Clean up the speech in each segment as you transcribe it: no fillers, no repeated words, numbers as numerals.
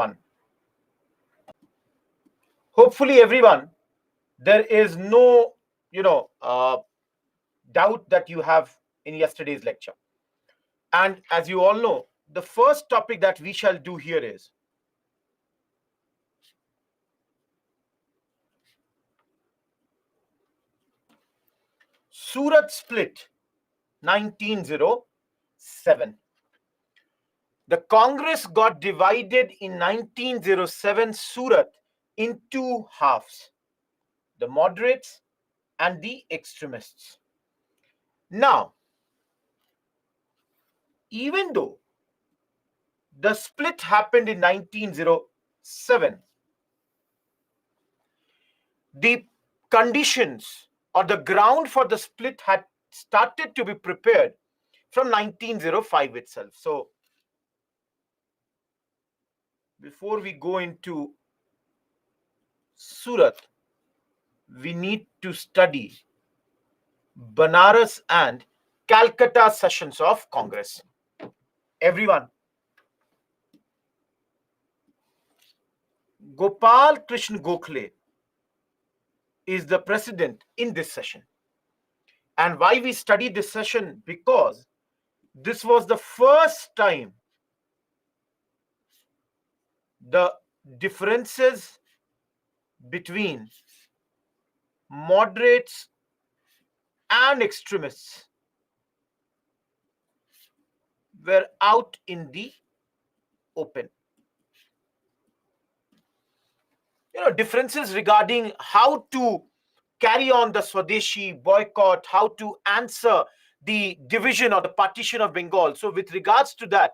one. Hopefully, everyone, there is no, doubt that you have in yesterday's lecture. And as you all know, the first topic that we shall do here is Surat split 1907. The Congress got divided in 1907 Surat in two halves, the moderates and the extremists. Now, even though the split happened in 1907, the conditions or the ground for the split had started to be prepared from 1905 itself. So, before we go into Surat, we need to study Banaras and Calcutta sessions of Congress. Everyone, Gopal Krishna Gokhale is the president in this session. And why we study this session? Because this was the first time the differences between moderates and extremists were out in the open. Differences regarding how to carry on the Swadeshi boycott, how to answer the division or the partition of Bengal. So with regards to that,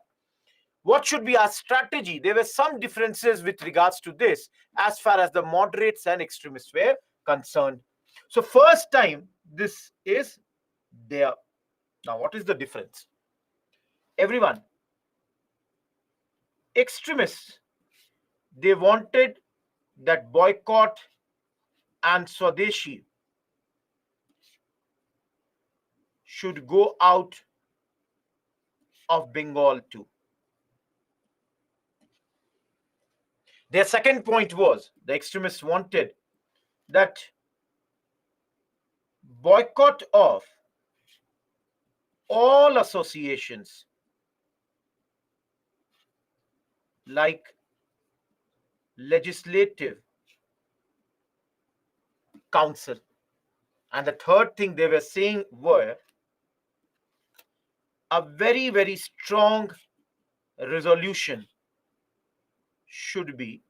what should be our strategy? There were some differences with regards to this as far as the moderates and extremists were concerned. So first time this is there. Now what is the difference? Everyone, extremists, they wanted that boycott and Swadeshi should go out of Bengal too. Their second point was, the extremists wanted that boycott of all associations like legislative council. And the third thing they were saying were a very, very strong resolution should be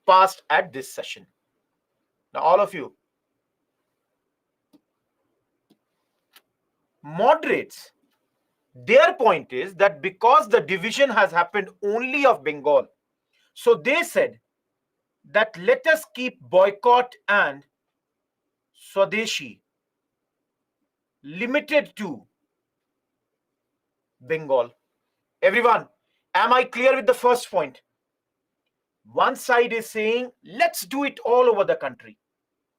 passed at this session. Now, all of you, moderates, their point is that because the division has happened only of Bengal, so they said that let us keep boycott and Swadeshi limited to Bengal. Everyone, am I clear with the first point? One side is saying, let's do it all over the country.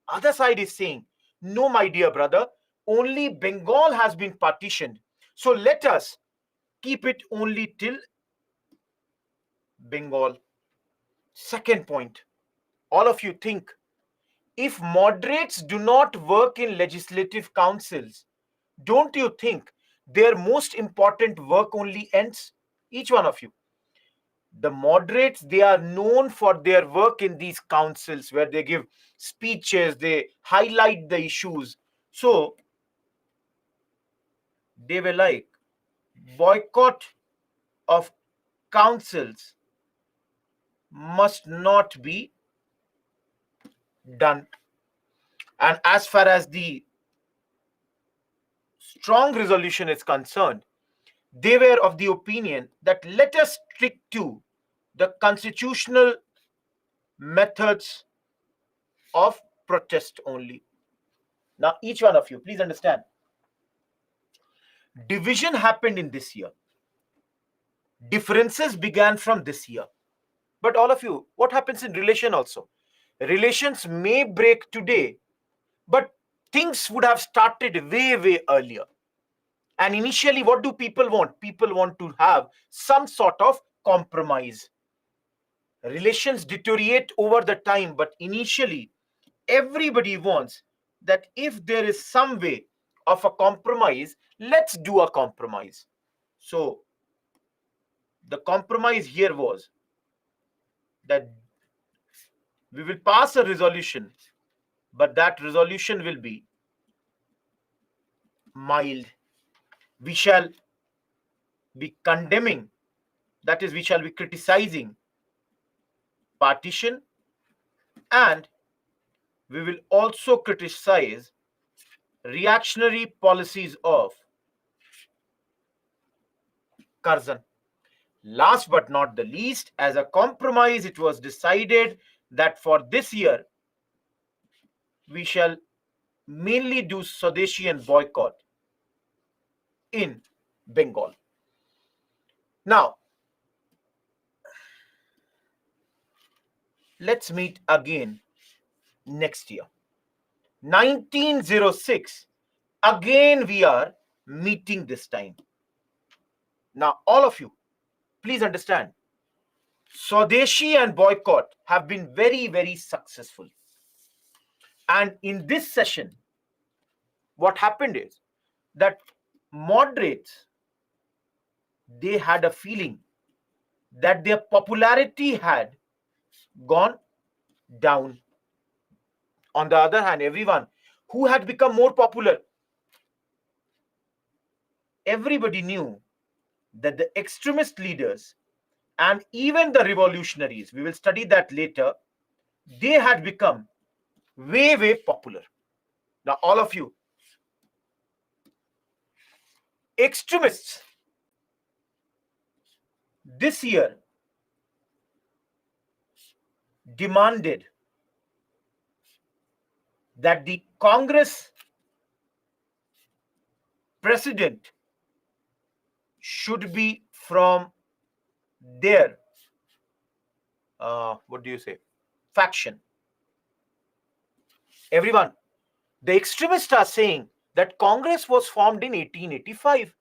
Other side is saying, no, my dear brother, only Bengal has been partitioned. So let us keep it only till Bengal. Second point, all of you think, if moderates do not work in legislative councils, don't you think their most important work only ends? Each one of you. The moderates, they are known for their work in these councils where they give speeches, they highlight the issues. So they were like, boycott of councils must not be done. And as far as the strong resolution is concerned, they were of the opinion that let us stick to the constitutional methods of protest only. Now, each one of you, please understand, division happened in this year. Differences began from this year. But all of you, what happens in relation also? Relations may break today, but things would have started way, way earlier. And initially, what do people want? People want to have some sort of compromise. Relations deteriorate over the time, but initially, everybody wants that if there is some way of a compromise, let's do a compromise. So, the compromise here was that we will pass a resolution, but that resolution will be mild. We shall be condemning, that is, we shall be criticizing partition, and we will also criticize reactionary policies of Curzon. Last but not the least, as a compromise, it was decided that for this year, we shall mainly do Swadeshi and boycott in Bengal. Now, let's meet again next year. 1906, again we are meeting this time. Now, all of you, please understand, Swadeshi and boycott have been very, very successful. And in this session, what happened is that moderates, they had a feeling that their popularity had gone down. On the other hand, everyone who had become more popular, everybody knew that the extremist leaders and even the revolutionaries, we will study that later, they had become way, way popular. Now, all of you, extremists, this year demanded that the Congress president should be from their, faction. Everyone, the extremists are saying that Congress was formed in 1885.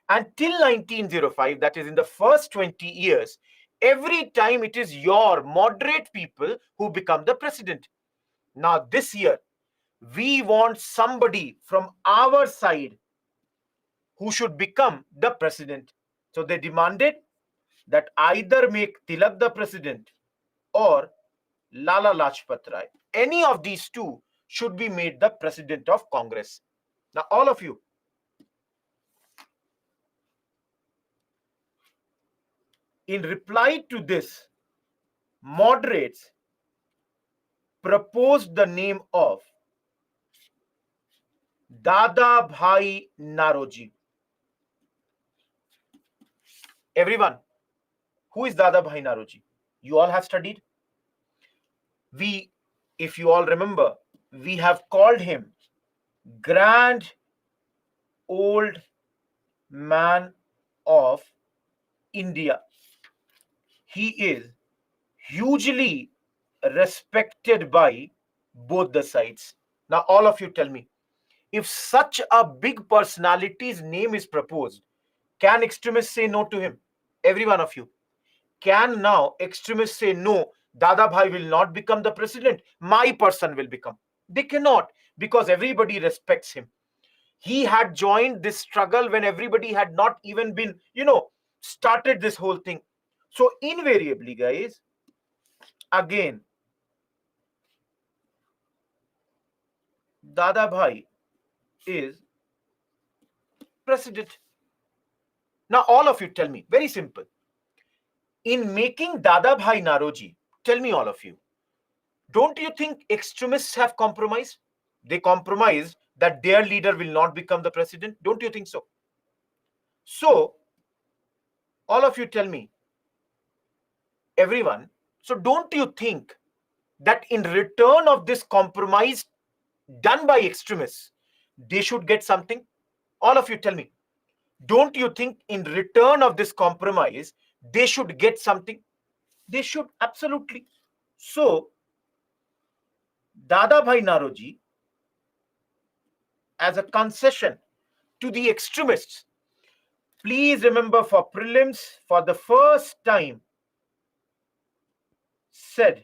Until 1905, that is in the first 20 years, every time it is your moderate people who become the president. Now, this year, we want somebody from our side who should become the president. So they demanded that either make Tilak the president or Lala Lajpat Rai. Any of these two should be made the president of Congress. Now, all of you, in reply to this, moderates proposed the name of Dada Bhai Naroji. Everyone, who is Dada Bhai Naroji? You all have studied. We, if you all remember, we have called him Grand Old Man of India. He is hugely respected by both the sides. Now, all of you tell me, if such a big personality's name is proposed, can extremists say no to him? Every one of you. Can now extremists say no, Dada Bhai will not become the president, my person will become? They cannot, because everybody respects him. He had joined this struggle when everybody had not even been, started this whole thing. So invariably, guys, again, Dada Bhai is president. Now, all of you tell me, very simple. In making Dada Bhai Naroji, tell me all of you, don't you think extremists have compromised? They compromised that their leader will not become the president. Don't you think so? So, all of you tell me, everyone, so don't you think that in return of this compromise done by extremists, they should get something? All of you tell me, don't you think in return of this compromise, they should get something? They should, absolutely. So, Dada Bhai Naroji, as a concession to the extremists, Please remember, for prelims, for the first time said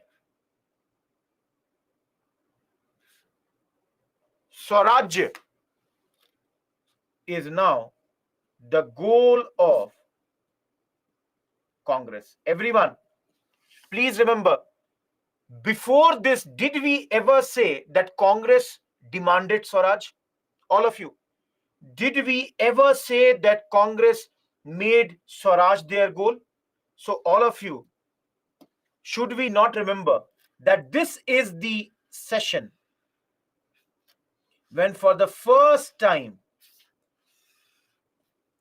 Swaraj is now the goal of Congress. Everyone, please remember, before this, did we ever say that Congress demanded Swaraj? All of you, did we ever say that Congress made Swaraj their goal? So all of you, should we not remember that this is the session when for the first time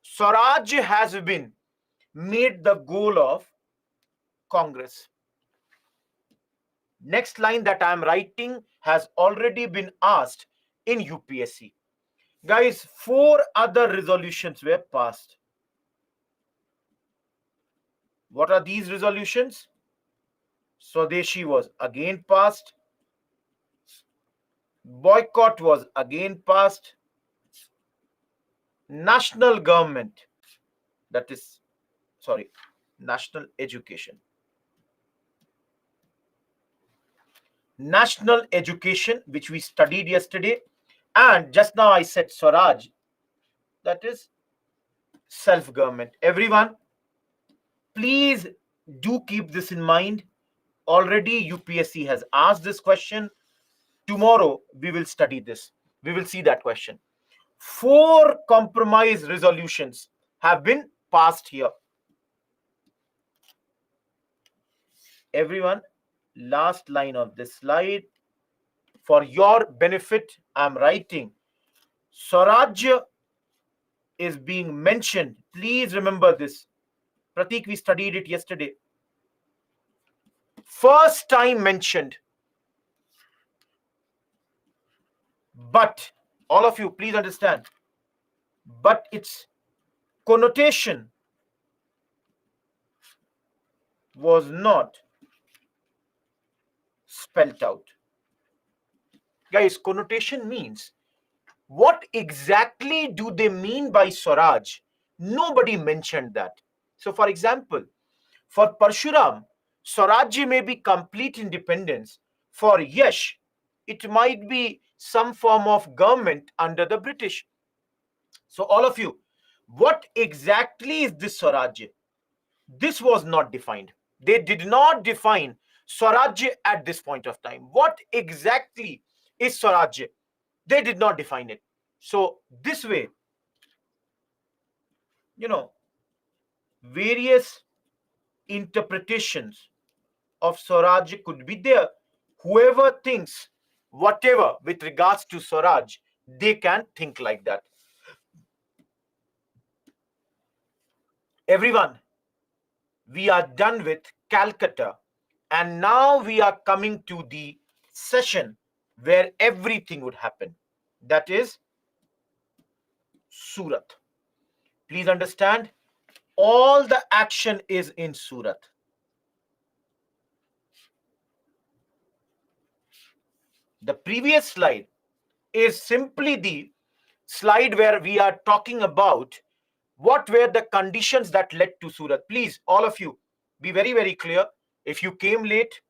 Swaraj has been made the goal of Congress? Next line that I am writing has already been asked in UPSC. Guys, 4 other resolutions were passed. What are these resolutions? Swadeshi was again passed. Boycott was again passed. National government, that is, sorry, national education. National education, which we studied yesterday. And just now I said Swaraj, that is self-government. Everyone, please do keep this in mind. Already UPSC has asked this question. Tomorrow we will study this. We will see that question. 4 compromise resolutions have been passed here. Everyone, last line of this slide. For your benefit, I'm writing Swaraj is being mentioned. Please remember this. Pratik, we studied it yesterday. First time mentioned. But, all of you, please understand, but its connotation was not spelt out. Guys, connotation means what exactly do they mean by Swaraj? Nobody mentioned that. So, for example, for Parshuram, Swaraj may be complete independence. For Yash, it might be some form of government under the British. So, all of you, what exactly is this Swaraj? This was not defined. They did not define Swaraj at this point of time. What exactly is Swaraj? They did not define it. So this way, various interpretations of Swaraj could be there. Whoever thinks whatever with regards to Swaraj, they can think like that. Everyone, we are done with Calcutta, and now we are coming to the session where everything would happen. That is Surat. Please understand, all the action is in Surat. The previous slide is simply the slide where we are talking about what were the conditions that led to Surat. Please, all of you, be very, very clear. If you came late,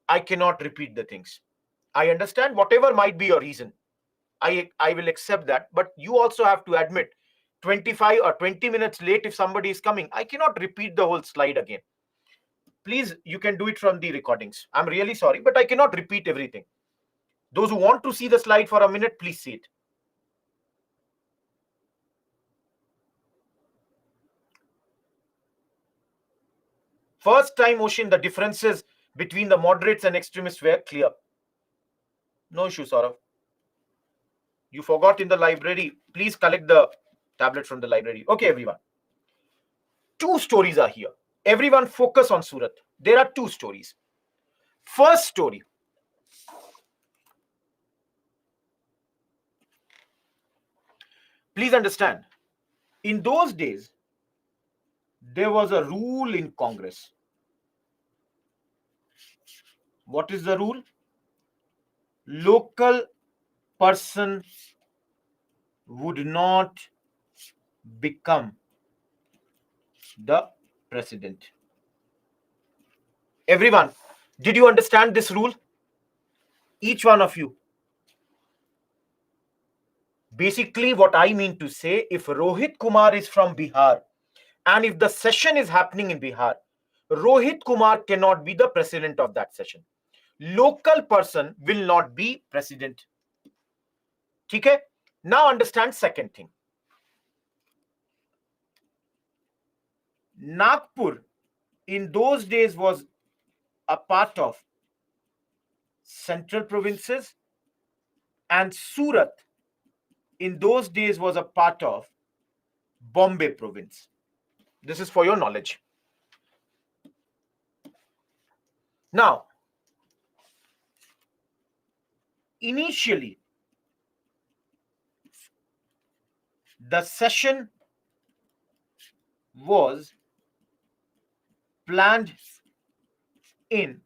I cannot repeat the things. I understand whatever might be your reason. I will accept that. But you also have to admit 25 or 20 minutes late if somebody is coming, I cannot repeat the whole slide again. Please, you can do it from the recordings. I'm really sorry, but I cannot repeat everything. Those who want to see the slide for a minute, please see it. First time, Oshin, the differences between the moderates and extremists were clear. No issue, Saurav. You forgot in the library. Please collect the tablet from the library. Okay, everyone. 2 stories are here. Everyone focus on Surat. There are 2 stories. First story. Please understand, in those days, there was a rule in Congress. What is the rule? Local person would not become the president. Everyone, did you understand this rule? Each one of you. Basically, what I mean to say, if Rohit Kumar is from Bihar and if the session is happening in Bihar, Rohit Kumar cannot be the president of that session. Local person will not be president. Okay? Now understand second thing. Nagpur in those days was a part of central provinces, and Surat in those days was a part of Bombay province. This is for your knowledge. Now, initially, the session was planned in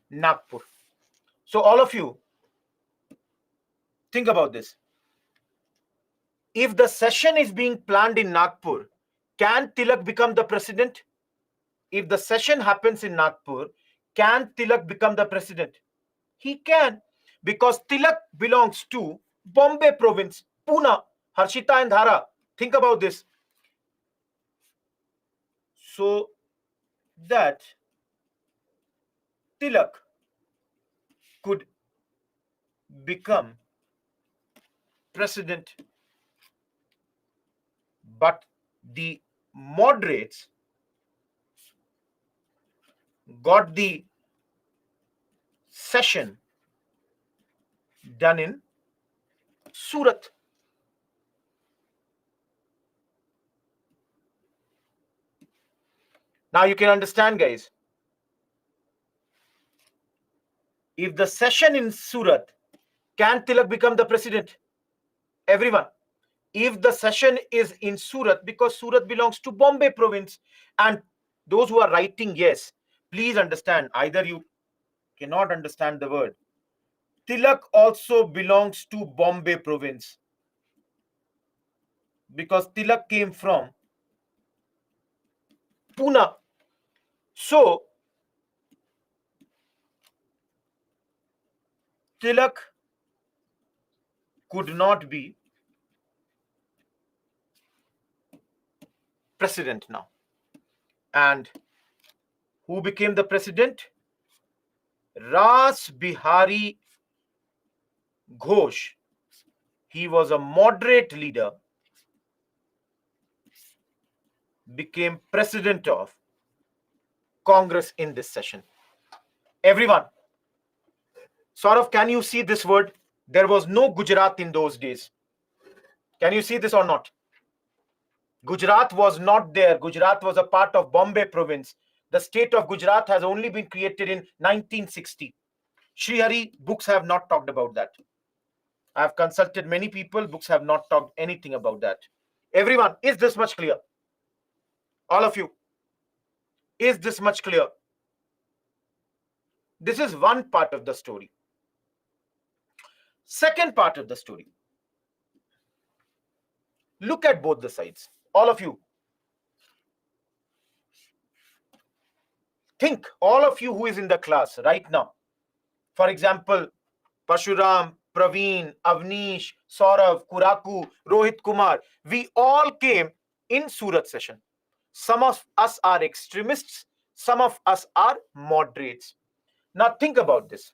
Nagpur. So all of you, think about this. If the session is being planned in Nagpur, can Tilak become the president? If the session happens in Nagpur, can Tilak become the president? He can, because Tilak belongs to Bombay province, Pune, Harshita and Dhara. Think about this. So that Tilak could become president, but the moderates got the session done in Surat. Now you can understand, guys. If the session in Surat, can Tilak become the president? Everyone. If the session is in Surat, because Surat belongs to Bombay province, and those who are writing yes, please understand, either you cannot understand the word. Tilak also belongs to Bombay province, because Tilak came from Pune. So Tilak could not be president now. And who became the president? Ras Bihari Ghosh. He was a moderate leader, became president of Congress in this session. Everyone, Saurav, can you see this word? There was no Gujarat in those days. Can you see this or not? Gujarat was not there. Gujarat was a part of Bombay province. The state of Gujarat has only been created in 1960. Sri Hari books have not talked about that. I have consulted many people. Books have not talked anything about that. Everyone, is this much clear? All of you, is this much clear? This is one part of the story. Second part of the story. Look at both the sides. All of you. Think, all of you who is in the class right now. For example, Pashuram, Praveen, Avnish, Saurav, Kuraku, Rohit Kumar. We all came in Surat session. Some of us are extremists. Some of us are moderates. Now think about this.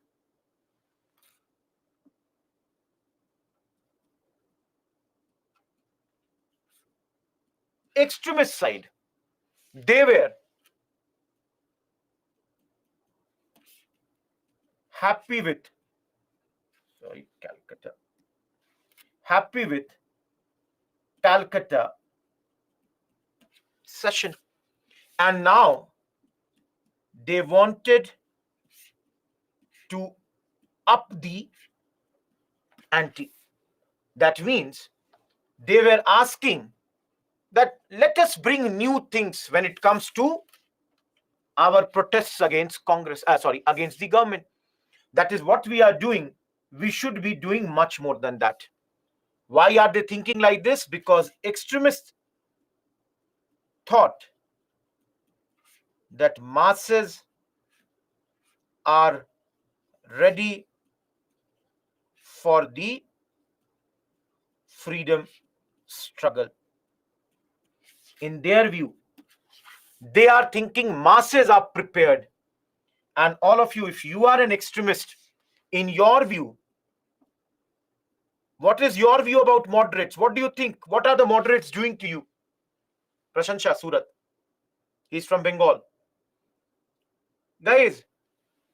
Extremist side, they were happy with Calcutta session, and now they wanted to up the ante. That means they were asking that let us bring new things when it comes to our protests against Congress, against the government. That is what we are doing. We should be doing much more than that. Why are they thinking like this? Because extremists thought that masses are ready for the freedom struggle. In their view, they are thinking masses are prepared. And all of you, if you are an extremist, in your view, what is your view about moderates? What do you think? What are the moderates doing to you? Prashant Shah, Surat. He's from Bengal. Guys,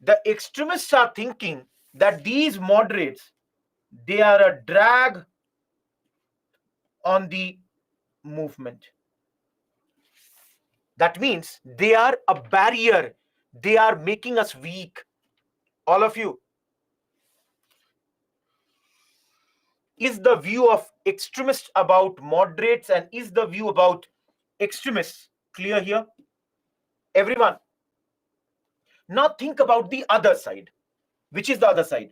the extremists are thinking that these moderates, they are a drag on the movement. That means they are a barrier. They are making us weak. All of you, is the view of extremists about moderates and is the view about extremists clear here? Everyone. Now think about the other side. Which is the other side?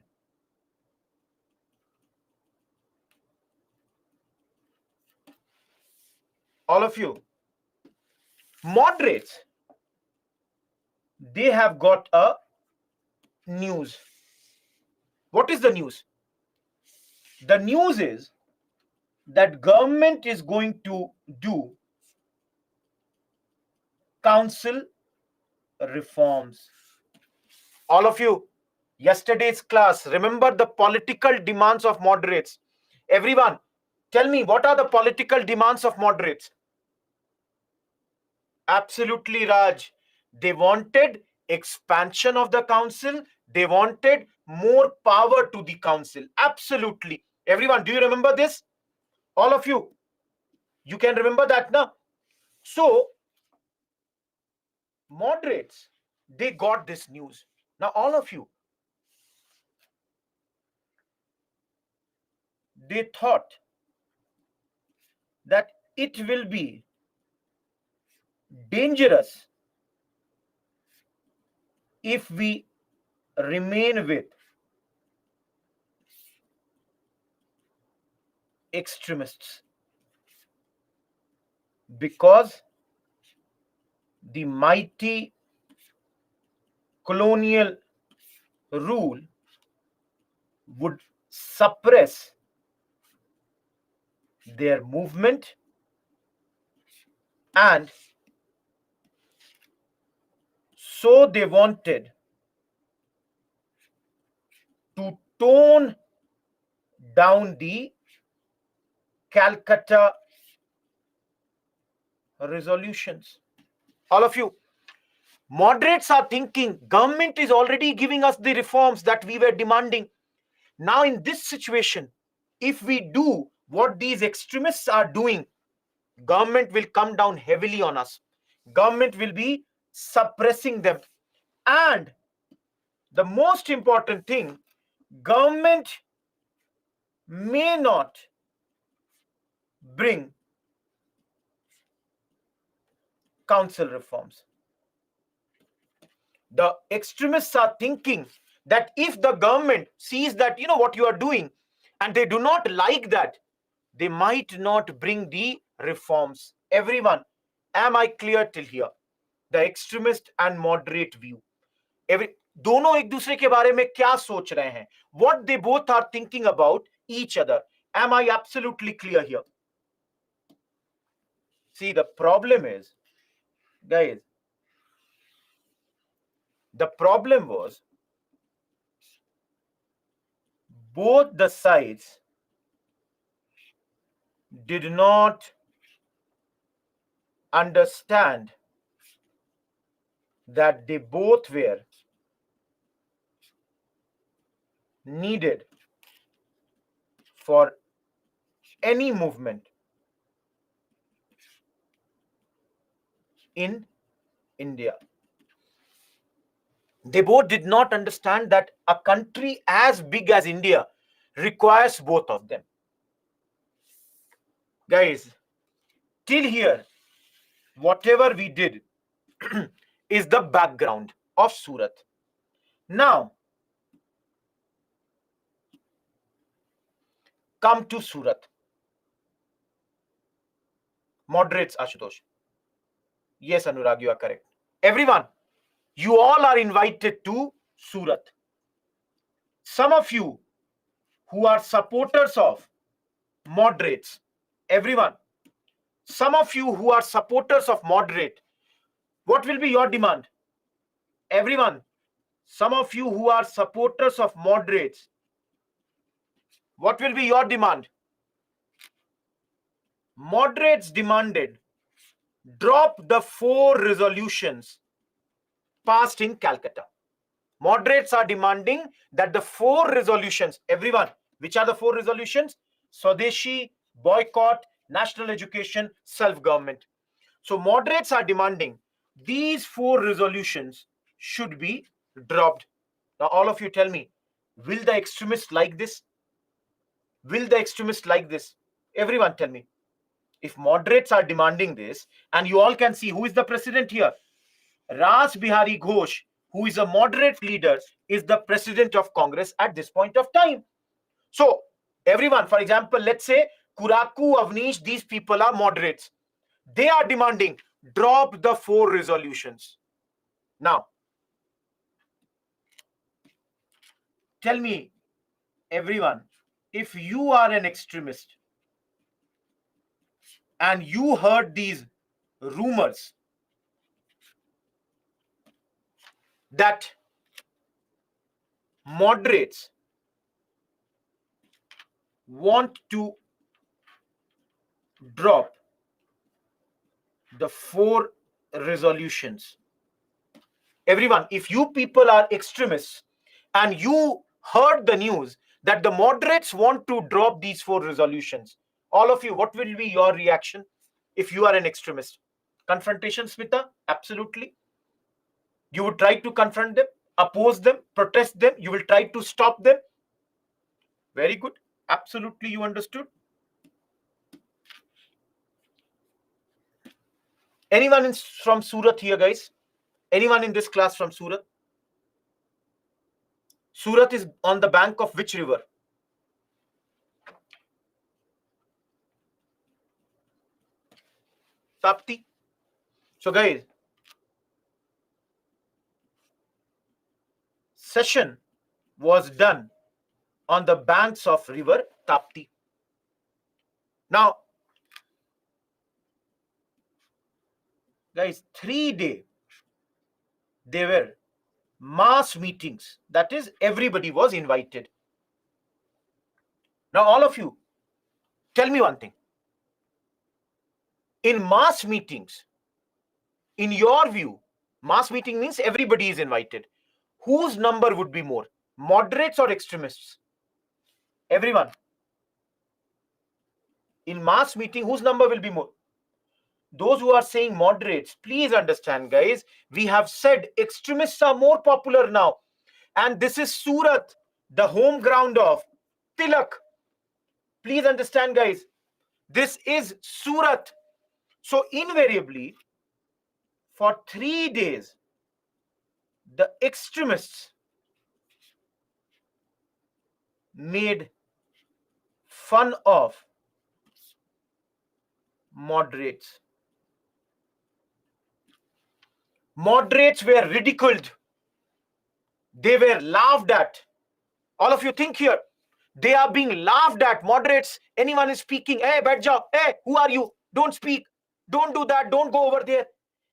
All of you. Moderates, they have got a news. What is the news? The news is that government is going to do council reforms. All of you, yesterday's class, remember the political demands of moderates. Everyone, tell me, what are the political demands of moderates? Absolutely, Raj. They wanted expansion of the council. They wanted more power to the council. Absolutely. Everyone, do you remember this? All of you, you can remember that now. So, moderates, they got this news. Now, all of you, they thought that it will be dangerous if we remain with extremists, because the mighty colonial rule would suppress their movement, and so they wanted to tone down the Calcutta resolutions. All of you, moderates are thinking government is already giving us the reforms that we were demanding. Now in this situation, if we do what these extremists are doing, government will come down heavily on us. Government will be suppressing them. And the most important thing, government may not bring council reforms. The extremists are thinking that if the government sees that, what you are doing, and they do not like that, they might not bring the reforms. Everyone, am I clear till here? The extremist and moderate view. दोनों एक दूसरे के बारे में क्या सोच रहे हैं? What they both are thinking about each other. Am I absolutely clear here? See, the problem is, guys, the problem was both the sides did not understand that they both were needed for any movement in India. They both did not understand that a country as big as India requires both of them. Guys, till here, whatever we did is the background of Surat. Now, come to Surat. Moderates, Ashutosh. Yes, Anurag, you are correct. Everyone, you all are invited to Surat. Some of you who are supporters of moderates, everyone, some of you who are supporters of moderate, what will be your demand? Everyone, some of you who are supporters of moderates, what will be your demand? Moderates demanded drop the 4 resolutions passed in Calcutta. Moderates are demanding that the 4 resolutions, everyone, which are the 4 resolutions? Swadeshi, boycott, national education, self-government. So moderates are demanding these 4 resolutions should be dropped. Now all of you tell me, will the extremists like this? Will the extremists like this? Everyone tell me. If moderates are demanding this, and you all can see who is the president here, Ras Bihari Ghosh, who is a moderate leader, is the president of Congress at this point of time. So everyone, for example, let's say Kuraku, Avnish, these people are moderates. They are demanding drop the 4 resolutions. Now, tell me, everyone, if you are an extremist and you heard these rumors that moderates want to drop the 4 resolutions. Everyone, if you people are extremists and you heard the news that the moderates want to drop these 4 resolutions, all of you, what will be your reaction if you are an extremist? Confrontation, Smita? Absolutely. You would try to confront them, oppose them, protest them. You will try to stop them. Very good. Absolutely, you understood. Anyone from Surat here, guys? Anyone in this class from Surat? Surat is on the bank of which river? Tapti. So guys, session was done on the banks of river Tapti. Now, guys, 3 days there were mass meetings. That is, everybody was invited. Now, all of you, tell me one thing. In mass meetings, in your view, mass meeting means everybody is invited. Whose number would be more? Moderates or extremists? Everyone. In mass meeting, whose number will be more? Those who are saying moderates, please understand, guys, we have said extremists are more popular now. And this is Surat, the home ground of Tilak. Please understand, guys, this is Surat. So invariably, for 3 days, the extremists made fun of moderates. Moderates were ridiculed. They were laughed at. All of you think here. They are being laughed at. Moderates, anyone is speaking, hey, baith jao. Hey, who are you? Don't speak. Don't do that. Don't go over there.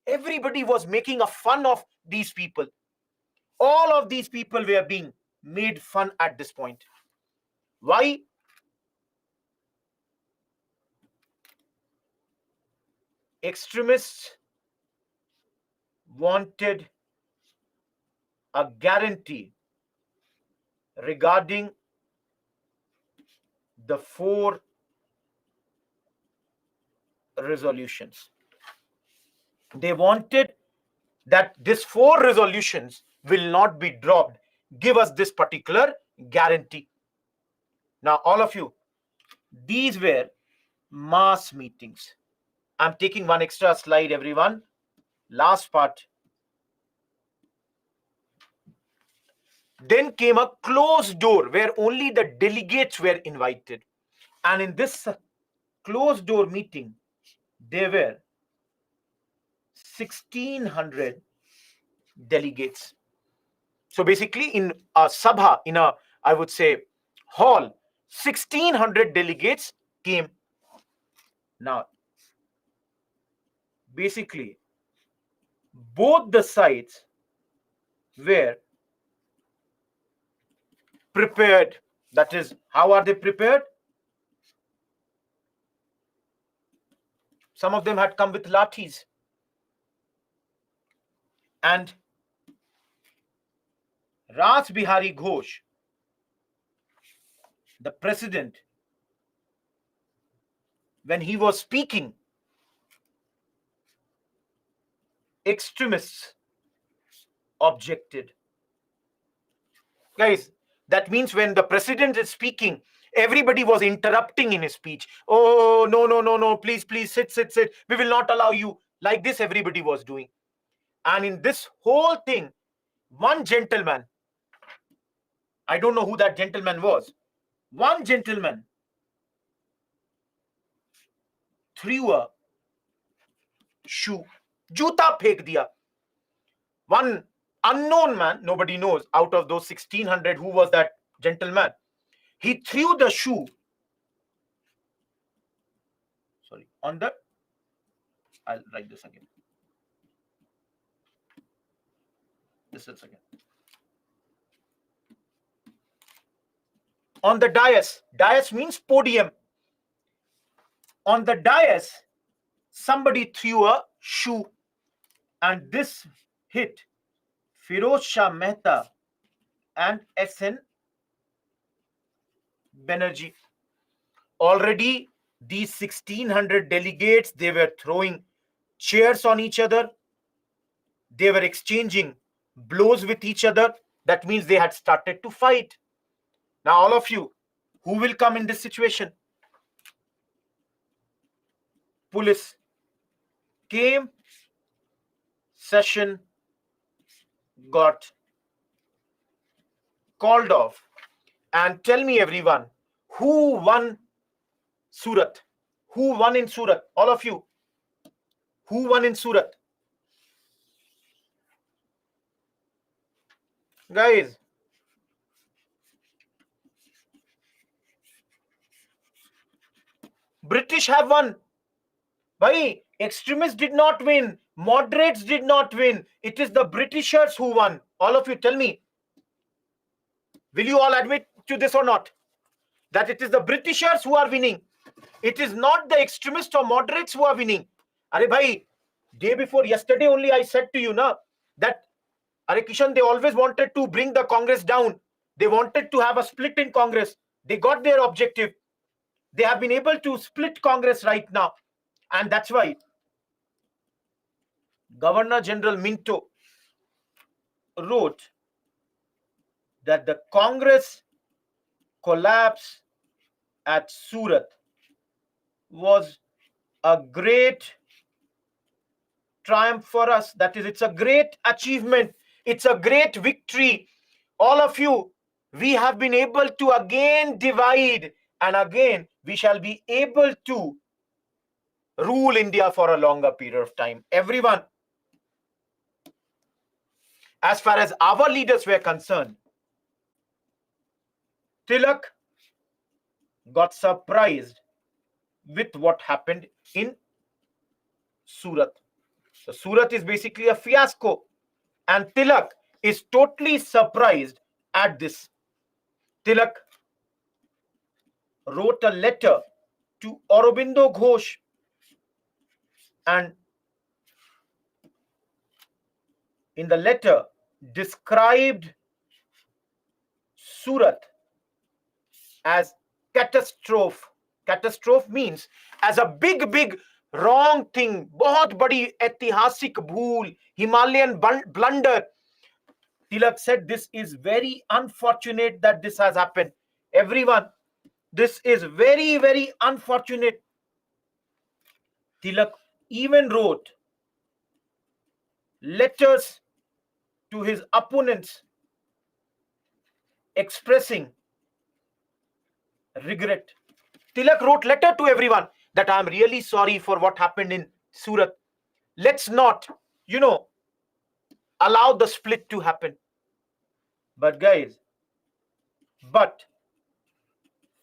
Everybody was making a fun of these people. All of these people were being made fun at this point. Why? Extremists wanted a guarantee regarding the 4 resolutions. They wanted that these 4 resolutions will not be dropped. Give us this particular guarantee. Now, all of you, these were mass meetings. I'm taking one extra slide, everyone. Last part. Then came a closed door where only the delegates were invited. And in this closed door meeting, there were 1,600 delegates. So basically, in a sabha, in a, I would say, hall, 1,600 delegates came. Now, basically, both the sides were prepared. That is, how are they prepared? Some of them had come with lathis. And Raj Bihari Ghosh, the president, when he was speaking, extremists objected. Guys, that means when the president is speaking, everybody was interrupting in his speech. Oh, no, no, no, no, please, please, sit, sit, sit. We will not allow you. Like this, everybody was doing. And in this whole thing, one gentleman, I don't know who that gentleman was, one gentleman threw a shoe. Juta phek diya. One unknown man, nobody knows, out of those 1,600, who was that gentleman. He threw the shoe. Sorry, on the, I'll write this again. This is again. On the dais. Dais means podium. On the dais, somebody threw a shoe, and this hit Firoz Shah Mehta and S.N. Banerjee. Already, these 1,600 delegates, they were throwing chairs on each other. They were exchanging blows with each other. That means they had started to fight. Now, all of you, who will come in this situation? Police came, session got called off. And tell me, everyone, who won Surat? Who won in Surat? All of you. Who won in Surat? Guys, British have won. Bhai, extremists did not win. Moderates did not win. It is the Britishers who won. All of you, tell me. Will you all admit to this or not? That it is the Britishers who are winning. It is not the extremists or moderates who are winning. Are bhai, day before yesterday only I said to you na, that Are Kishan, they always wanted to bring the Congress down. They wanted to have a split in Congress. They got their objective. They have been able to split Congress right now. And that's why Governor General Minto wrote that the Congress collapse at Surat was a great triumph for us. That is, it's a great achievement. It's a great victory. All of you, we have been able to again divide, and again we shall be able to rule India for a longer period of time. Everyone, as far as our leaders were concerned, Tilak got surprised with what happened in Surat. So Surat is basically a fiasco, and Tilak is totally surprised at this. Tilak wrote a letter to Aurobindo Ghosh, and in the letter described Surat as catastrophe. Catastrophe means as a big, big wrong thing. बहुत बड़ी ऐतिहासिक भूल, Himalayan blunder. Tilak said this is very unfortunate that this has happened. Everyone, this is very, very unfortunate. Tilak even wrote letters to his opponents expressing regret. Tilak wrote letter to everyone that I am really sorry for what happened in Surat. Let's not, allow the split to happen. But guys, but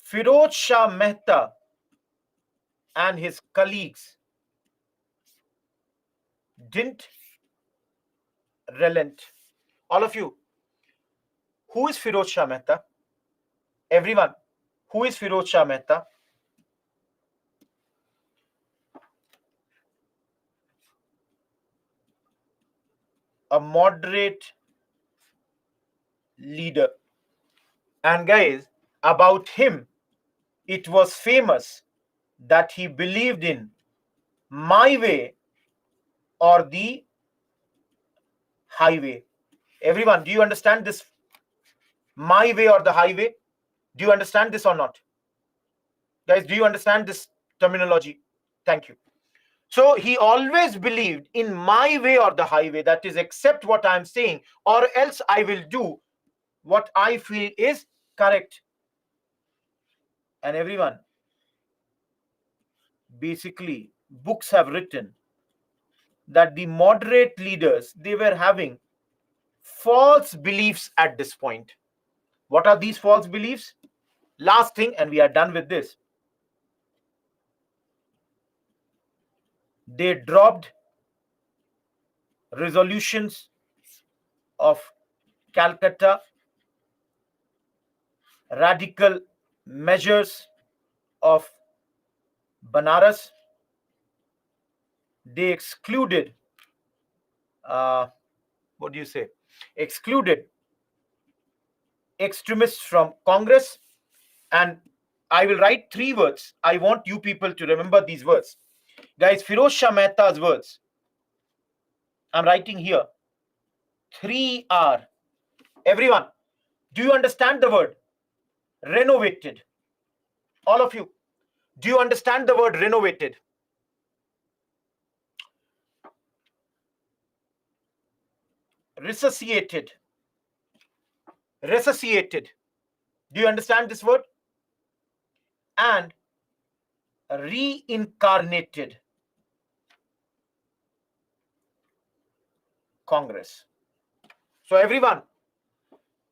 Firoz Shah Mehta and his colleagues didn't relent. All of you, who is Firoz Shah Mehta? Everyone, who is Firoz Shah Mehta? A moderate leader. And guys, about him, it was famous that he believed in my way or the highway. Everyone, do you understand this? My way or the highway? Do you understand this or not? Guys, do you understand this terminology? Thank you. So he always believed in my way or the highway, that is, accept what I'm saying, or else I will do what I feel is correct. And everyone, basically, books have written that the moderate leaders, they were having false beliefs at this point. What are these false beliefs? Last thing, and we are done with this. They dropped resolutions of Calcutta, radical measures of Banaras. They excluded, what do you say? Excluded extremists from Congress. And I will write 3 words. I want you people to remember these words. Guys, Firoz Shah Mehta's words, I'm writing here. 3R. Everyone, do you understand the word renovated? All of you, do you understand the word renovated? Resuscitated. Resuscitated. Do you understand this word? And reincarnated Congress. So everyone,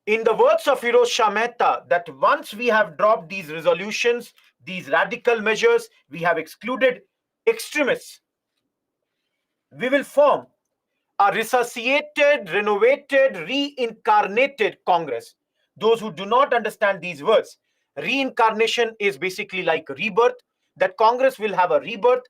in the words of Firoz Shah Mehta, that once we have dropped these resolutions, these radical measures, we have excluded extremists, we will form a resuscitated, renovated, reincarnated Congress. Those who do not understand these words, reincarnation is basically like rebirth, that Congress will have a rebirth.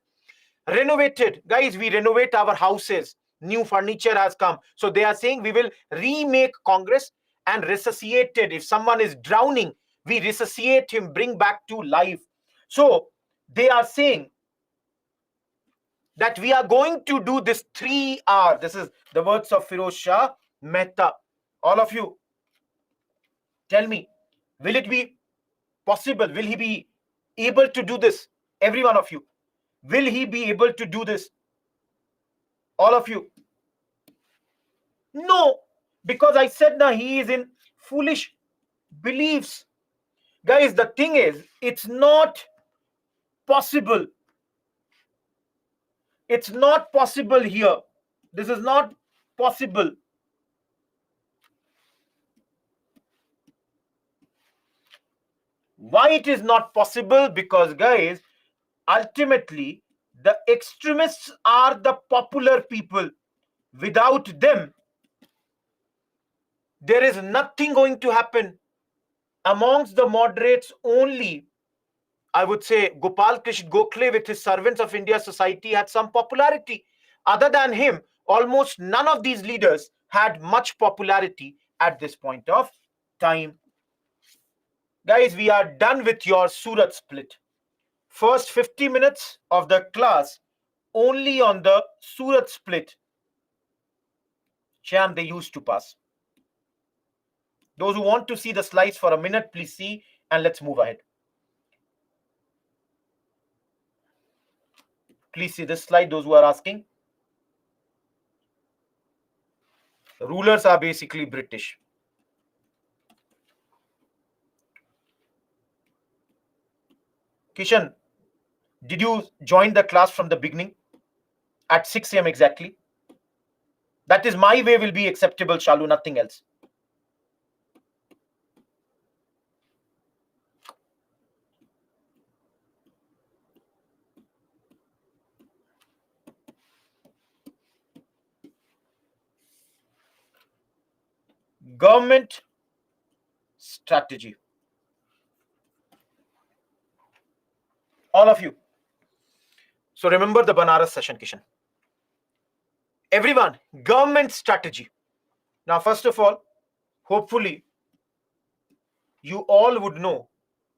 Renovated, guys, we renovate our houses, new furniture has come, so they are saying we will remake Congress. And resuscitated, if someone is drowning, we resuscitate him, bring back to life. So they are saying that we are going to do this 3R. This is the words of Firoz Shah Mehta. All of you, tell me, will it be possible? Will he be able to do this? Every one of you, will he be able to do this? All of you, no, because I said now he is in foolish beliefs. Guys, the thing is, it's not possible. It's not possible here. This is not possible. Why it is not possible? Because, guys, ultimately, the extremists are the popular people. Without them, there is nothing going to happen. Amongst the moderates only, I would say Gopal Krishna Gokhale with his Servants of India Society had some popularity. Other than him, almost none of these leaders had much popularity at this point of time. Guys, we are done with your Surat split. First 50 minutes of the class only on the Surat split. Sham, they used to pass. Those who want to see the slides for a minute, please see, and let's move ahead. Please see this slide, those who are asking. The rulers are basically British. Kishan, did you join the class from the beginning? at 6 a.m. exactly. That is my way will be acceptable, Shalu, nothing else. Government strategy. All of you. So remember the Banaras session, Kishan. Everyone, government strategy. Now, first of all, hopefully, you all would know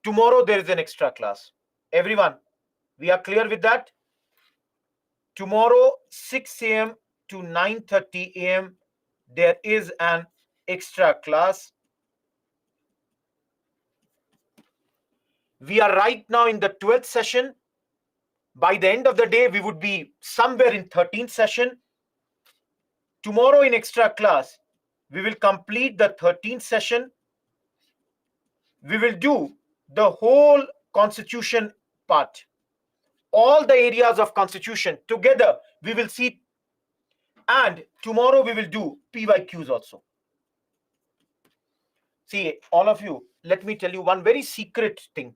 tomorrow there is an extra class. Everyone, we are clear with that? Tomorrow, 6 a.m. to 9:30 a.m., there is an extra class. We are right now in the 12th session. By the end of the day, we would be somewhere in 13th session. Tomorrow in extra class, we will complete the 13th session. We will do the whole constitution part. All the areas of constitution together we will see, and tomorrow we will do PYQs also. See, all of you, let me tell you one very secret thing.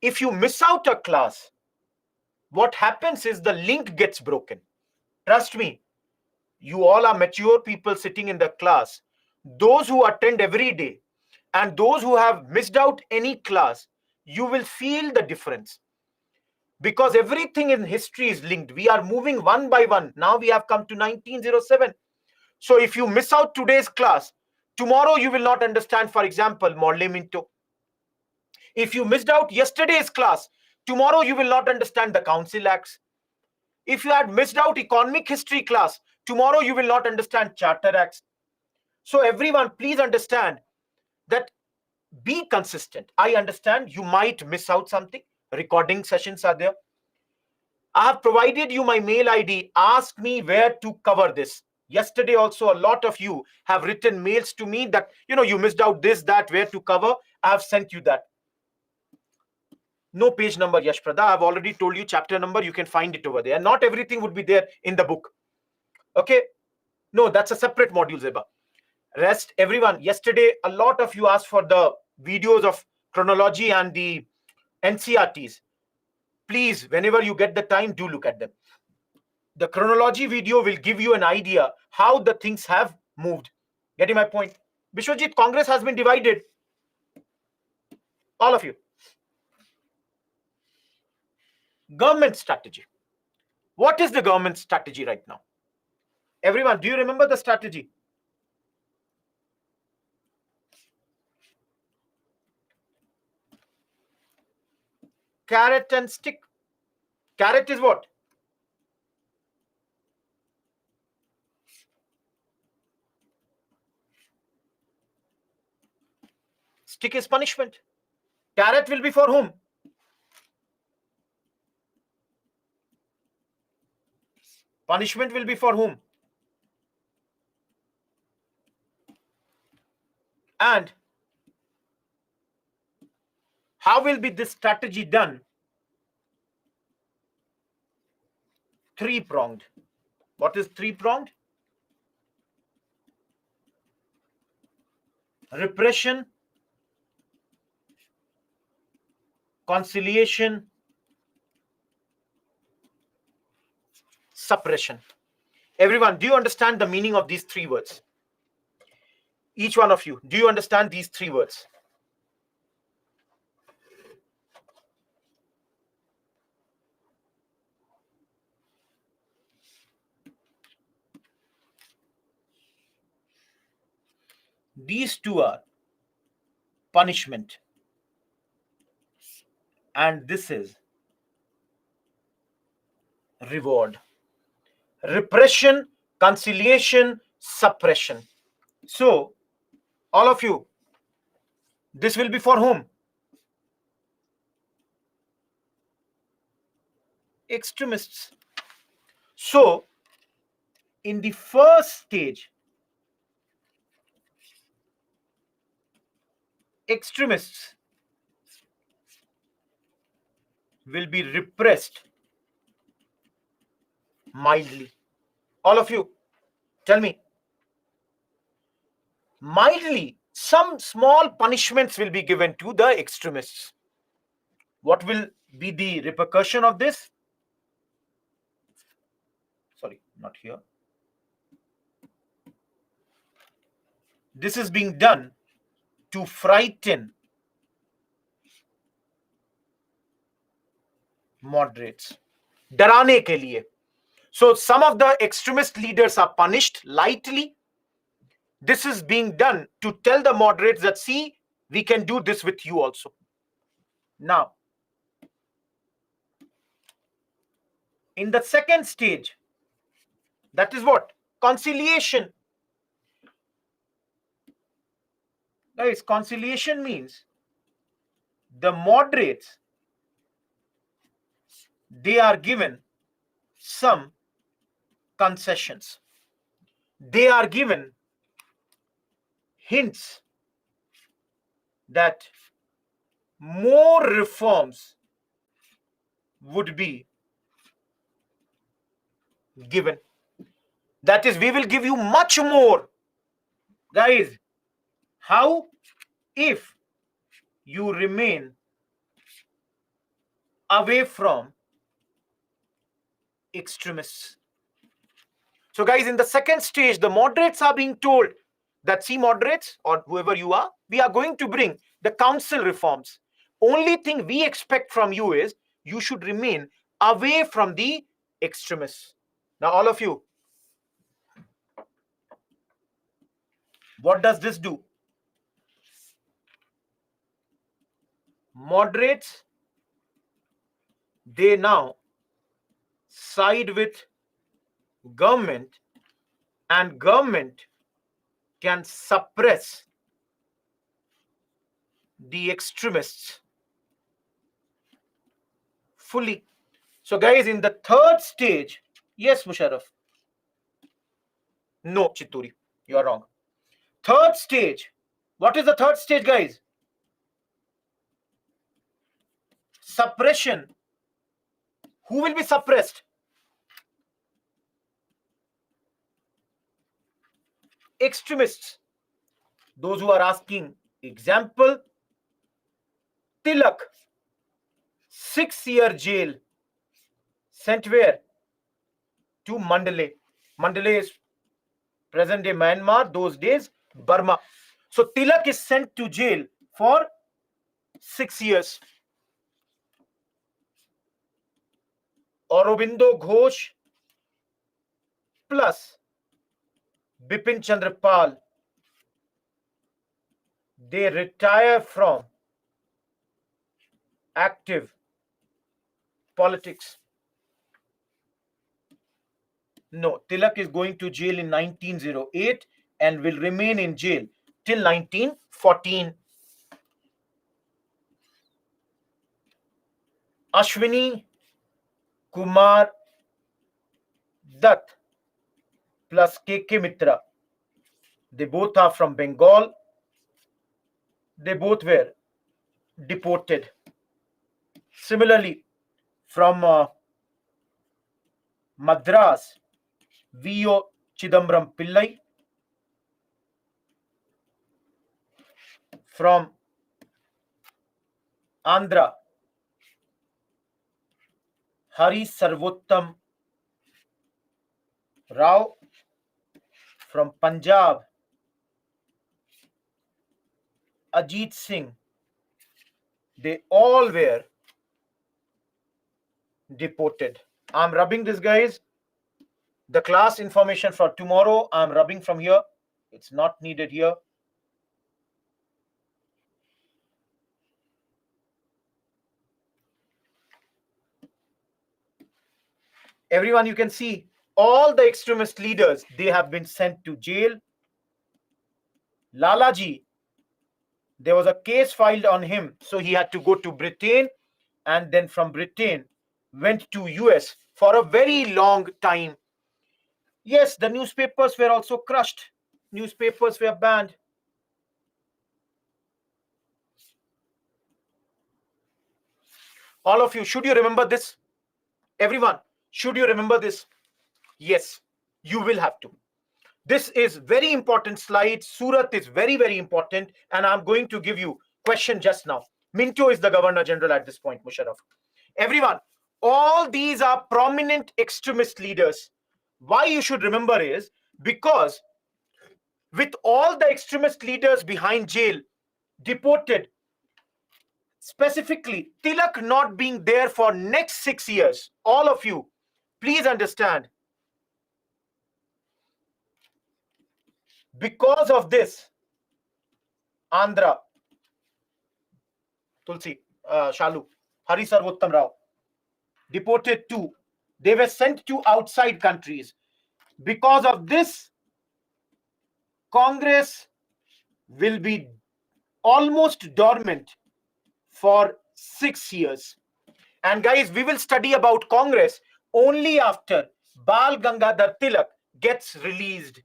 If you miss out a class, what happens is the link gets broken. Trust me, you all are mature people sitting in the class. Those who attend every day and those who have missed out any class, you will feel the difference. Because everything in history is linked. We are moving one by one. Now we have come to 1907. So if you miss out today's class, tomorrow you will not understand, for example, Morley Minto. If you missed out yesterday's class, tomorrow you will not understand the Council Acts. If you had missed out economic history class, tomorrow you will not understand Charter Acts. So everyone, please understand that be consistent. I understand you might miss out something. Recording sessions are there. I have provided you my mail ID. Ask me where to cover this. Yesterday also, a lot of you have written mails to me that, you missed out this, that, where to cover. I have sent you that. No page number, Yashprada. I've already told you chapter number. You can find it over there. Not everything would be there in the book. Okay? No, that's a separate module, Zeba. Rest, everyone. Yesterday, a lot of you asked for the videos of chronology and the NCRTs. Please, whenever you get the time, do look at them. The chronology video will give you an idea how the things have moved. Getting my point? Bishwajit, Congress has been divided. All of you. Government strategy. What is the government strategy right now? Everyone, do you remember the strategy? Carrot and stick. Carrot is what? Stick is punishment. Carrot will be for whom? Punishment will be for whom? And how will be this strategy done? Three-pronged. What is three-pronged? Repression, conciliation, suppression. Everyone, do you understand the meaning of these three words? Each one of you, do you understand these three words? These two are punishment, and this is reward. Repression, conciliation, suppression. So, all of you, this will be for whom? Extremists. So, in the first stage, extremists will be repressed Mildly. All of you, tell me. Mildly, some small punishments will be given to the extremists. What will be the repercussion of this? Sorry, not here. This is being done to frighten moderates. डराने के लिए. So some of the extremist leaders are punished lightly. This is being done to tell the moderates that, see, we can do this with you also. Now, in the second stage, that is what? Conciliation. Guys, conciliation means the moderates, they are given some concessions. They are given hints that more reforms would be given. That is, we will give you much more. Guys, how? If you remain away from extremists. So guys, in the second stage, the moderates are being told that, see, moderates or whoever you are, we are going to bring the council reforms. Only thing we expect from you is you should remain away from the extremists. Now, all of you, what does this do? Moderates, they now side with government, and government can suppress the extremists fully. So guys, in the third stage, yes, Musharraf. No, Chitturi, you are wrong. Third stage. What is the third stage, guys? Suppression. Who will be suppressed? Extremists. Those who are asking, example, Tilak, 6-year jail, sent where? To Mandalay. Mandalay is present day Myanmar, those days Burma. So Tilak is sent to jail for 6 years. Aurobindo Ghosh plus Bipin Chandra Pal, they retire from active politics. No, Tilak is going to jail in 1908 and will remain in jail till 1914. Ashwini Kumar Dutt plus K.K. Mitra, they both are from Bengal. They both were deported. Similarly, from Madras, V.O. Chidambaram Pillai. From Andhra, Hari Sarvottam Rao. From Punjab, Ajit Singh. They all were deported. I'm rubbing this, guys. The class information for tomorrow, I'm rubbing from here. It's not needed here. Everyone, you can see all the extremist leaders, they have been sent to jail. Lalaji, there was a case filed on him, so he had to go to Britain, and then from Britain went to US for a very long time. Yes, the newspapers were also crushed. Newspapers were banned. All of you, should you remember this? Everyone, should you remember this? Yes, you will have to. This is very important slide. Surat is very, very important. And I'm going to give you question just now. Minto is the Governor General at this point, Musharraf. Everyone, all these are prominent extremist leaders. Why you should remember is because with all the extremist leaders behind jail, deported, specifically Tilak not being there for next 6 years, all of you, please understand, because of this, Andhra, Tulsi, Shalu, Hari Sarvottam Rao, deported too. They were sent to outside countries. Because of this, Congress will be almost dormant for 6 years. And guys, we will study about Congress only after Bal Gangadhar Tilak gets released.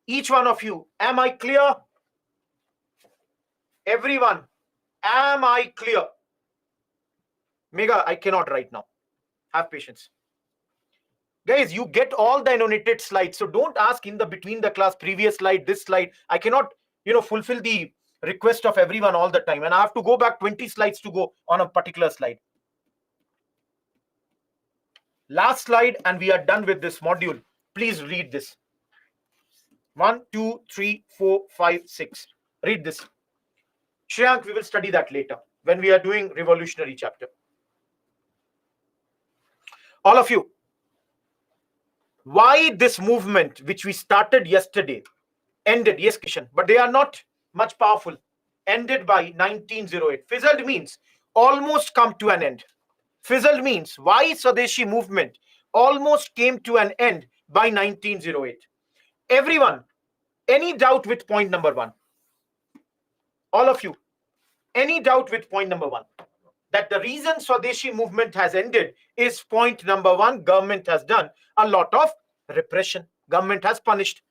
Each one of you, am I clear? Everyone, am I clear? Mega, I cannot right now. Have patience. Guys, you get all the annotated slides. So don't ask in the between the class, previous slide, this slide. I cannot, fulfill the request of everyone all the time. And I have to go back 20 slides to go on a particular slide. Last slide, and we are done with this module. Please read this. 1, 2, 3, 4, 5, 6. Read this. Shreyank, we will study that later when we are doing revolutionary chapter. All of you, why this movement, which we started yesterday, ended? Yes, Kishan, but they are not much powerful. Ended by 1908. Fizzled means almost come to an end. Fizzled means why Swadeshi movement almost came to an end by 1908. Everyone, any doubt with point number 1? All of you, any doubt with point number 1? That the reason Swadeshi movement has ended is point number 1, government has done a lot of repression. Government has punished.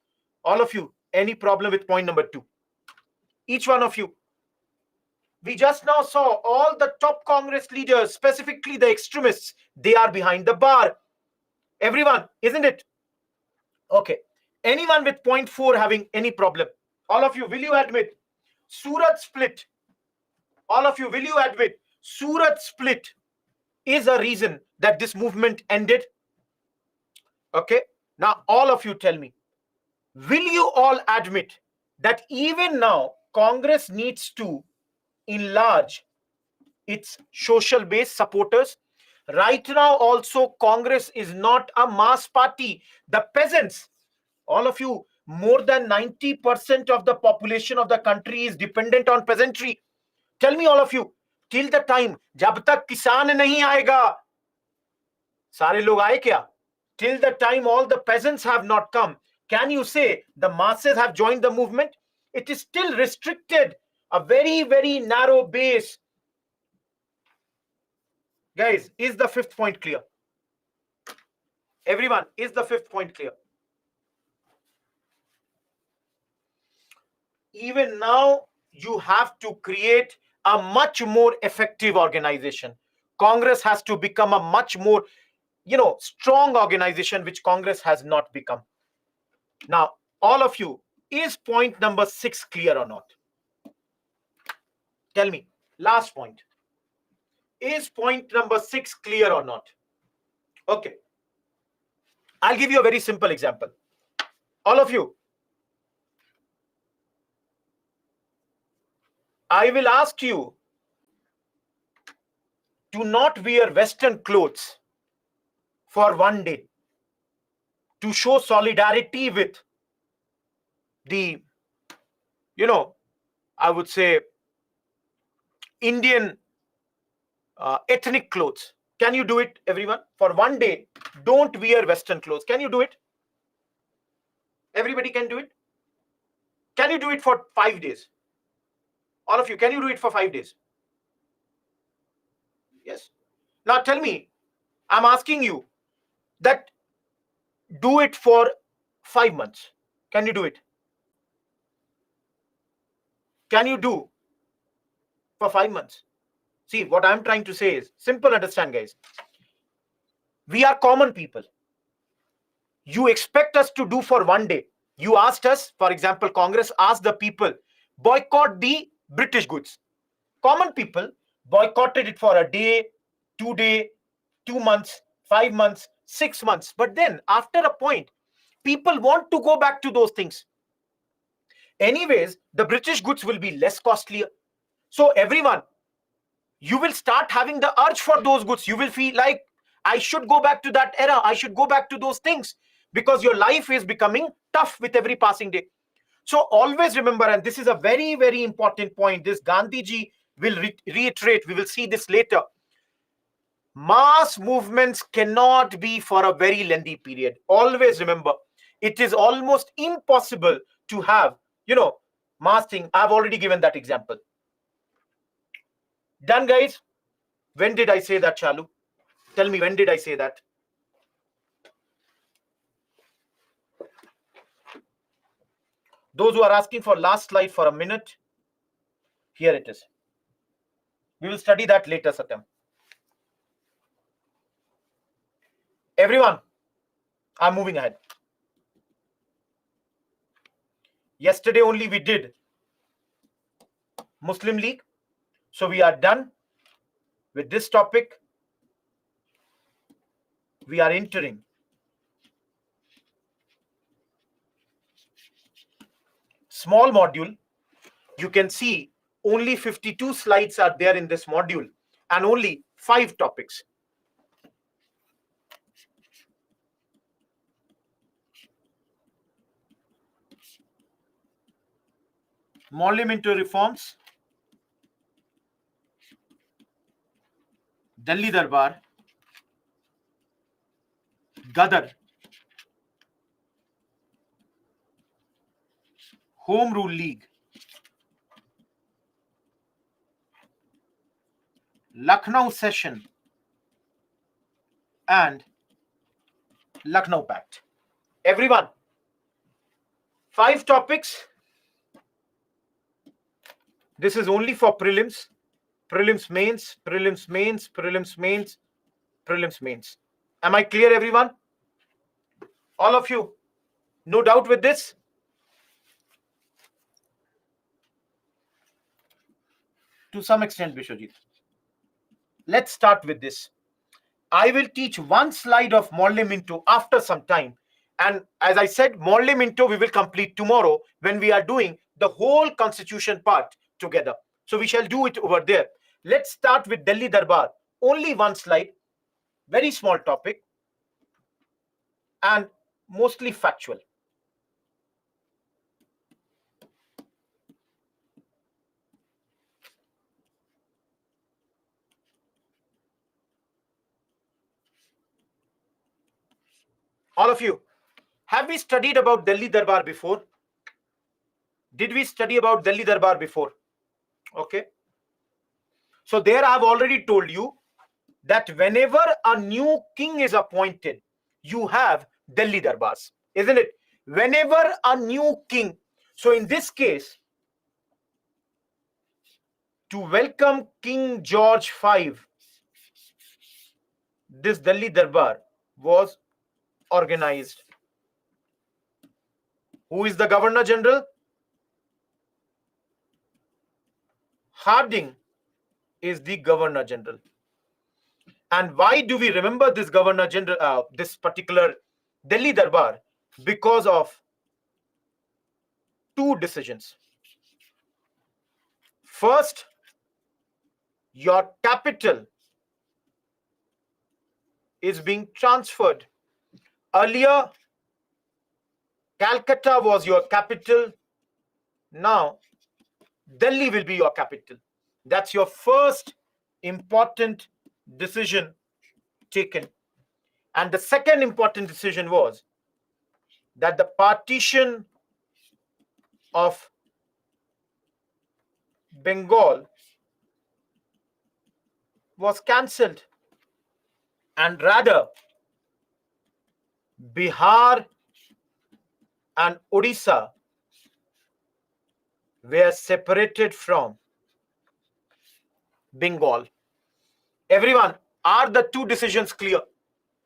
All of you, any problem with point number 2? Each one of you. We just now saw all the top Congress leaders, specifically the extremists, they are behind the bar. Everyone, isn't it? Okay. Anyone with point 4 having any problem? All of you, will you admit Surat split? All of you, will you admit Surat split is a reason that this movement ended? Okay. Now, all of you tell me, will you all admit that even now Congress needs to enlarge its social base supporters? Right now also Congress is not a mass party. The peasants, all of you, more than 90% of the population of the country is dependent on peasantry. Tell me, all of you, till the time jab tak kisan nahi aayega, sare log aaye kya? Till the time all the peasants have not come, can you say the masses have joined the movement? It is still restricted, a very, very narrow base. Guys, is the 5th point clear? Everyone, is the 5th point clear? Even now, you have to create a much more effective organization. Congress has to become a much more, strong organization, which Congress has not become. Now, all of you, is point number 6 clear or not? Tell me, last point. Is point number 6 clear or not? Okay. I'll give you a very simple example. All of you, I will ask you to not wear Western clothes for one day to show solidarity with the, I would say, Indian ethnic clothes. Can you do it, everyone? For one day, don't wear Western clothes. Can you do it? Everybody can do it? Can you do it for 5 days? All of you, can you do it for 5 days? Yes. Now tell me, I'm asking you that do it for 5 months. Can you do it? Can you do for 5 months? See, what I'm trying to say is simple, understand, guys. We are common people. you expect us to do for one day. You asked us, for example, Congress asked the people, boycott the British goods. Common people boycotted it for a day, 2 day, 2 months, 5 months, 6 months. But then after a point, people want to go back to those things. Anyways, the British goods will be less costlier. So everyone, you will start having the urge for those goods. You will feel like, I should go back to that era. I should go back to those things, because your life is becoming tough with every passing day. So always remember, and this is a very, very important point, this Gandhiji will reiterate, we will see this later. Mass movements cannot be for a very lengthy period. Always remember, it is almost impossible to have, mass thing. I've already given that example. Done, guys? When did I say that, Chalu? Tell me, when did I say that? Those who are asking for last slide for a minute, here it is. We will study that later, Satyam. Everyone, I'm moving ahead. Yesterday only we did Muslim League. So we are done with this topic. We are entering small module. You can see only 52 slides are there in this module and only 5 topics. Morley Minto reforms, Delhi Darbar, Gadar, Home Rule League, Lucknow Session, and Lucknow Pact. Everyone, 5 topics. This is only for prelims, prelims mains, prelims mains, prelims mains, prelims mains. Am I clear, everyone? All of you? No doubt with this? To some extent, Vishwajit. Let's start with this. I will teach one slide of Morley Minto after some time. And as I said, Morley Minto we will complete tomorrow when we are doing the whole constitution part together. So we shall do it over there. Let's start with Delhi Darbar. Only one slide, very small topic, and mostly factual. All of you, have we studied about Delhi Darbar before? Did we study about Delhi Darbar before? Okay. So there I have already told you that whenever a new king is appointed, you have Delhi Darbars, isn't it? Whenever a new king. So in this case, to welcome King George V, this Delhi Darbar was organized. Who is the Governor General? Harding is the Governor General. And why do we remember this Governor General, this particular Delhi Darbar? Because of 2 decisions. First, your capital is being transferred. Earlier, Calcutta was your capital. Now, Delhi will be your capital. That's your first important decision taken. And the second important decision was that the partition of Bengal was cancelled, and rather Bihar and Odisha were separated from Bengal. Everyone, are the 2 decisions clear?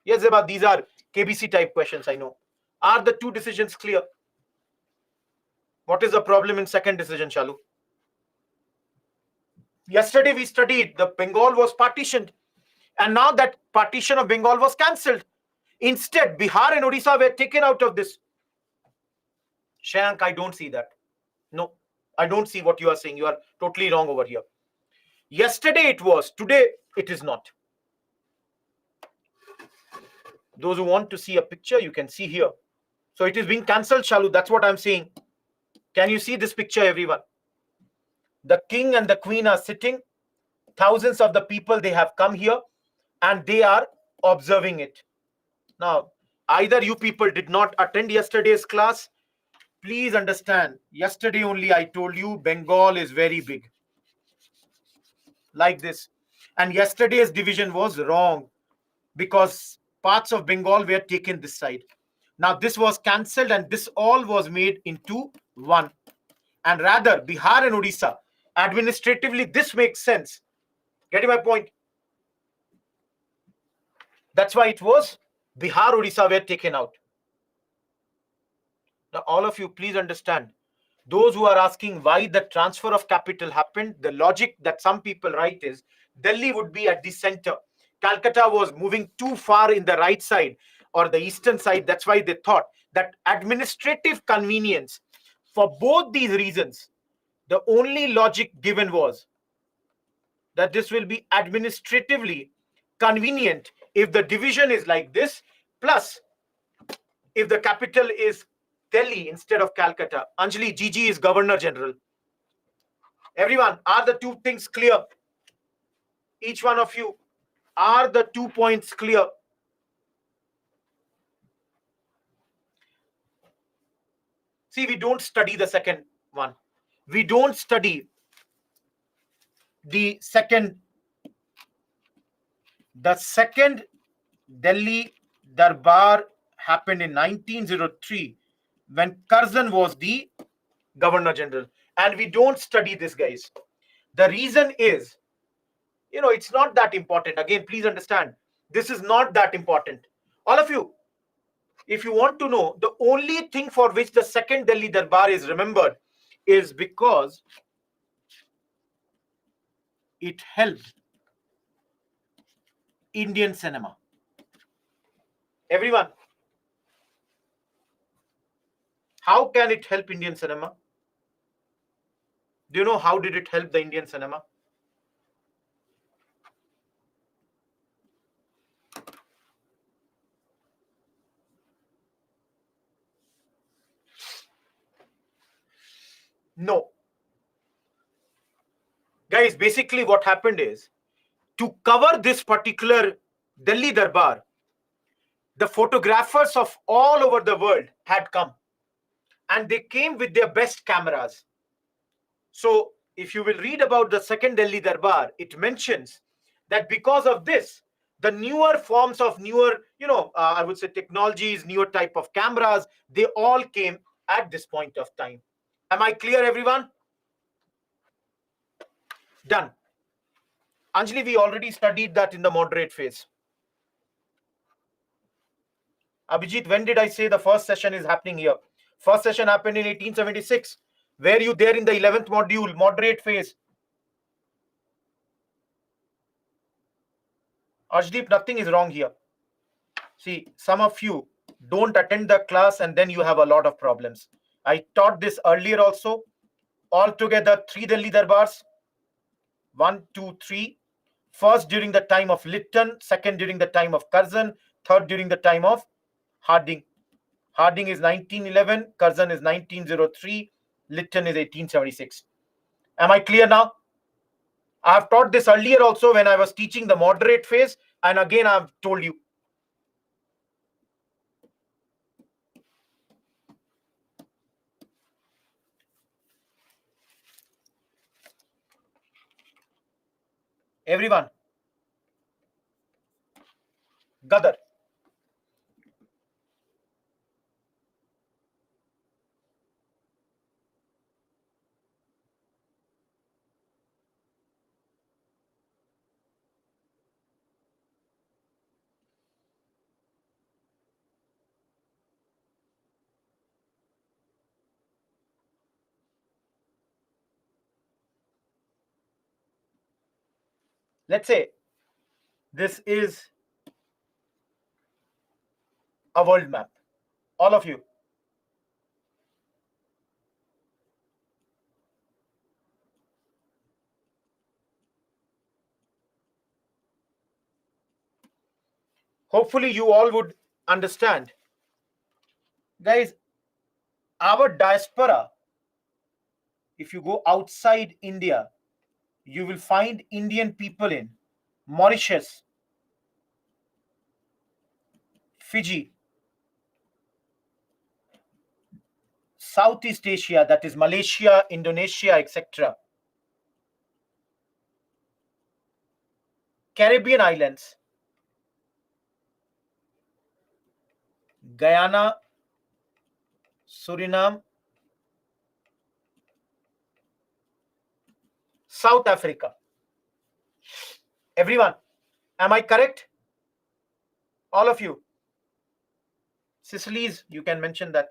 Yes, Zeba, these are KBC type questions, I know. Are the two decisions clear? What is the problem in second decision, Shalu? Yesterday we studied the Bengal was partitioned, and now that partition of Bengal was cancelled. Instead, Bihar and Odisha were taken out of this. Shayank, I don't see that. No, I don't see what you are saying. You are totally wrong over here. Yesterday it was, today it is not. Those who want to see a picture, you can see here. So it is being cancelled, Shalu. That's what I'm saying. Can you see this picture, everyone? The king and the queen are sitting. Thousands of the people, they have come here and they are observing it. Now, either you people did not attend yesterday's class. Please understand, yesterday only I told you Bengal is very big. Like this. And yesterday's division was wrong because parts of Bengal were taken this side. Now this was cancelled and this all was made into one. And rather, Bihar and Odisha, administratively, this makes sense. Getting my point? That's why it was Bihar, Odisha were taken out. Now, all of you, please understand. Those who are asking why the transfer of capital happened, the logic that some people write is Delhi would be at the center. Calcutta was moving too far in the right side or the eastern side. That's why they thought that administrative convenience for both these reasons, the only logic given was that this will be administratively convenient if the division is like this, plus if the capital is Delhi instead of Calcutta. Anjali, GG is Governor General. Everyone, are the two things clear? Each one of you, are the 2 points clear? See, we don't study the second one. We don't study the second. The second Delhi Darbar happened in 1903 when Curzon was the Governor General. And we don't study this, guys. The reason is, it's not that important. Again, please understand, this is not that important. All of you, if you want to know, the only thing for which the second Delhi Darbar is remembered is because it helped Indian cinema. Everyone, how can it help Indian cinema? Do you know how did it help the Indian cinema? No. Guys, basically what happened is, to cover this particular Delhi Darbar, the photographers of all over the world had come and they came with their best cameras. So if you will read about the second Delhi Darbar, it mentions that because of this, the newer forms of I would say technologies, newer type of cameras, they all came at this point of time. Am I clear, everyone? Done. Anjali, we already studied that in the moderate phase. Abhijit, when did I say the first session is happening here? First session happened in 1876. Were you there in the 11th module, moderate phase? Ashdeep, nothing is wrong here. See, some of you don't attend the class and then you have a lot of problems. I taught this earlier also. Altogether, 3 Delhi Darbars. 1, 2, 3. First during the time of Lytton, second during the time of Curzon, third during the time of Harding. Harding is 1911, Curzon is 1903, Lytton is 1876. Am I clear now? I have taught this earlier also when I was teaching the moderate phase, and again I have told you. Everyone, Gadar. let's say this is a world map. All of you. Hopefully you all would understand. Guys, our diaspora, if you go outside India, you will find Indian people in Mauritius, Fiji, Southeast Asia, that is Malaysia, Indonesia, etc. Caribbean islands, Guyana, Suriname, South Africa. Everyone, am I correct? All of you. Sicilies, you can mention that.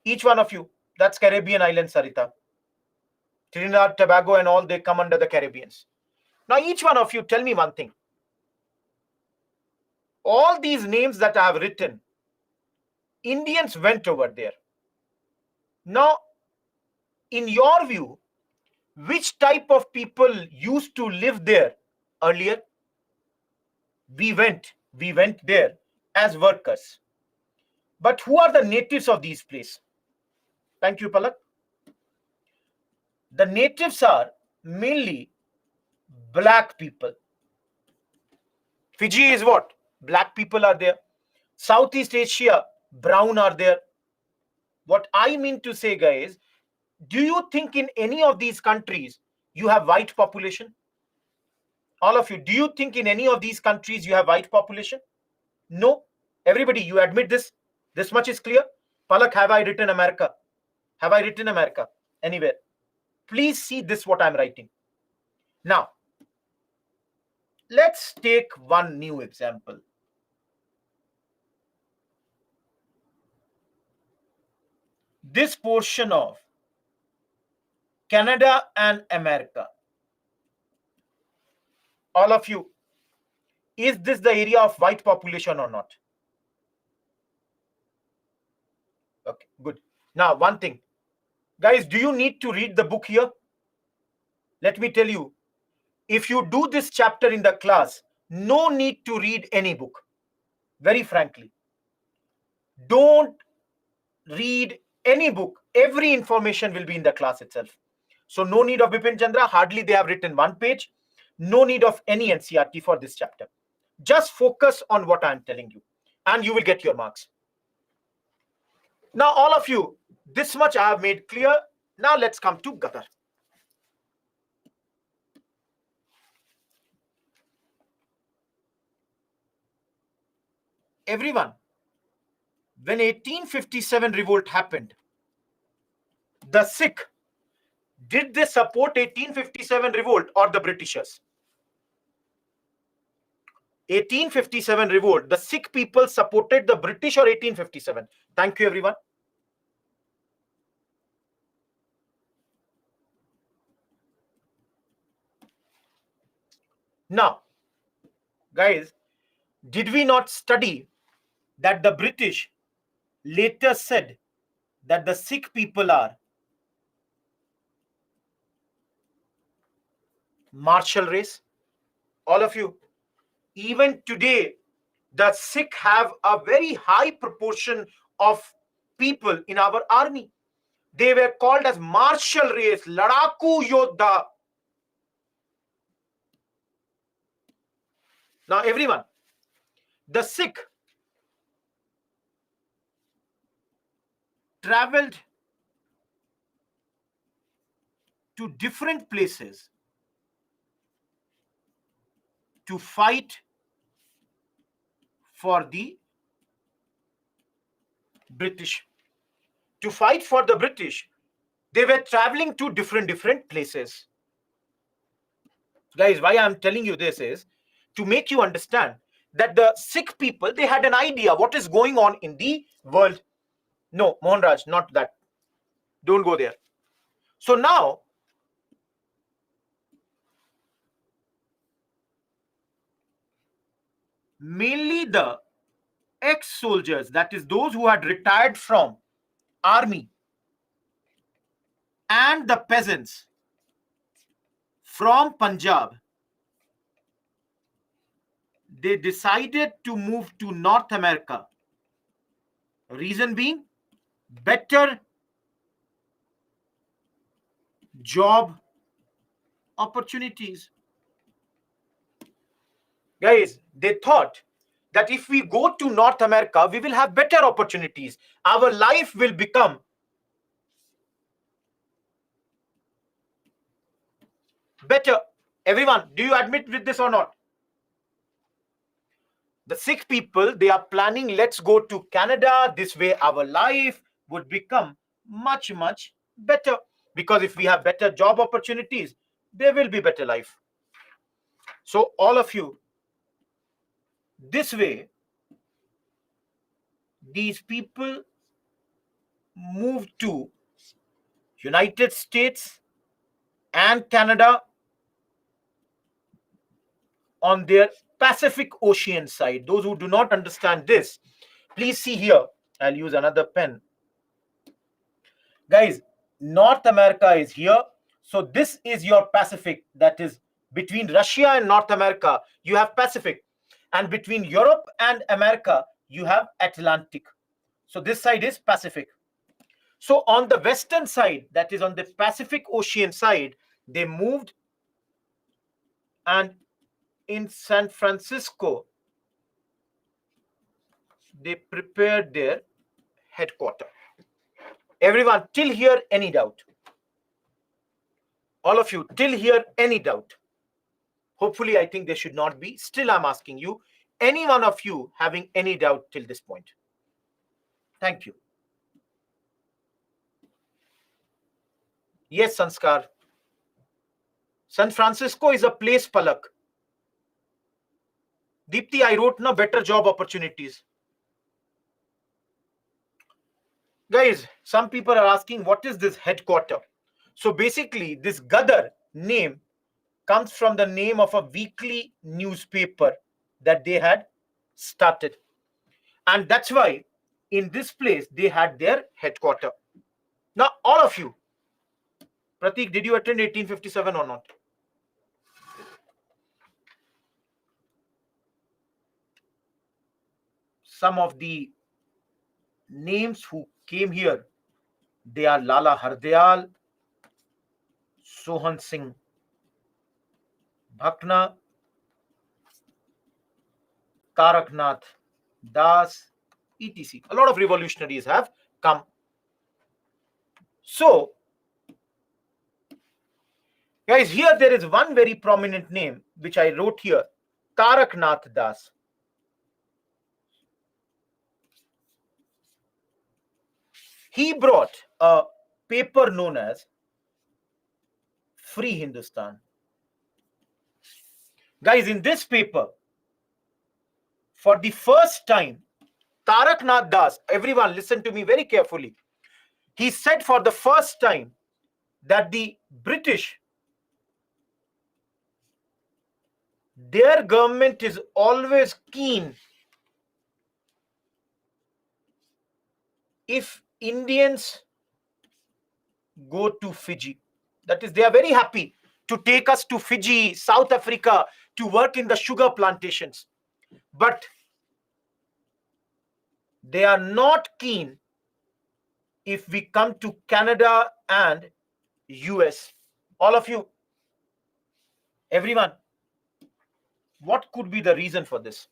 Each one of you, that's Caribbean islands, Sarita. Trinidad, Tobago, and all, they come under the Caribbeans. Now, each one of you, tell me one thing. All these names that I have written, Indians went over there. Now, in your view, which type of people used to live there earlier? We went there as workers. But who are the natives of these places? Thank you, Palak. The natives are mainly black people. Fiji is what? Black people are there. Southeast Asia, brown are there. What I mean to say, guys, do you think in any of these countries you have white population? All of you, do you think in any of these countries you have white population? No. Everybody, you admit this? This much is clear? Palak, have I written America? Have I written America anywhere? Please see this, what I'm writing. Now, let's take one new example. This portion of Canada and America. All of you, is this the area of white population or not? Okay, good. Now, one thing. Guys, do you need to read the book here? Let me tell you, if you do this chapter in the class, no need to read any book. Very frankly. Don't read any book. Every information will be in the class itself. So no need of Bipin Chandra. Hardly they have written one page. No need of any NCERT for this chapter. Just focus on what I'm telling you and you will get your marks. Now, all of you, this much I have made clear. Now let's come to Gadar. Everyone, when 1857 revolt happened, the Sikh, did they support 1857 revolt or the Britishers? 1857 revolt, the Sikh people supported the British or 1857? Thank you, everyone. Now, guys, did we not study that the British later said that the Sikh people are martial race? All of you, even today, the Sikh have a very high proportion of people in our army. They were called as martial race, Ladaku Yodha. Now, everyone, the Sikh traveled to different places to fight for the British. To fight for the British, they were traveling to different places. Guys, why I'm telling you this is to make you understand that the Sikh people, they had an idea what is going on in the world. No, Mohanraj, not that. Don't go there. So now, mainly the ex-soldiers, that is those who had retired from army, and the peasants from Punjab, they decided to move to North America. Reason being, better job opportunities. Guys, they thought that if we go to North America, we will have better opportunities. Our life will become better. Everyone, do you admit with this or not? The Sikh people, they are planning, let's go to Canada. This way our life would become much, much better. Because if we have better job opportunities, there will be better life. So all of you, this way, these people moved to United States and Canada on their Pacific Ocean side. Those who do not understand this, please see here. I'll use another pen. Guys, North America is here. So this is your Pacific. That is between Russia and North America, you have Pacific. And between Europe and America, you have Atlantic. So this side is Pacific. So on the western side, that is on the Pacific Ocean side, they moved, and in San Francisco, they prepared their headquarters. Everyone, till here, any doubt? All of you, till here, any doubt? Hopefully, I think there should not be. Still, I'm asking you, any one of you having any doubt till this point? Thank you. Yes, Sanskar. San Francisco is a place, Palak. Deepti, I wrote na better job opportunities. Guys, some people are asking, what is this headquarter? So basically, this Gadar name comes from the name of a weekly newspaper that they had started. And that's why in this place, they had their headquarter. Now, all of you, Pratik, did you attend 1857 or not? Some of the names who came here, they are Lala Hardayal, Sohan Singh Bhakna, Taraknath Das, etc. A lot of revolutionaries have come. So, guys, here there is one very prominent name which I wrote here, Taraknath Das. He brought a paper known as Free Hindustan. Guys, in this paper, for the first time, Taraknath Das, everyone listen to me very carefully. He said for the first time that the British, their government is always keen if Indians go to Fiji. That is, they are very happy to take us to Fiji, South Africa, to work in the sugar plantations. But they are not keen if we come to Canada and US. All of you, everyone, what could be the reason for this?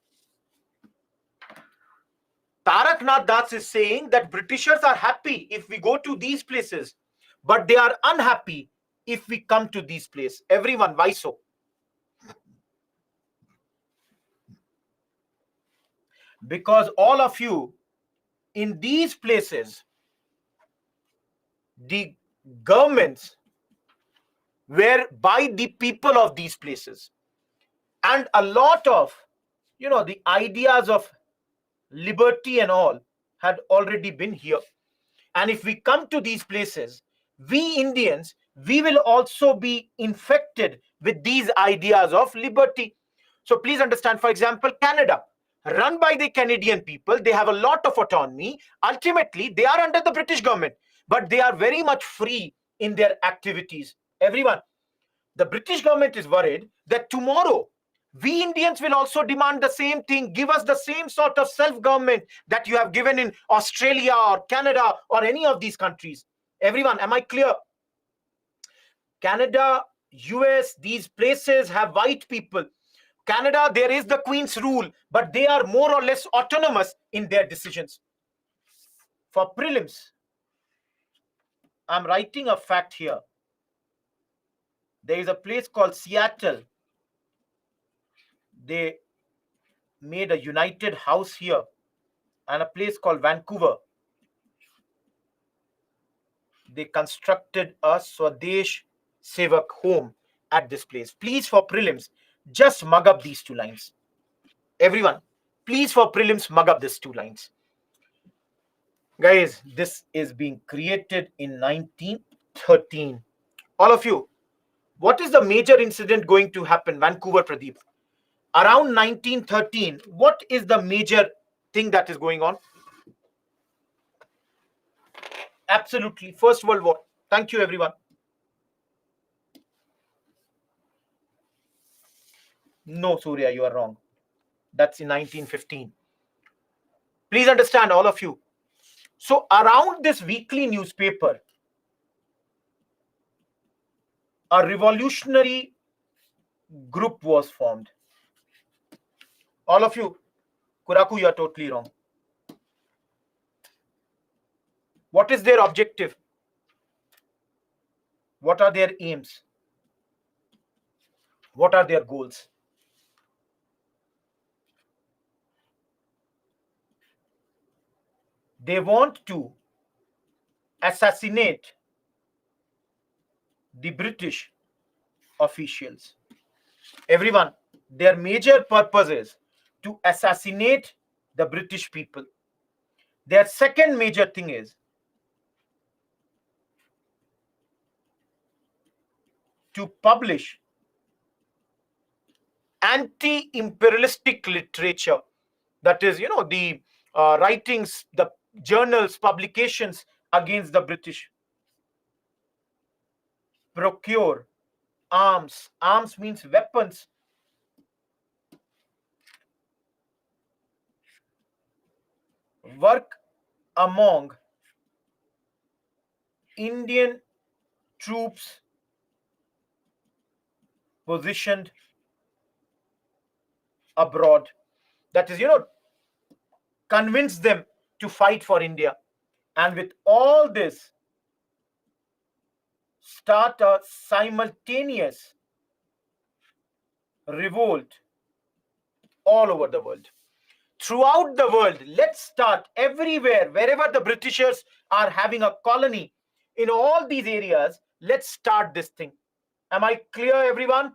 Taraknath Das is saying that Britishers are happy if we go to these places, but they are unhappy if we come to these places. Everyone, why so? Because all of you, in these places, the governments were by the people of these places. And a lot of, the ideas of liberty and all had already been here. And if we come to these places, we Indians, we will also be infected with these ideas of liberty. So please understand, for example, Canada. run by the Canadian people. They have a lot of autonomy. Ultimately, they are under the British government, but they are very much free in their activities. Everyone, the British government is worried that tomorrow we Indians will also demand the same thing. Give us the same sort of self-government that you have given in Australia or Canada or any of these countries. Everyone, am I clear? Canada, US, these places have white people. Canada, there is the Queen's rule, but they are more or less autonomous in their decisions. For prelims, I'm writing a fact here. There is a place called Seattle. They made a United House here, and a place called Vancouver. They constructed a Swadesh Sevak home at this place. Please, for prelims, just mug up these two lines. Everyone, please, for prelims, mug up these two lines. Guys, this is being created in 1913. All of you, what is the major incident going to happen? Vancouver, Pradeep. Around 1913, what is the major thing that is going on? Absolutely, First World War. Thank you, everyone. No, Surya, you are wrong. That's in 1915. Please understand, all of you. So around this weekly newspaper, a revolutionary group was formed. All of you, Kuraku, you are totally wrong. What is their objective? What are their aims? What are their goals? They want to assassinate the British officials. Everyone, their major purpose is to assassinate the British people. Their second major thing is to publish anti-imperialistic literature. That is, the writings, the journals, publications against the British. Procure arms. Arms means weapons. Work among Indian troops positioned abroad. That is, convince them to fight for India. And with all this, start a simultaneous revolt all over the world. Throughout the world, let's start everywhere, wherever the Britishers are having a colony, in all these areas, let's start this thing. Am I clear, everyone?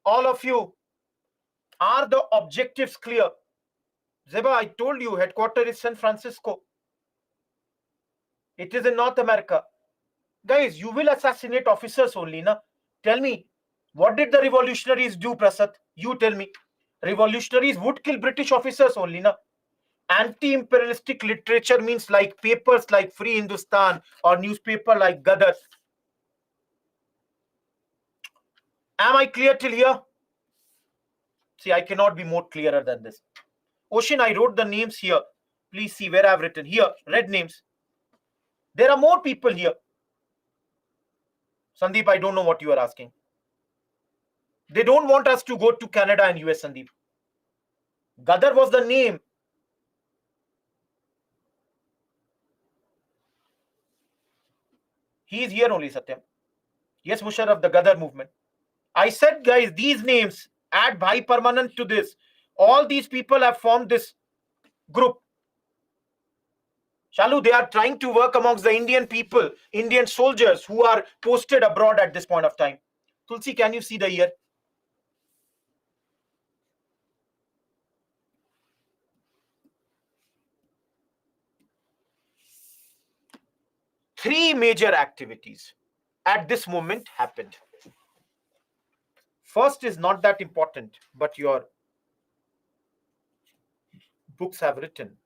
All of you, are the objectives clear? Zeba, I told you, headquarters is San Francisco. It is in North America. Guys, you will assassinate officers only, na? Tell me, what did the revolutionaries do, Prasad? You tell me. Revolutionaries would kill British officers only, na? Anti-imperialistic literature means like papers like Free Hindustan or newspaper like Gadar. Am I clear till here? See, I cannot be more clearer than this. Ocean, I wrote the names here. Please see where I've written. Here, red names. There are more people here. Sandeep, I don't know what you are asking. They don't want us to go to Canada and US, Sandeep. Gadar was the name. He is here only, Satyam. Yes, Musharraf, the Gadar movement. I said, guys, these names, add Bhai Permanent to this. All these people have formed this group. Shalu, they are trying to work amongst the Indian people, Indian soldiers who are posted abroad at this point of time. Tulsi, can you see the year? Three major activities at this moment happened. First is not that important, but your books have written.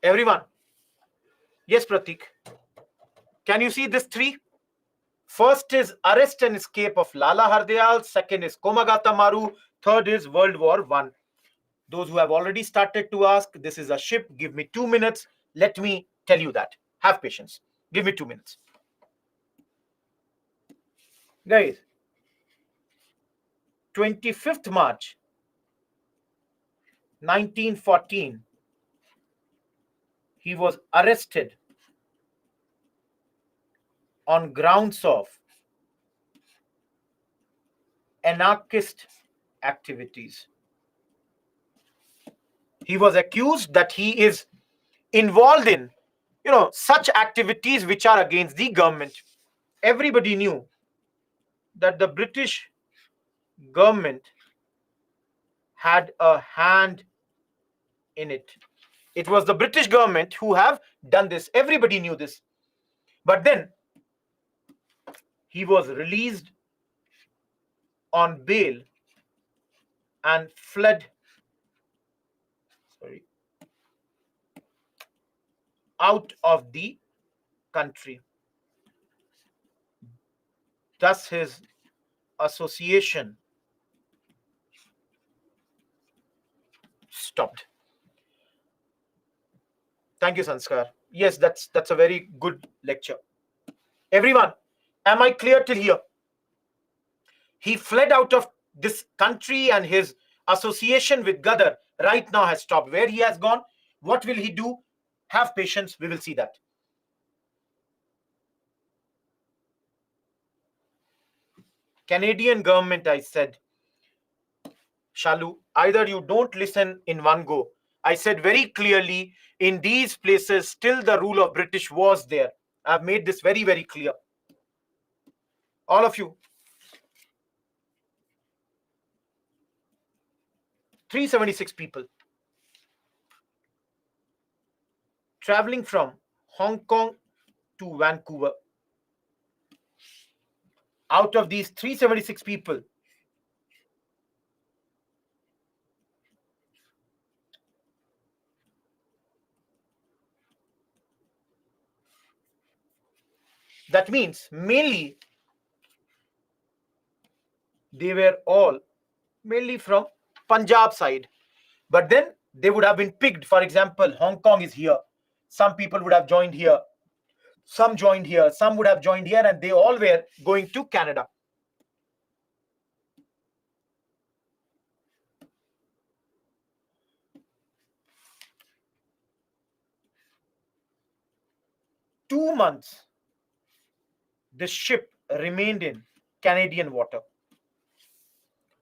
Everyone. Yes, Pratik. Can you see this three? First is arrest and escape of Lala Hardayal. Second is Komagata Maru. Third is World War I. Those who have already started to ask, this is a ship. Give me 2 minutes. Let me tell you that. Have patience. Give me 2 minutes. Guys, 25th March 1914, he was arrested on grounds of anarchist activities. He was accused that he is involved in, such activities which are against the government. Everybody knew that the British government had a hand in it. It was the British government who have done this. Everybody knew this. But then he was released on bail and fled out of the country. Thus his association stopped. Thank you, Sanskar. Yes, that's a very good lecture. Everyone, am I clear till here? He fled out of this country and his association with Gadar right now has stopped. Where he has gone, what will he do? Have patience, we will see that. Canadian government, I said, Shalu, either you don't listen in one go. I said very clearly, in these places, still the rule of British was there. I've made this very, very clear. All of you. 376 people traveling from Hong Kong to Vancouver. Out of these 376 people, that means mainly they were all mainly from Punjab side. But then they would have been picked. For example, Hong Kong is here. Some people would have joined here. Some joined here. Some would have joined here, and they all were going to Canada. Two months, the ship remained in Canadian water.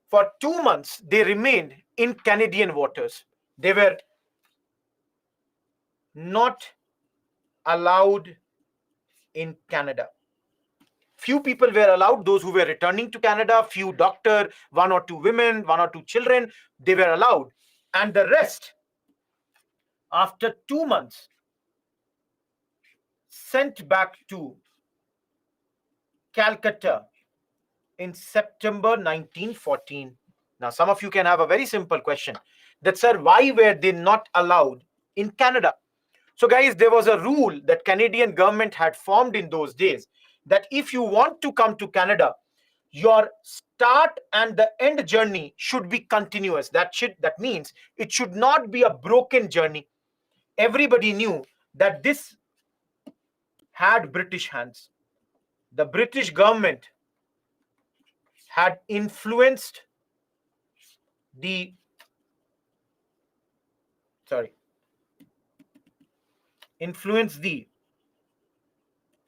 For 2 months, they remained in Canadian waters. They were not allowed in Canada. Few people were allowed, those who were returning to Canada, few doctor, 1 or 2 women, 1 or 2 children, they were allowed. And the rest, after 2 months, sent back to Calcutta in September 1914. Now, some of you can have a very simple question that, sir, why were they not allowed in Canada? So, guys, there was a rule that Canadian government had formed in those days that if you want to come to Canada, your start and the end journey should be continuous. That means it should not be a broken journey. Everybody knew that this had British hands. The British government had influenced the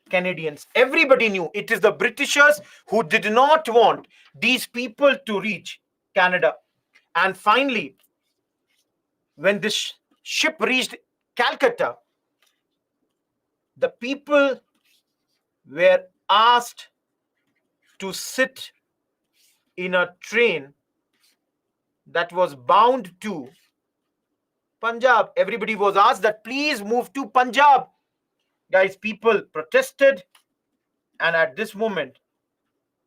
Canadians. Everybody knew it is the Britishers who did not want these people to reach Canada. And finally, when this ship reached Calcutta, the people were asked to sit in a train that was bound to Punjab. Everybody was asked that please move to Punjab. Guys, people protested, and at this moment,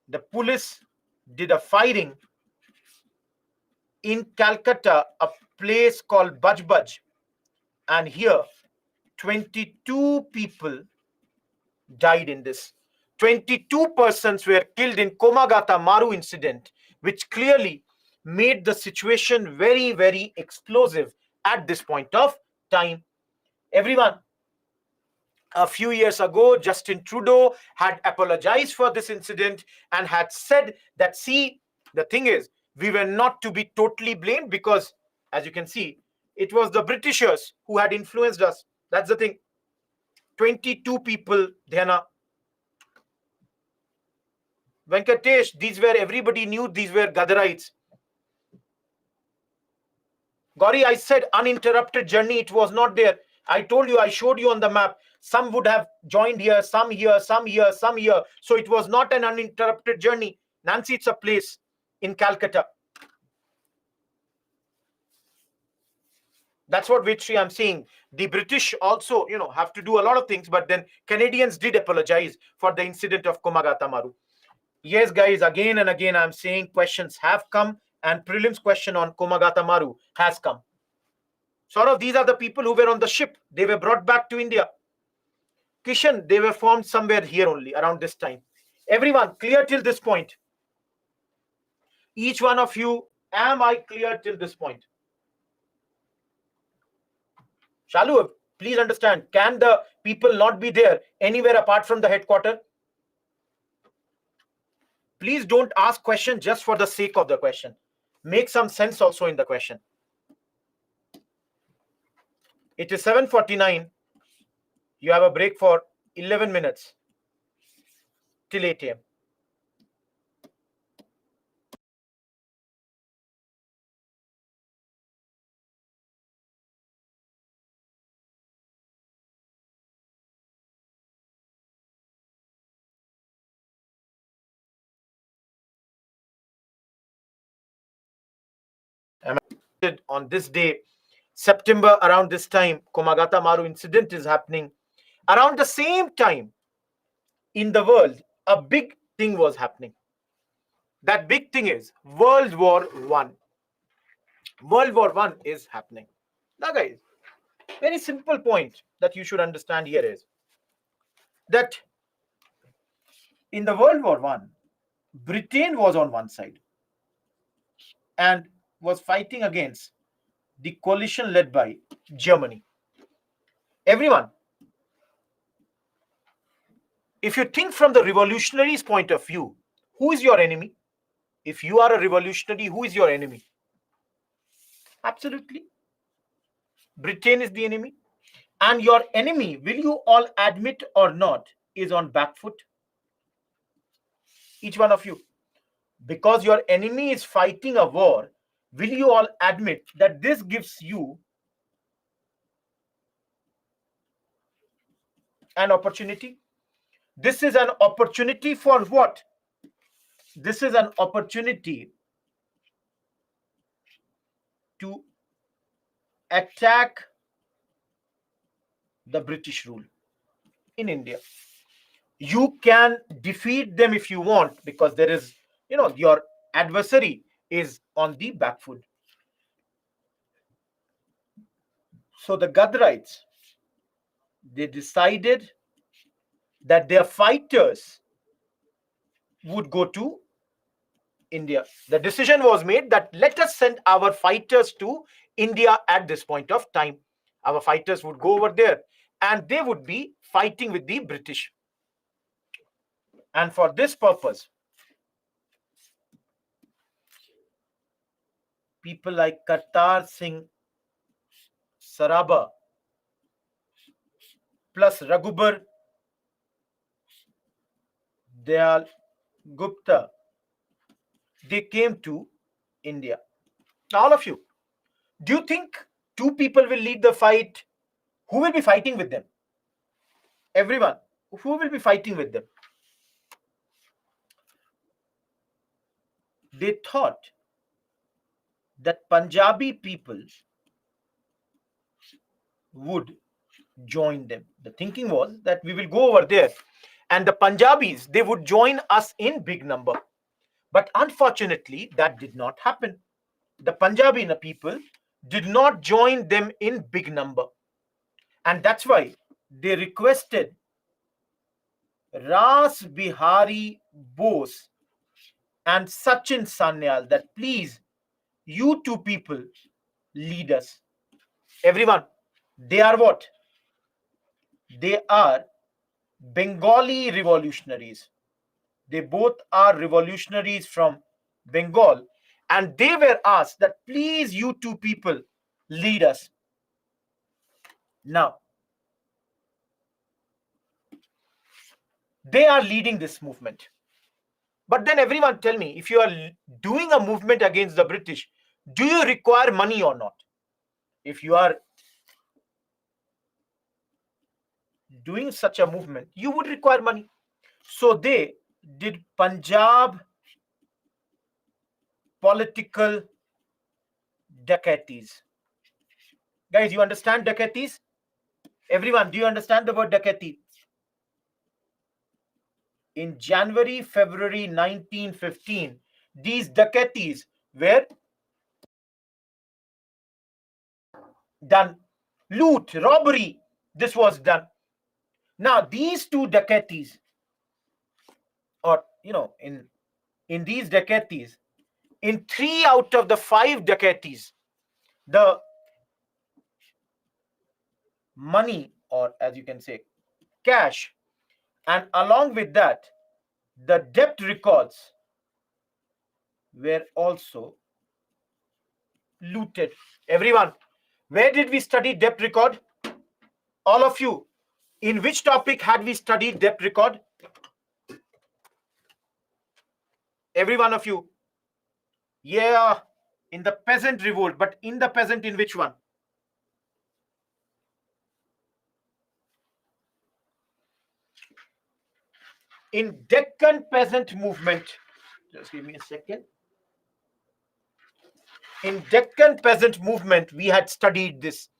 the police did a firing in Calcutta, a place called Baj, and here 22 people died in this. 22 persons were killed in Komagata Maru incident, which clearly made the situation very, very explosive at this point of time. Everyone, a few years ago, Justin Trudeau had apologized for this incident and had said that, see, the thing is, we were not to be totally blamed because, as you can see, it was the Britishers who had influenced us. That's the thing. 22 people, Dhyana. Venkatesh, these were, everybody knew these were Gadarites. Gauri, I said uninterrupted journey. It was not there. I told you, I showed you on the map. Some would have joined here, some here, some here, some here. So it was not an uninterrupted journey. Nancy, it's a place in Calcutta. That's what Vitri I'm saying. The British also, have to do a lot of things, but then Canadians did apologize for the incident of Komagata Maru. Yes, guys, again and again, I'm saying questions have come, and prelims question on Komagata Maru has come. Sort of, these are the people who were on the ship. They were brought back to India. Kishan, they were formed somewhere here only, around this time. Everyone, clear till this point? Each one of you, am I clear till this point? Shalu, please understand, can the people not be there anywhere apart from the headquarters? Please don't ask question just for the sake of the question. Make some sense also in the question. It is 7:49. You have a break for 11 minutes till 8 a.m. On this day, September, around this time, Komagata Maru incident is happening. Around the same time, in the world, a big thing was happening. That big thing is World War One. World War One is happening. Now, guys, very simple point that you should understand here is that in the World War One, Britain was on one side and was fighting against the coalition led by Germany. Everyone, if you think from the revolutionaries' point of view, who is your enemy? If you are a revolutionary, who is your enemy? Absolutely. Britain is the enemy. And your enemy, will you all admit or not, is on back foot? Each one of you. Because your enemy is fighting a war, will you all admit that this gives you an opportunity? This is an opportunity for what? This is an opportunity to attack the British rule in India. You can defeat them if you want, because there is, your adversary is on the back foot. So the Gadarites, they decided that their fighters would go to India. The decision was made that let us send our fighters to India at this point of time. Our fighters would go over there and they would be fighting with the British. And for this purpose, people like Kartar Singh Saraba plus Raghubar Dayal Gupta, they came to India. Now, all of you, do you think two people will lead the fight? Who will be fighting with them? Everyone. Who will be fighting with them? They thought that Punjabi people would join them. The thinking was that we will go over there and the Punjabis, they would join us in big number. But unfortunately, that did not happen. The Punjabi people did not join them in big number. And that's why they requested Ras Bihari Bose and Sachin Sanyal that please, you two people lead us. Everyone, they are what? They are Bengali revolutionaries. They both are revolutionaries from Bengal. And they were asked that please, you two people lead us. Now, they are leading this movement. But then everyone tell me, if you are doing a movement against the British, do you require money or not? If you are doing such a movement, you would require money. So they did Punjab political dacoities. Guys, you understand dacoities? Everyone, do you understand the word dacoity? In January, February 1915, these dacoities were done. Loot, robbery, this was done. Now, these two dacoities, or in these dacoities, in 3 out of the 5 dacoities, the money, or as you can say, cash, and along with that, the debt records were also looted. Everyone, where did we study debt record? All of you, in which topic had we studied debt record? Every one of you. Yeah, in the peasant revolt, but in the peasant, in which one? In Deccan peasant movement. Just give me a second. In Deccan peasant movement, we had studied this.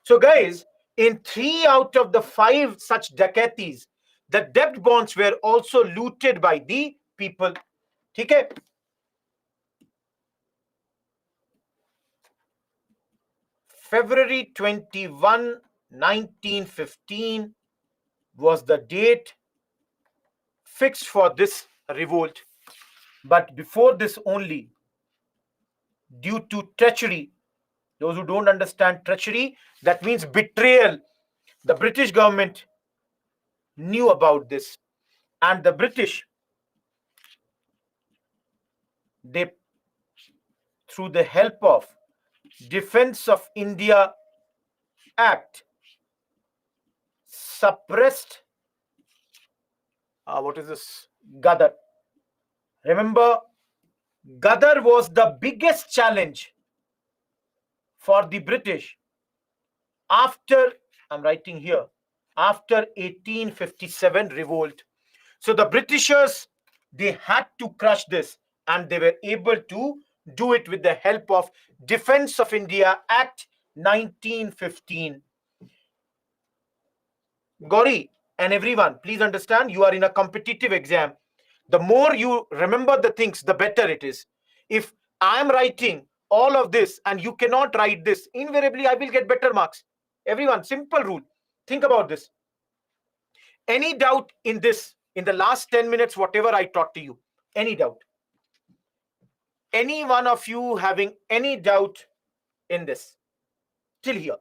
So guys, in 3 out of the 5 such dacoities, the debt bonds were also looted by the people. Okay? February 21, 1915 was the date fixed for this revolt. But before this only, due to treachery, those who don't understand treachery, that means betrayal. The British government knew about this, and the British, they, through the help of Defense of India Act, suppressed what is this? Ghadar. Remember, Ghadar was the biggest challenge for the British after, I'm writing here, after 1857 revolt. So the Britishers, they had to crush this, and they were able to do it with the help of Defense of India Act 1915. Gauri and everyone, please understand, you are in a competitive exam. The more you remember the things, the better it is. If I am writing all of this and you cannot write this, invariably I will get better marks. Everyone, simple rule. Think about this. Any doubt in this, in the last 10 minutes, whatever I taught to you? Any doubt? Any one of you having any doubt in this till here?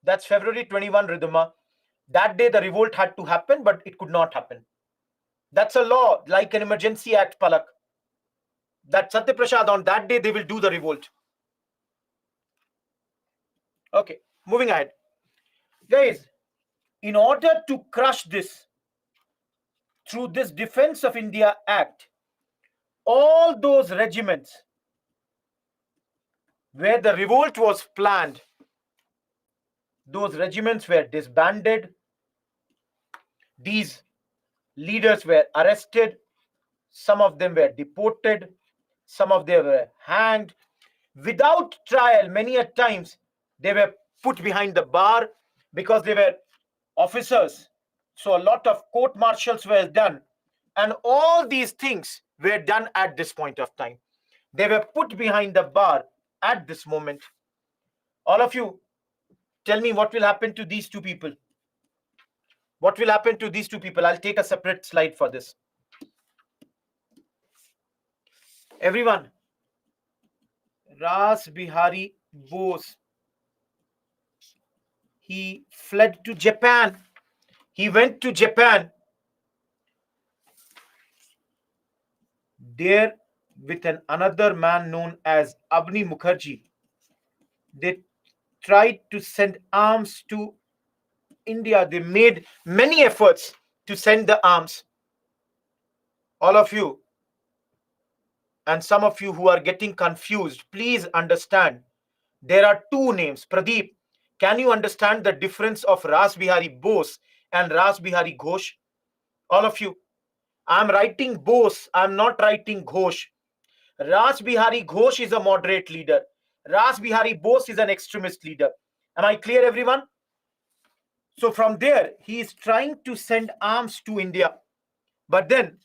That's February 21, Ridhima. That day the revolt had to happen, but it could not happen. That's a law, like an emergency act, Palak. That Satya Prasad, on that day they will do the revolt. Okay, moving ahead. Guys, in order to crush this through this Defense of India Act, all those regiments where the revolt was planned, those regiments were disbanded. These leaders were arrested, some of them were deported, some of them were hanged. Without trial, many a times they were put behind the bar because they were officers. So a lot of court martials were done. And all these things were done at this point of time. They were put behind the bar at this moment. All of you, tell me what will happen to these two people. What will happen to these two people? I'll take a separate slide for this. Everyone, Ras Bihari Bose, he fled to Japan. He went to Japan. There, with another man known as Abni Mukherjee, they tried to send arms to India. They made many efforts to send the arms. All of you, and some of you who are getting confused, please understand there are two names. Pradeep, can you understand the difference of Ras Bihari Bose and Ras Bihari Ghosh? All of you, I'm writing Bose, I'm not writing Ghosh. Ras Bihari Ghosh is a moderate leader. Ras Bihari Bose is an extremist leader. Am I clear, everyone? So from there, he is trying to send arms to India. But then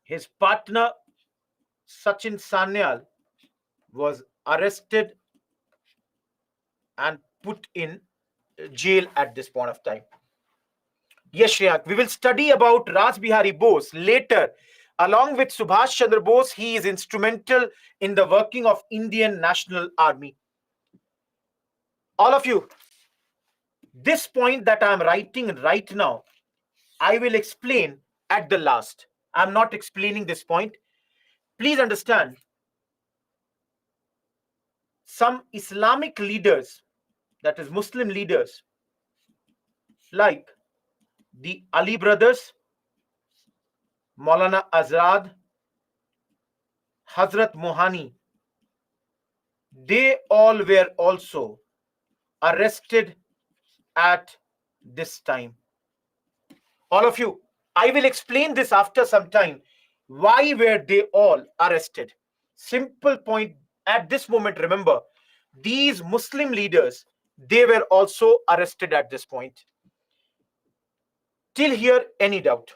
his partner, Sachin Sanyal, was arrested and put in jail at this point of time. Yes, Shreyank, we will study about Ras Bihari Bose later. Along with Subhash Chandra Bose, he is instrumental in the working of Indian National Army. All of you, this point that I am writing right now, I will explain at the last. I am not explaining this point. Please understand, some Islamic leaders, that is Muslim leaders, like the Ali brothers, Maulana Azad, Hazrat Mohani, they all were also arrested at this time. All of you, I will explain this after some time. Why were they all arrested? Simple point at this moment, remember, these Muslim leaders, they were also arrested at this point. Till here, any doubt?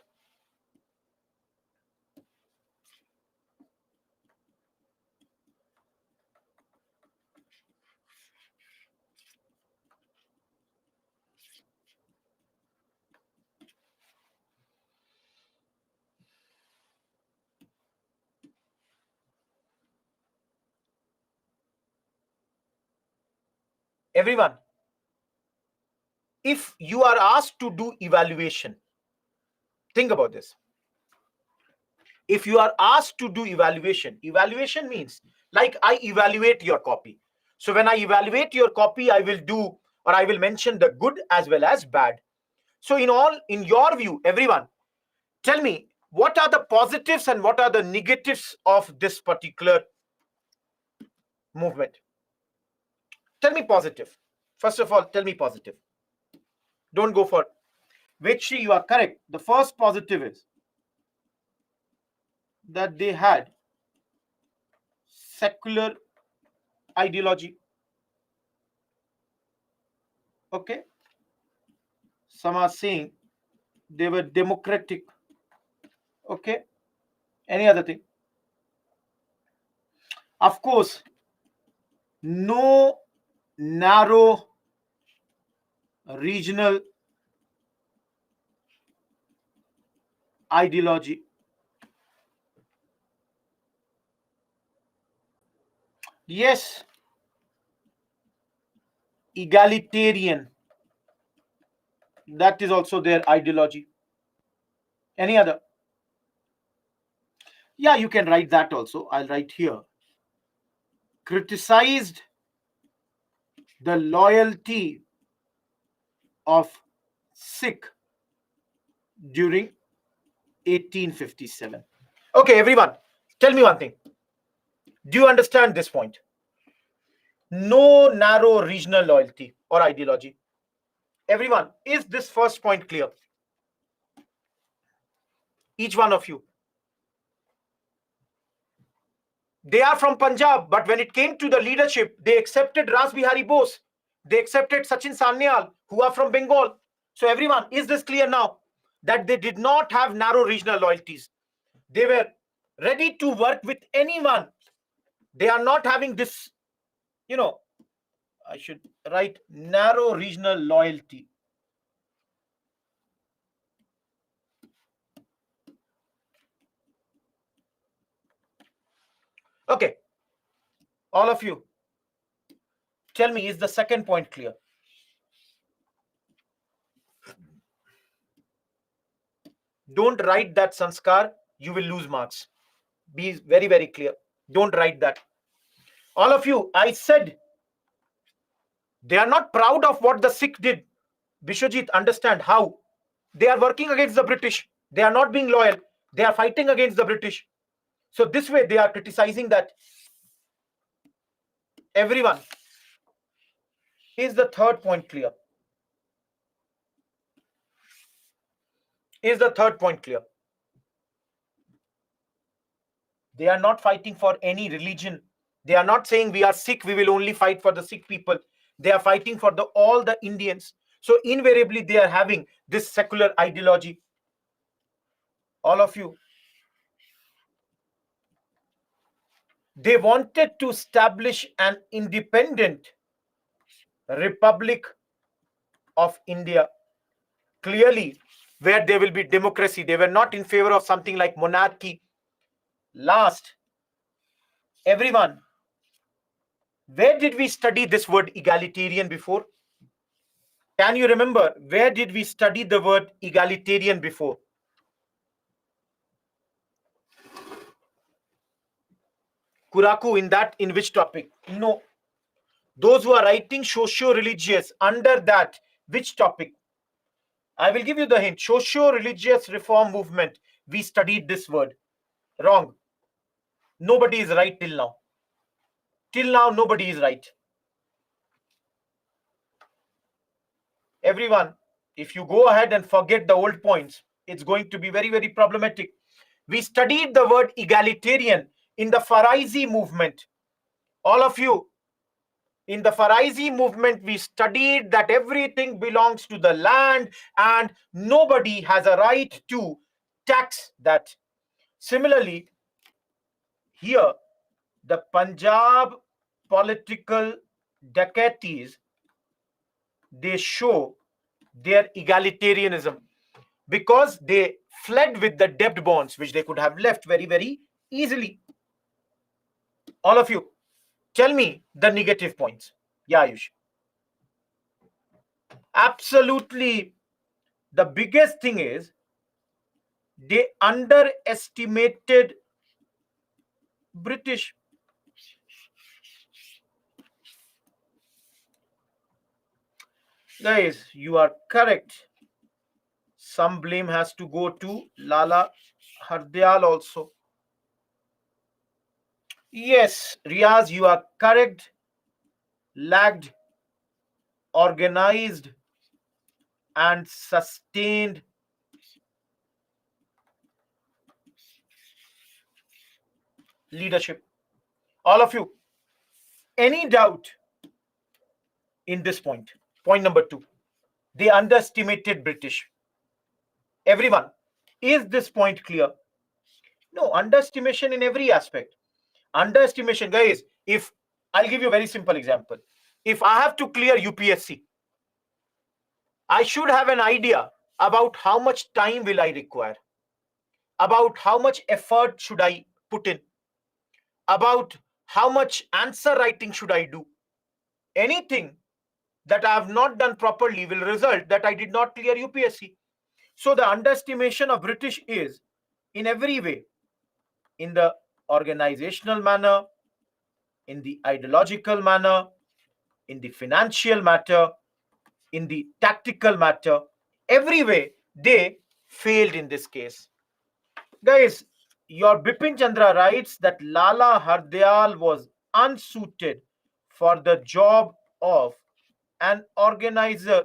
Everyone, if you are asked to do evaluation, think about this. If you are asked to do evaluation, evaluation means like I evaluate your copy. So when I evaluate your copy, I will do, or I will mention the good as well as bad. So in your view, everyone, tell me what are the positives and what are the negatives of this particular movement. Tell me positive. First of all, tell me positive. Don't go for Vetri, you are correct. The first positive is that they had secular ideology. Okay. Some are saying they were democratic. Okay. Any other thing? Of course, no narrow regional ideology. Yes, egalitarian. That is also their ideology. Any other? Yeah, you can write that also. I'll write here. Criticized the loyalty of Sikh during 1857. Okay, everyone, tell me one thing. Do you understand this point? No narrow regional loyalty or ideology. Everyone, is this first point clear? Each one of you. They are from Punjab, but when it came to the leadership, they accepted Ras Bihari Bose. They accepted Sachin Sanyal, who are from Bengal. So everyone, is this clear now? That they did not have narrow regional loyalties. They were ready to work with anyone. They are not having this, I should write narrow regional loyalty. Okay. All of you, tell me, is the second point clear? Don't write that, Sanskar. You will lose marks. Be very, very clear. Don't write that. All of you, I said they are not proud of what the Sikh did. Bishwajit, understand how. They are working against the British. They are not being loyal. They are fighting against the British. So this way they are criticizing that. Everyone, is the third point clear? Is the third point clear? They are not fighting for any religion. They are not saying we are Sikh, we will only fight for the Sikh people. They are fighting for all the Indians. So invariably they are having this secular ideology. All of you. They wanted to establish an independent Republic of India, clearly, where there will be democracy. They were not in favor of something like monarchy. Last, everyone, where did we study this word egalitarian before? Can you remember, where did we study the word egalitarian before? Kuraku, in which topic? No. Those who are writing socio-religious, under that, which topic? I will give you the hint. Socio-religious reform movement. We studied this word. Wrong. Nobody is right till now. Till now, nobody is right. Everyone, if you go ahead and forget the old points, it's going to be very, very problematic. We studied the word egalitarian in the Faraisi movement. All of you, in the Faraisi movement, we studied that everything belongs to the land and nobody has a right to tax that. Similarly, here, the Punjab political dacoities, they show their egalitarianism because they fled with the debt bonds, which they could have left very, very easily. All of you, tell me the negative points. Yeah, Ayush. Absolutely. The biggest thing is they underestimated British. Guys, you are correct. Some blame has to go to Lala Hardyal also. Yes, Riaz, you are correct. Lagged, organized, and sustained leadership. All of you, any doubt in this point? Point number 2. They underestimated British. Everyone, is this point clear? No, underestimation in every aspect. Underestimation, guys, if I'll give you a very simple example. If I have to clear UPSC, I should have an idea about how much time will I require, about how much effort should I put in, about how much answer writing should I do. Anything that I have not done properly will result that I did not clear UPSC. So the underestimation of British is in every way, in the organizational manner, in the ideological manner, in the financial matter, in the tactical matter, every way they failed in this case. Guys, your Bipin Chandra writes that Lala Hardyal was unsuited for the job of an organizer.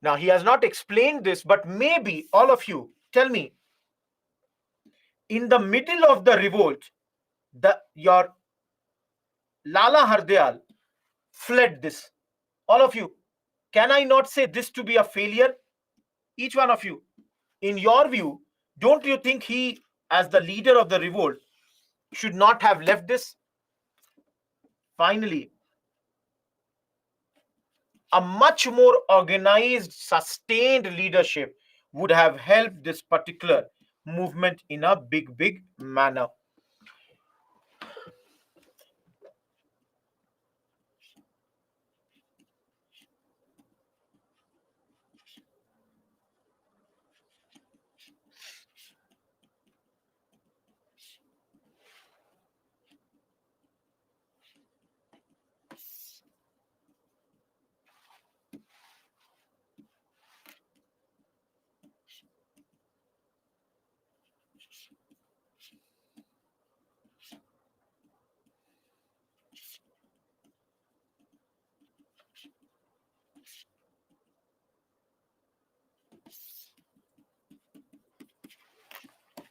Now, he has not explained this, but maybe all of you tell me, in the middle of the revolt, your Lala Hardayal fled this. All of you, can I not say this to be a failure? Each one of you, in your view, don't you think he, as the leader of the revolt, should not have left this? Finally, a much more organized, sustained leadership would have helped this particular movement in a big manner.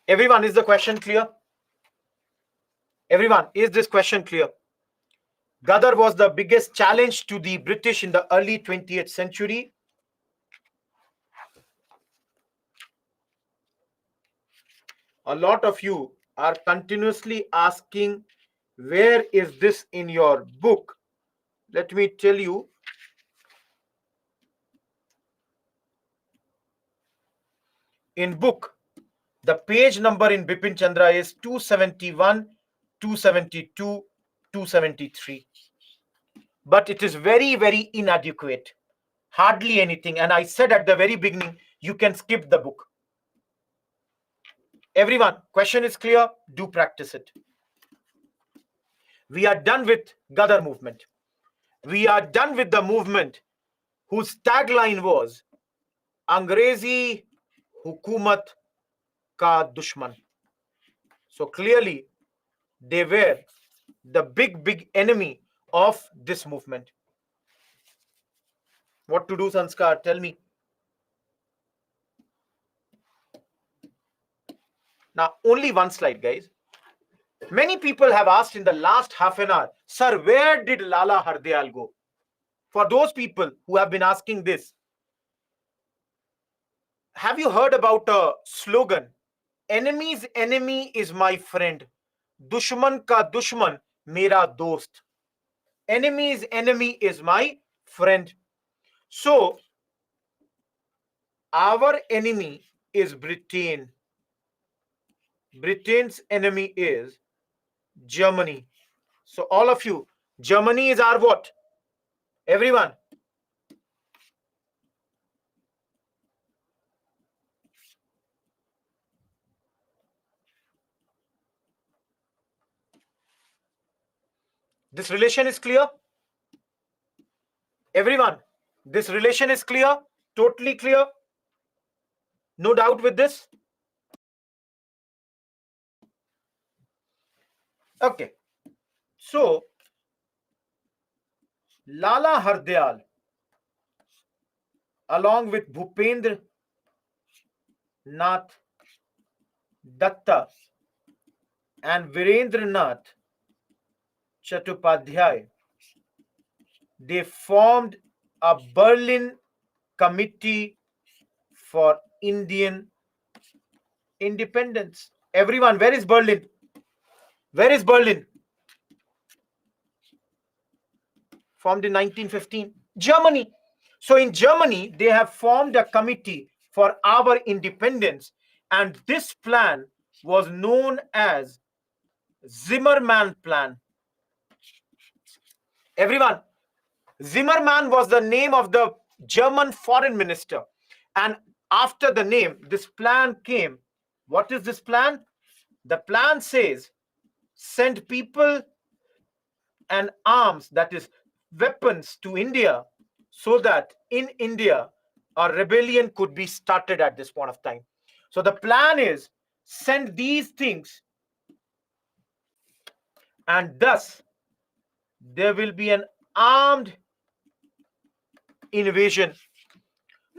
Everyone, is the question clear? Everyone, is this question clear? Ghadar was the biggest challenge to the British in the early 20th century. A lot of you are continuously asking, where is this in your book? Let me tell you. In book, the page number in Bipin Chandra is 271, 272, 273. But it is very inadequate. Hardly anything. And I said at the very beginning, you can skip the book. Everyone, question is clear. Do practice it. We are done with Ghadar movement. We are done with the movement whose tagline was Angrezi Hukumat Ka Dushman. So clearly, they were the big enemy of this movement. What to do, Sanskar? Tell me. Now, only one slide, guys. Many people have asked in the last half an hour, sir, where did Lala Hardayal go? For those people who have been asking this, have you heard about a slogan? Enemy's enemy is my friend. Dushman ka dushman mera dost. Enemy's enemy is my friend. So, our enemy is Britain. Britain's enemy is Germany. So all of you, Germany is our what? Everyone. This relation is clear? Everyone, this relation is clear? Totally clear? No doubt with this? Okay. So, Lala Hardayal, along with Bhupendra Nath Datta and Virendra Nath Chattopadhyay, they formed a Berlin Committee for Indian Independence. Everyone, where is Berlin? Where is Berlin? Formed in 1915. Germany. So in Germany, they have formed a committee for our independence, and this plan was known as Zimmermann Plan. Everyone, Zimmermann was the name of the German foreign minister. And after the name, this plan came. What is this plan? The plan says, send people and arms, that is weapons, to India, so that in India a rebellion could be started at this point of time. So the plan is, send these things, and thus there will be an armed invasion.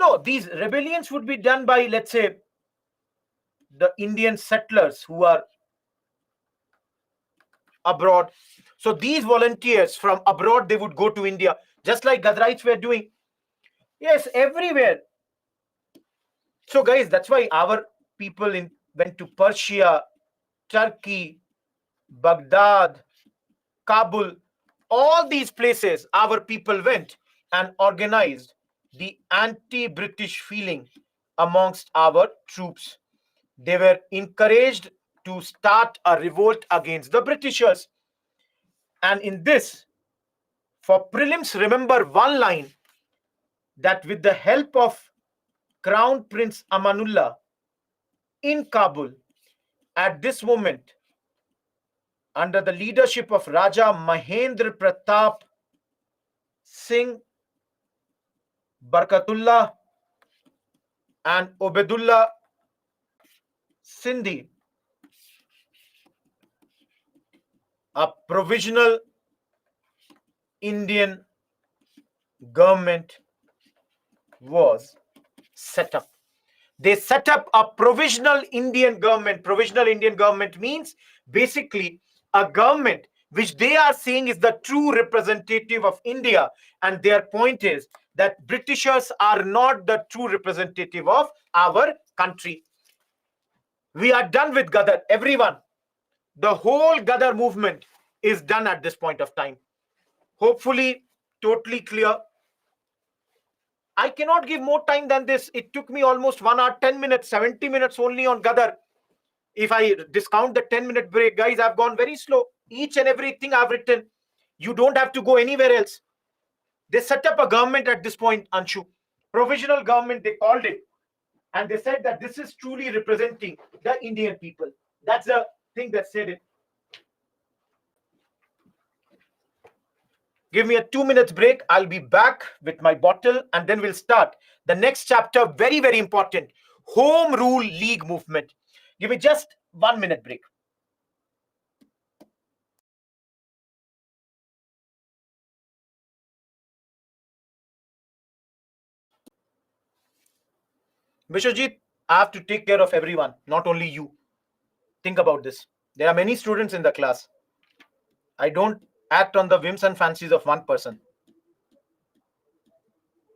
No, these rebellions would be done by, let's say, the Indian settlers who are abroad. So these volunteers from abroad, they would go to India, just like Gadarites were doing. Yes, everywhere. So guys, that's why our people went to Persia, Turkey, Baghdad, Kabul, all these places. Our people went and organized the anti-British feeling amongst our troops. They were encouraged to start a revolt against the Britishers. And in this, for prelims, remember one line, that with the help of Crown Prince Amanullah in Kabul, at this moment, under the leadership of Raja Mahendra Pratap Singh, Barkatullah, and Obedullah Sindhi, a provisional Indian government was set up. They set up a provisional Indian government. Provisional Indian government means basically a government which they are saying is the true representative of India. And their point is that Britishers are not the true representative of our country. We are done with Gadar, everyone. The whole Gadar movement is done at this point of time. Hopefully, totally clear. I cannot give more time than this. It took me almost 1 hour, 10 minutes, 70 minutes only on Gadar. If I discount the 10-minute break, guys, I've gone very slow. Each and everything I've written. You don't have to go anywhere else. They set up a government at this point, Anshu. Provisional government, they called it. And they said that this is truly representing the Indian people. That's the thing that said it. Give me a 2 minutes break. I'll be back with my bottle and then we'll start the next chapter. Very, very important. Home Rule League movement. Give me just 1 minute break. Vishwajit, I have to take care of everyone, not only you. Think about this. There are many students in the class. I don't act on the whims and fancies of one person.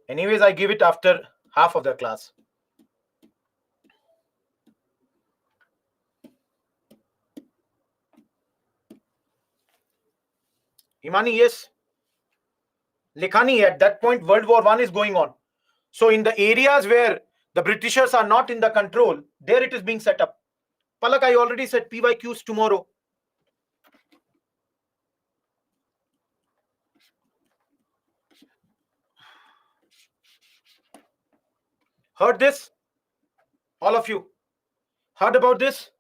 Anyways, I give it after half of the class. Imani, yes. Likhani, at that point, World War I is going on. So in the areas where the Britishers are not in the control, there it is being set up. Palak, I already said PYQs tomorrow. Heard this? All of you heard about this?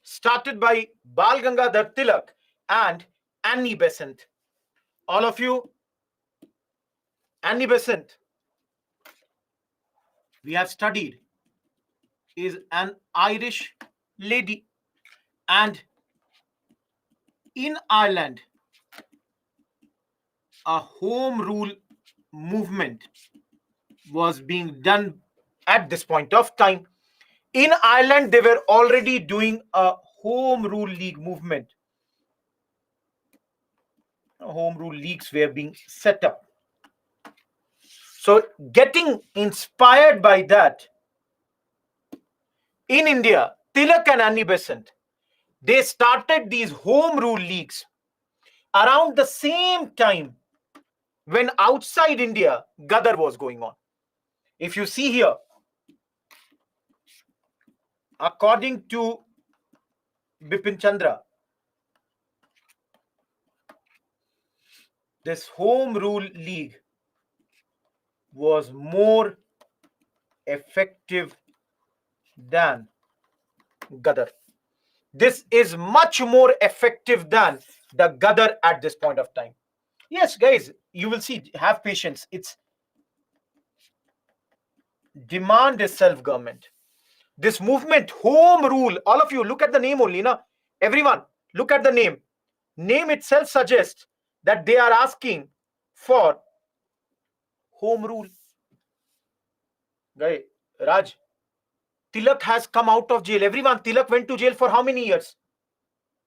Started by Bal Gangadhar Tilak and Annie Besant. All of you, Annie Besant, we have studied, is an Irish lady. And in Ireland, a home rule movement was being done at this point of time. In Ireland, they were already doing a home rule league movement. Home rule leagues were being set up. So getting inspired by that, in India, Tilak and Annie Besant, they started these home rule leagues around the same time when outside India, Gadar was going on. If you see here, according to Bipin Chandra, this home rule league was more effective than Gadar. This is much more effective than the Gadar at this point of time. Yes, guys, you will see, have patience. It's demand is self-government. This movement, home rule, all of you, look at the name only, na? Everyone, look at the name. Name itself suggests that they are asking for home rule. Guy, Raj, Tilak has come out of jail. Everyone, Tilak went to jail for how many years?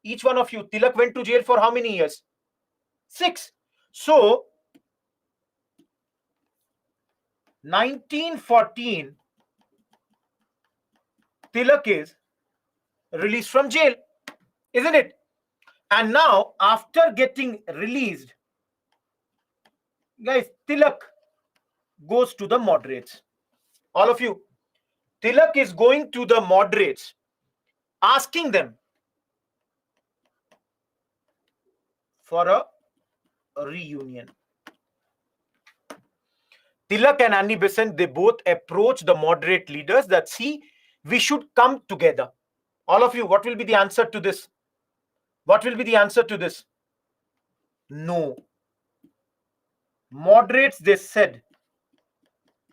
Each one of you, Tilak went to jail for how many years? 6. So, 1914, Tilak is released from jail, isn't it? And now, after getting released, guys, Tilak goes to the moderates. All of you, Tilak is going to the moderates, asking them for a reunion. Tilak and Annie Besant, they both approach the moderate leaders that, see, we should come together. All of you, what will be the answer to this? What will be the answer to this? No. Moderates, they said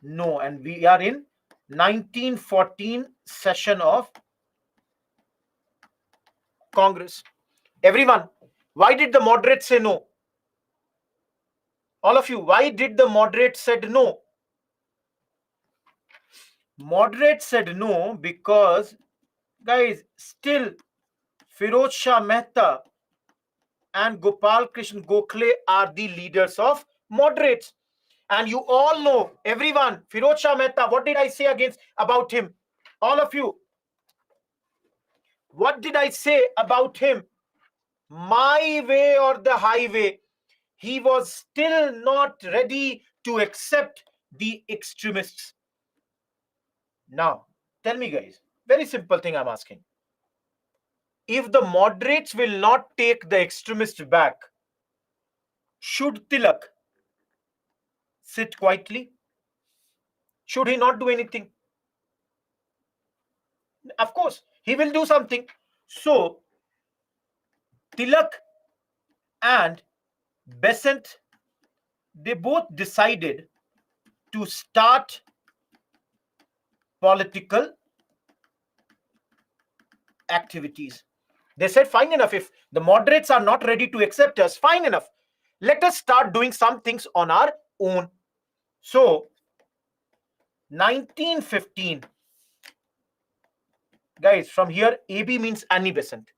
no. And we are in 1914 session of Congress. Everyone, why did the moderates say no? All of you, why did the moderates said no? Moderates said no because, guys, still Firoz Shah Mehta and Gopal Krishna Gokhale are the leaders of moderates. And you all know, everyone, Firoz Shah Mehta, what did I say about him? All of you, what did I say about him? My way or the highway. He was still not ready to accept the extremists. Now, tell me, guys, very simple thing I'm asking. If the moderates will not take the extremists back, should Tilak sit quietly? Should he not do anything? Of course, he will do something. So, Tilak and Besant, they both decided to start political activities. They said, fine enough, if the moderates are not ready to accept us, fine enough. Let us start doing some things on our own. So, 1915, guys, from here, AB means Annie Besant.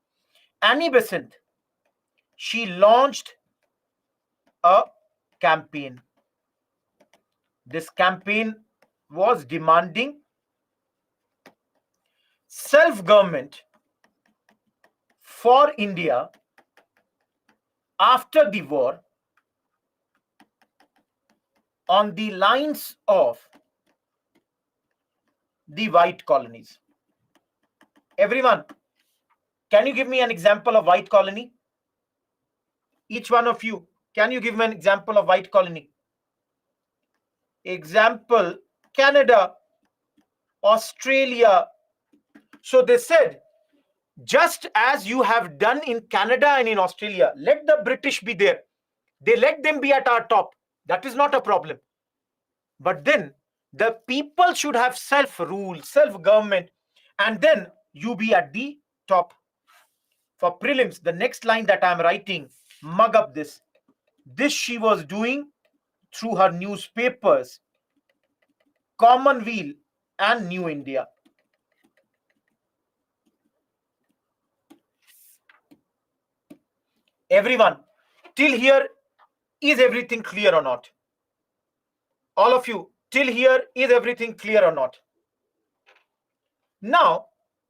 Annie Besant, she launched a campaign. This campaign was demanding self-government for India after the war on the lines of the white colonies. Everyone, can you give me an example of white colony? Each one of you, can you give me an example of white colony? Example, Canada, Australia. So they said, just as you have done in Canada and in Australia, let the British be there. They let them be at our top. That is not a problem. But then the people should have self-rule, self-government, and then you be at the top. For prelims, the next line that I'm writing, mug up this. This she was doing through her newspapers, Commonweal and New India. Everyone, till here, is everything clear or not? All of you, till here, is everything clear or not? Now,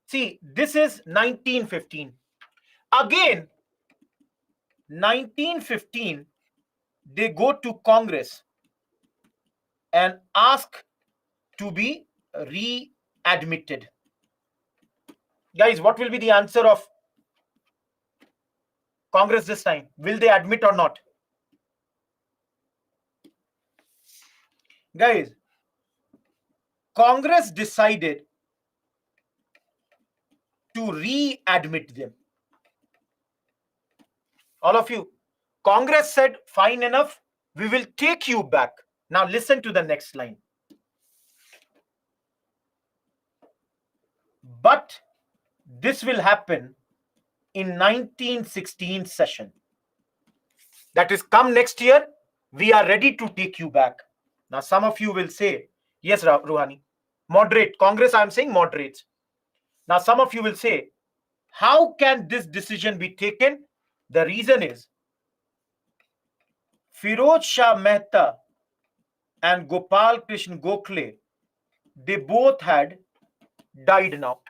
see, this is 1915. Again, 1915, they go to Congress and ask to be readmitted. Guys, what will be the answer of Congress this time? Will they admit or not? Guys, Congress decided to readmit them. All of you, Congress said, fine enough, we will take you back. Now listen to the next line. But this will happen in 1916 session. That is, come next year, we are ready to take you back. Now, some of you will say, yes, Rouhani, moderate. Congress, I'm saying moderates. Now, some of you will say, how can this decision be taken? The reason is Firoz Shah Mehta and Gopal Krishna Gokhale, they both had died now.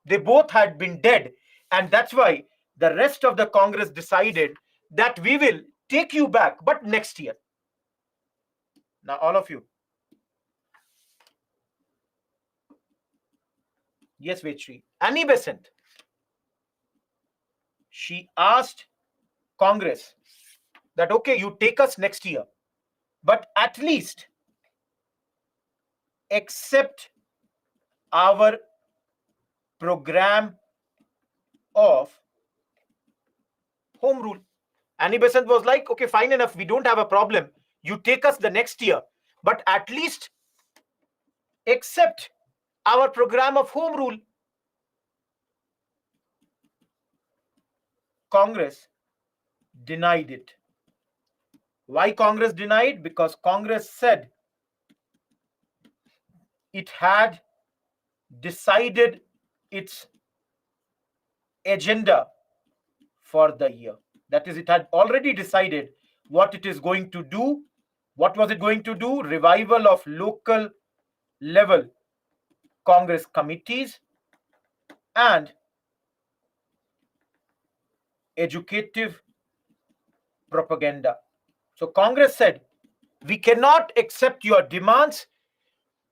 They both had been dead. And that's why the rest of the Congress decided that we will take you back, but next year. Now, all of you. Yes, Vetri. Annie Besant. She asked Congress that, okay, you take us next year, but at least accept our program of home rule. Annie Besant was like, okay, fine enough, we don't have a problem. You take us the next year, but at least accept our program of home rule. Congress denied it. Why Congress denied? Because Congress said it had decided its agenda for the year. That is, it had already decided what it is going to do. What was it going to do? Revival of local level Congress committees and educative propaganda. So Congress said, we cannot accept your demands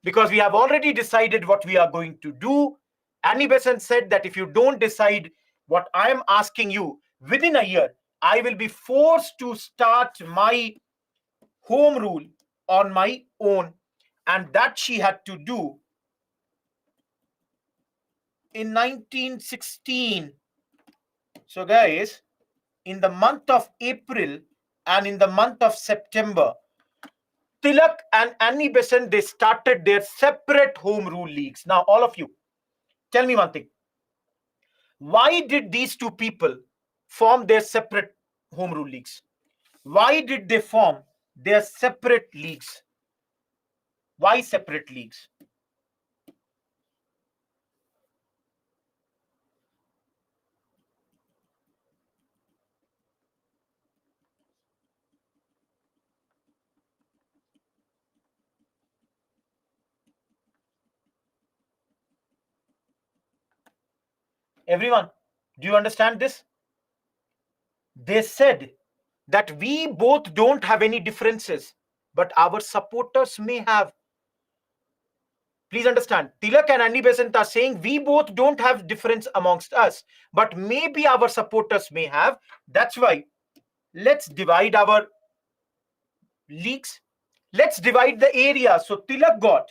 because we have already decided what we are going to do. Annie Besant said that if you don't decide what I am asking you within a year, I will be forced to start my home rule on my own. And that she had to do in 1916. So guys, in the month of April and in the month of September, Tilak and Annie Besant, they started their separate home rule leagues. Now, all of you, tell me one thing. Why did these two people form their separate home rule leagues? Why did they form their separate leagues? Why separate leagues? Everyone, do you understand this? They said that we both don't have any differences, but our supporters may have. Please understand, Tilak and Annie Besant are saying we both don't have difference amongst us, but maybe our supporters may have. That's why let's divide our leagues. Let's divide the area. So Tilak got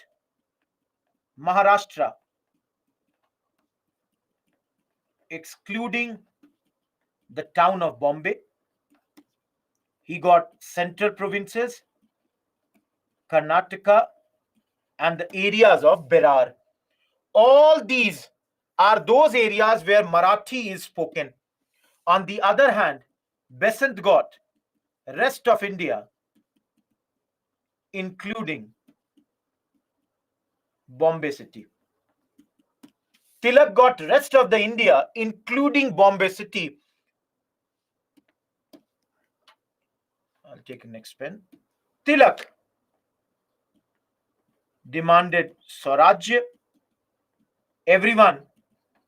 Maharashtra, excluding the town of Bombay. He got central provinces, Karnataka, and the areas of Berar. All these are those areas where Marathi is spoken. On the other hand, Besant got rest of India, including Bombay city. Tilak got rest of the India, including Bombay city. I'll take the next pen. Tilak demanded Swarajya. Everyone,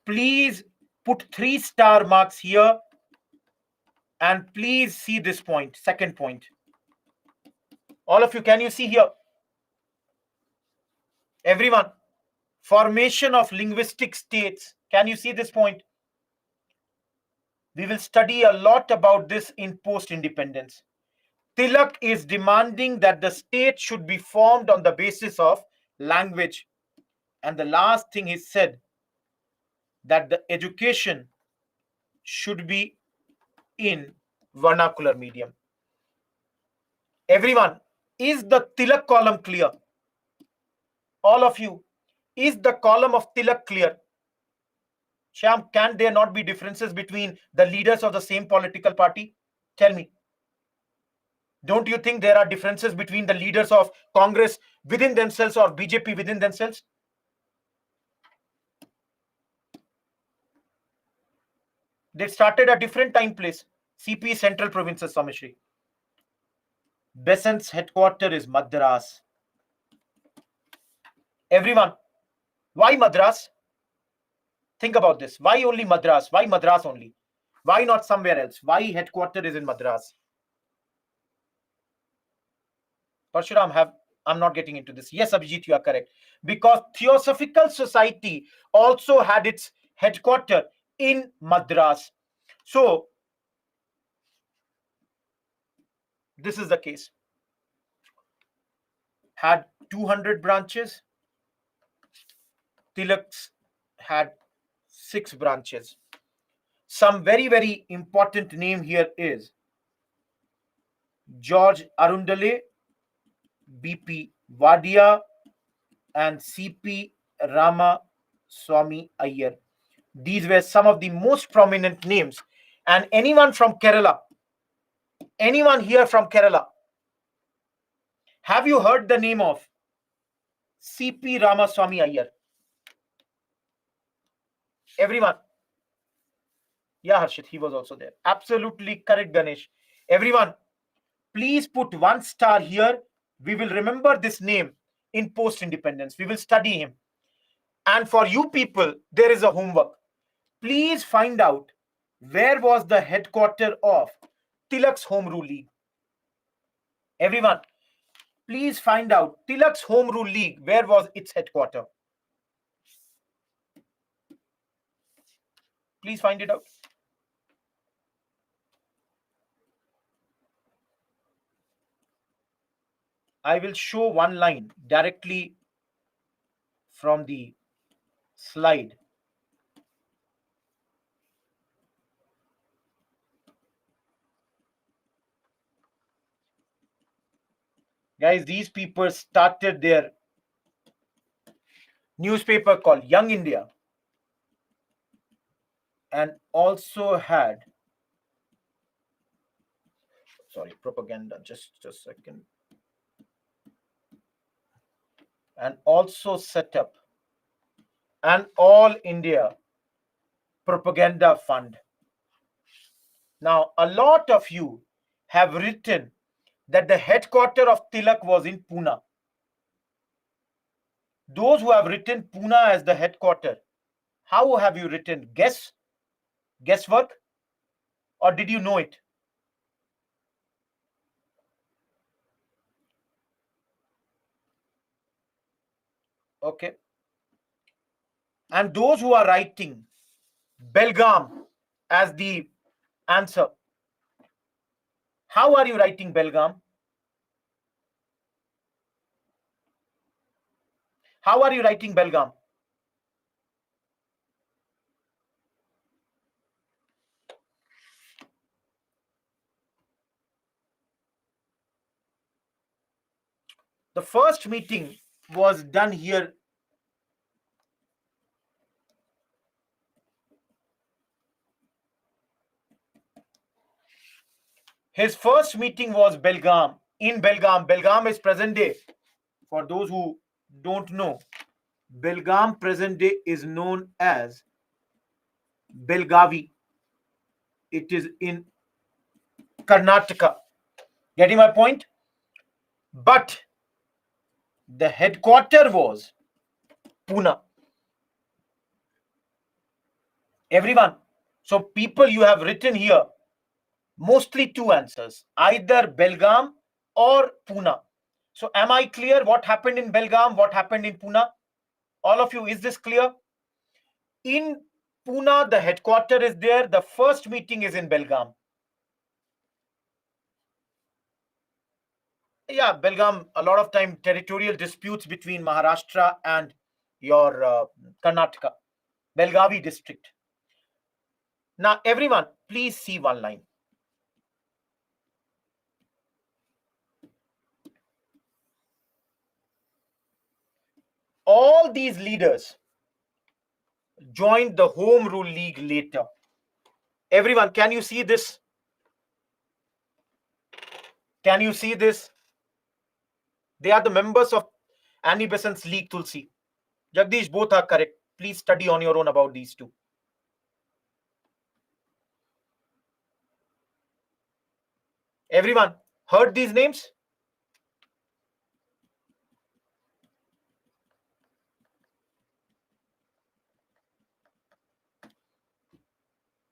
please put 3-star marks here and please see this point, second point. All of you, can you see here? Everyone, formation of linguistic states. Can you see this point? We will study a lot about this in post-independence. Tilak is demanding that the state should be formed on the basis of language. And the last thing he said, that the education should be in vernacular medium. Everyone, is the Tilak column clear? All of you, is the column of Tilak clear? Shyam, can there not be differences between the leaders of the same political party? Tell me. Don't you think there are differences between the leaders of Congress within themselves or BJP within themselves? They started a different time place. CP Central Provinces, Samishri. Besant's headquarter is Madras. Everyone, why Madras? Think about this. Why only Madras? Why Madras only? Why not somewhere else? Why headquarter is in Madras? Parshuram, I'm not getting into this. Yes, Abhijit, you are correct. Because Theosophical Society also had its headquarter in Madras. So, this is the case. Had 200 branches. Tilak's had 6 branches. Some very, very important name here is George Arundale, BP Wadia, and CP Rama Swami Iyer. These were some of the most prominent names. And anyone from Kerala, anyone here from Kerala, have you heard the name of CP Ramaswamy Iyer? Everyone. Yeah, Harshit, he was also there. Absolutely correct, Ganesh. Everyone, please put 1 star here. We will remember this name in post-independence. We will study him. And for you people, there is a homework. Please find out where was the headquarter of Tilak's Home Rule League. Everyone, please find out Tilak's Home Rule League, where was its headquarter? Please find it out. I will show one line directly from the slide. Guys, these people started their newspaper called Young India and also had, propaganda, just a second, and also set up an All India Propaganda Fund. Now, a lot of you have written that the headquarter of Tilak was in Pune. Those who have written Pune as the headquarter, how have you written? Guesswork? Or did you know it? Okay. And those who are writing Belgaum as the answer, how are you writing Belgaum? How are you writing Belgaum? The first meeting was done here. His first meeting was Belgaum. In Belgaum. Belgaum is present day. For those who don't know, Belgaum present day is known as Belgavi. It is in Karnataka. Getting my point? But the headquarter was Pune. Everyone. So people, you have written here mostly 2 answers, either Belgaum or Pune. So am I clear what happened in Belgaum, what happened in Pune? All of you, is this clear? In Pune, the headquarter is there. The first meeting is in Belgaum. Yeah, Belgaum, a lot of time territorial disputes between Maharashtra and your Karnataka, Belgavi district. Now, everyone, please see one line. All these leaders joined the Home Rule League later. Everyone, can you see this? Can you see this? They are the members of Annie Besant's League, Tulsi. Jagdish, both are correct. Please study on your own about these two. Everyone, heard these names?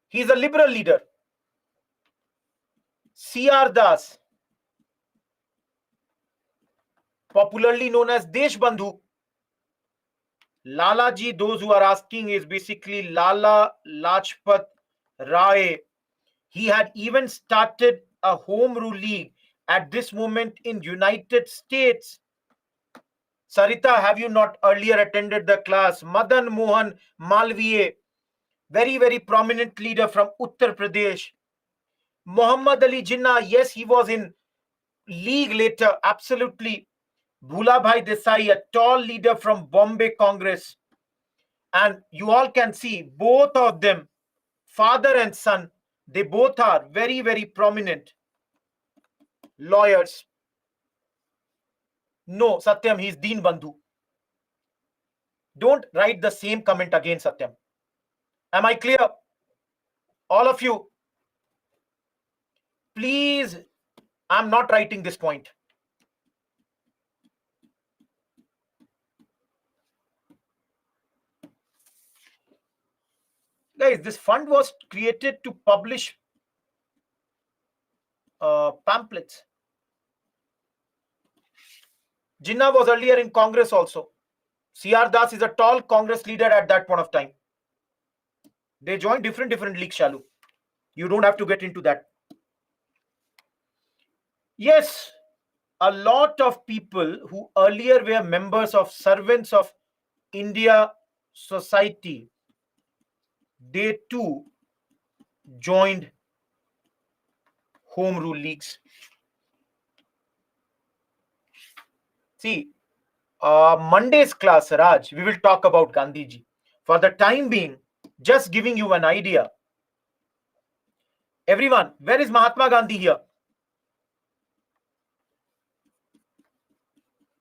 He is a liberal leader. C.R. Das, popularly known as Deshbandhu. Lalaji, those who are asking, is basically Lala Lajpat Rai. He had even started a home rule league at this moment in United States. Sarita, have you not earlier attended the class? Madan Mohan Malviya, very, very prominent leader from Uttar Pradesh. Muhammad Ali Jinnah, yes, he was in league later, absolutely. Bhulabhai Desai, a tall leader from Bombay Congress. And you all can see both of them, father and son, they both are very, very prominent lawyers. No, Satyam, he's Deen Bandhu. Don't write the same comment again, Satyam. Am I clear? All of you, please, I'm not writing this point. Guys, this fund was created to publish pamphlets. Jinnah was earlier in Congress also. C.R. Das is a tall Congress leader at that point of time. They joined different leagues, Shalu. You don't have to get into that. Yes, a lot of people who earlier were members of Servants of India Society, they too joined home rule leagues. See, Monday's class, Raj, we will talk about Gandhiji. For the time being, just giving you an idea. Everyone, where is Mahatma Gandhi here?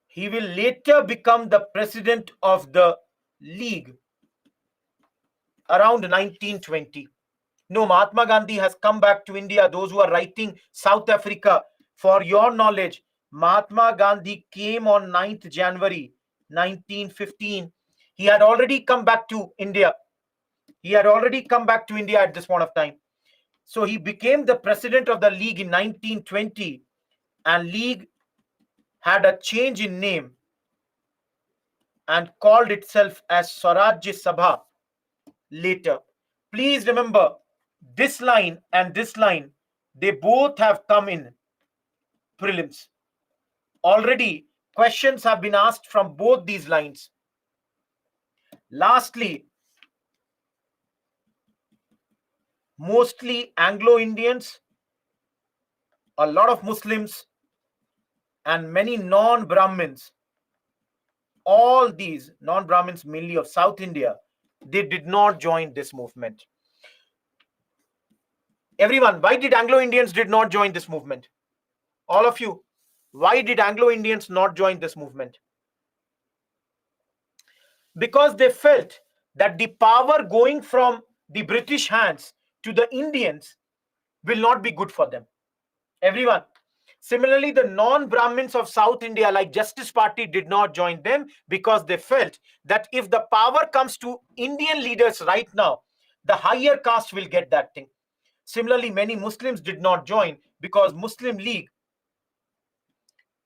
He will later become the president of the league around 1920. No, Mahatma Gandhi has come back to India. Those who are writing South Africa, for your knowledge, Mahatma Gandhi came on 9th January 1915. He had already come back to India. He had already come back to India at this point of time. So he became the president of the league in 1920, and league had a change in name and called itself as Swarajya Sabha later. Please remember, this line and this line, they both have come in prelims. Already, questions have been asked from both these lines. Lastly, mostly Anglo-Indians, a lot of Muslims, and many non-Brahmins. All these non-Brahmins, mainly of South India, they did not join this movement. Everyone, why did Anglo-Indians did not join this movement? All of you, why did Anglo-Indians not join this movement? Because they felt that the power going from the British hands to the Indians will not be good for them. Everyone. Similarly, the non-Brahmins of South India, like Justice Party, did not join them because they felt that if the power comes to Indian leaders right now, the higher caste will get that thing. Similarly, many Muslims did not join because Muslim League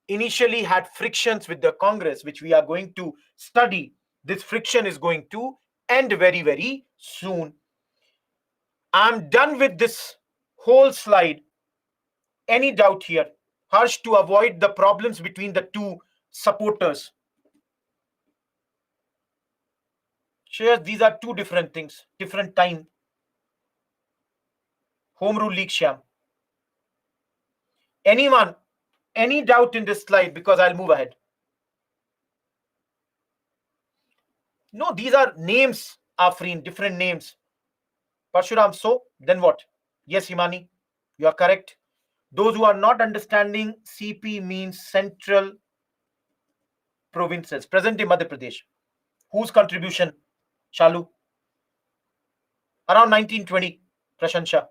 initially had frictions with the Congress, which we are going to study. This friction is going to end very, very soon. I'm done with this whole slide. Any doubt here? Harsh, to avoid the problems between the two supporters. Shares, these are two different things, different time. Home Rule League, Shyam. Anyone, any doubt in this slide? Because I'll move ahead. No, these are names. Afreen, different names. Parshuram, so then what? Yes, Himani, you are correct. Those who are not understanding, CP means Central Provinces, present day Madhya Pradesh. Whose contribution? Shalu? Around 1920, Prashansha.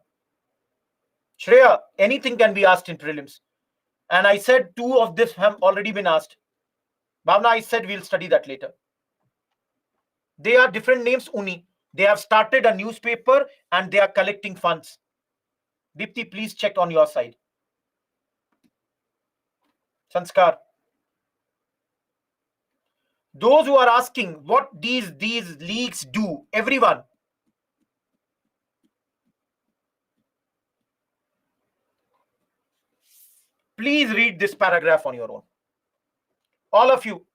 Shreya, anything can be asked in prelims. And I said two of this have already been asked. Bhavna, I said we'll study that later. They are different names, Uni. They have started a newspaper and they are collecting funds. Deepthi, please check on your side. Sanskar. Those who are asking what these leagues do, everyone. Please read this paragraph on your own. All of you,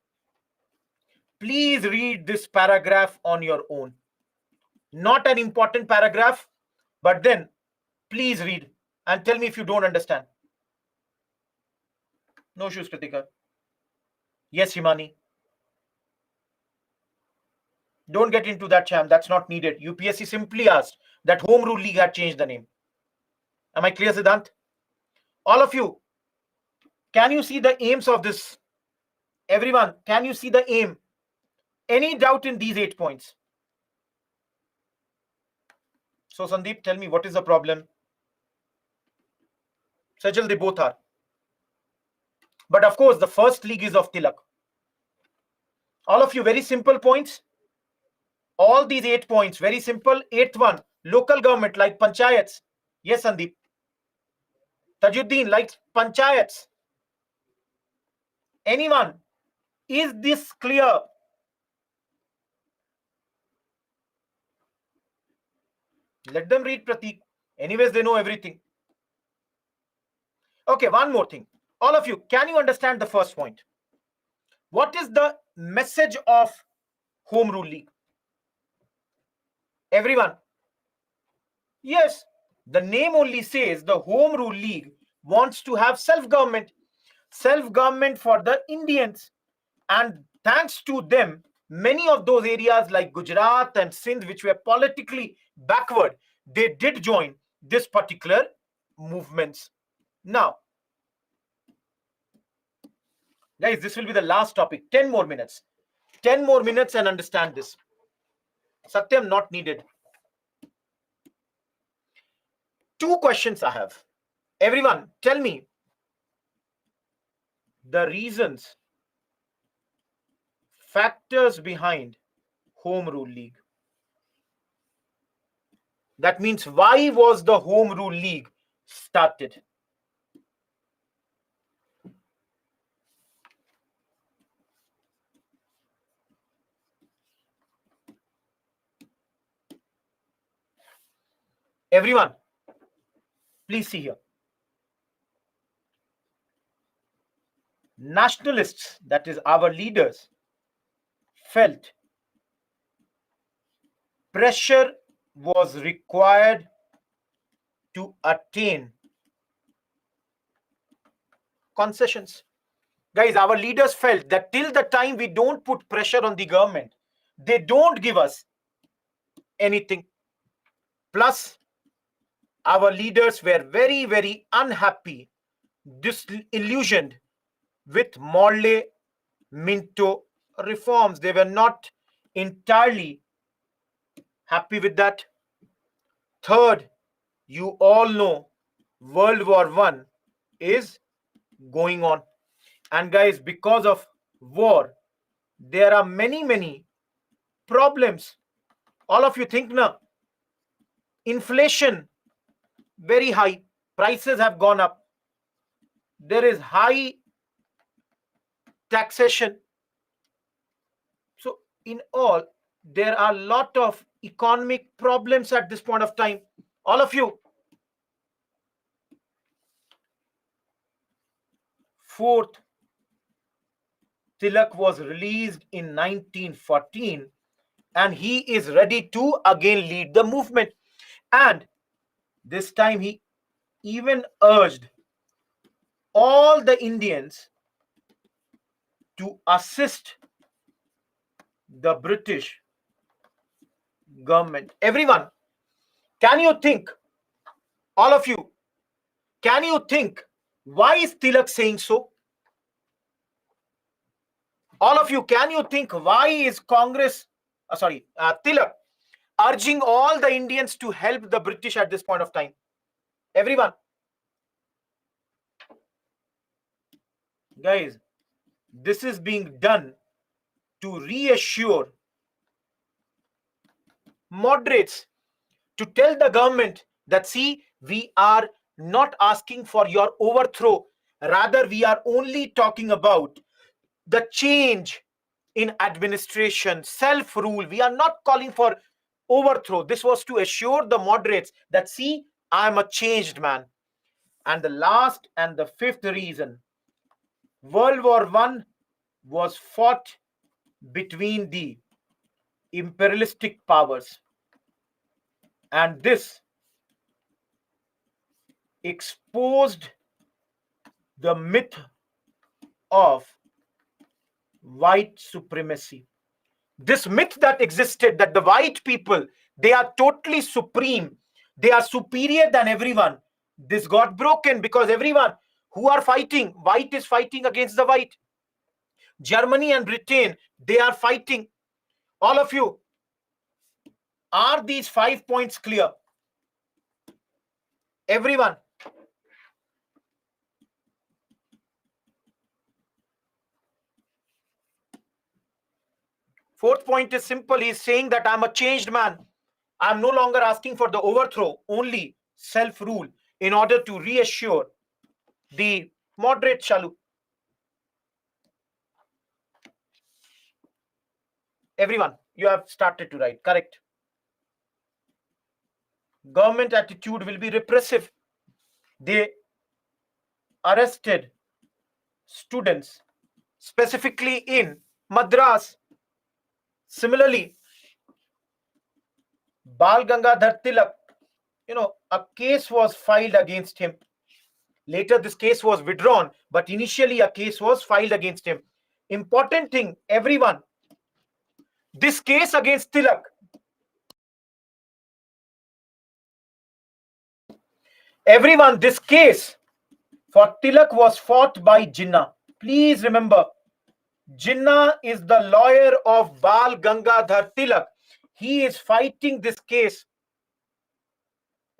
please read this paragraph on your own. Not an important paragraph, but then please read and tell me if you don't understand. No issues, Kritika. Yes, Himani. Don't get into that, Cham. That's not needed. UPSC simply asked that Home Rule League had changed the name. Am I clear, Siddhant? All of you, can you see the aims of this? Everyone, can you see the aim? Any doubt in these 8 points? So, Sandeep, tell me what is the problem? Sajal, they both are. But of course, the first league is of Tilak. All of you, very simple points. All these 8 points, very simple. 8th one, local government like panchayats. Yes, Sandeep. Tajuddin, like panchayats. Anyone? Is this clear? Let them read, Pratik. Anyways, they know everything. Okay, one more thing. All of you, can you understand the first point? What is the message of Home Rule League? Everyone? Yes, the name only says the Home Rule League wants to have self-government for the Indians. And thanks to them, many of those areas like Gujarat and Sindh, which were politically backward, they did join this particular movements. Now, guys, this will be the last topic. 10 more minutes. 10 more minutes and understand this. Satyam, not needed. 2 questions I have. Everyone, tell me the reasons, factors behind Home Rule League. That means, why was the Home Rule League started? Everyone, please see here. Nationalists, that is our leaders, felt pressure was required to attain concessions. Guys, our leaders felt that till the time we don't put pressure on the government, they don't give us anything. Plus, our leaders were very, very unhappy, disillusioned with Morley Minto reforms. They were not entirely happy with that. Third, you all know World War I is going on. And guys, because of war, there are many, many problems. All of you think now, inflation very high, prices have gone up. There is high taxation. So in all, there are a lot of economic problems at this point of time. All of you. Fourth, Tilak was released in 1914 and he is ready to again lead the movement. And this time he even urged all the Indians to assist the British government. Everyone, can you think, all of you, can you think why is Tilak saying so? All of you, can you think why is Tilak urging all the Indians to help the British at this point of time? Everyone, guys, this is being done to reassure moderates, to tell the government that, see, we are not asking for your overthrow, rather we are only talking about the change in administration, self rule. We are not calling for overthrow. This was to assure the moderates that, see, I am a changed man. And the last and the fifth reason, World War I was fought between the imperialistic powers, and this exposed the myth of white supremacy. This myth that existed, that the white people, they are totally supreme, they are superior than everyone, this got broken because everyone who are fighting, white is fighting against the white. Germany and Britain, they are fighting. All of you, are these 5 points clear? Everyone. Fourth point is simple. He's saying that I'm a changed man. I'm no longer asking for the overthrow, only self-rule, in order to reassure the moderate Chalu. Everyone, you have started to write. Correct. Government attitude will be repressive. They arrested students, specifically in Madras. Similarly, Bal Gangadhar Tilak, a case was filed against him. Later, this case was withdrawn, but initially a case was filed against him. Important thing, everyone, this case against Tilak, everyone, this case for Tilak was fought by Jinnah. Please remember, Jinnah is the lawyer of Bal Gangadhar Tilak. He is fighting this case.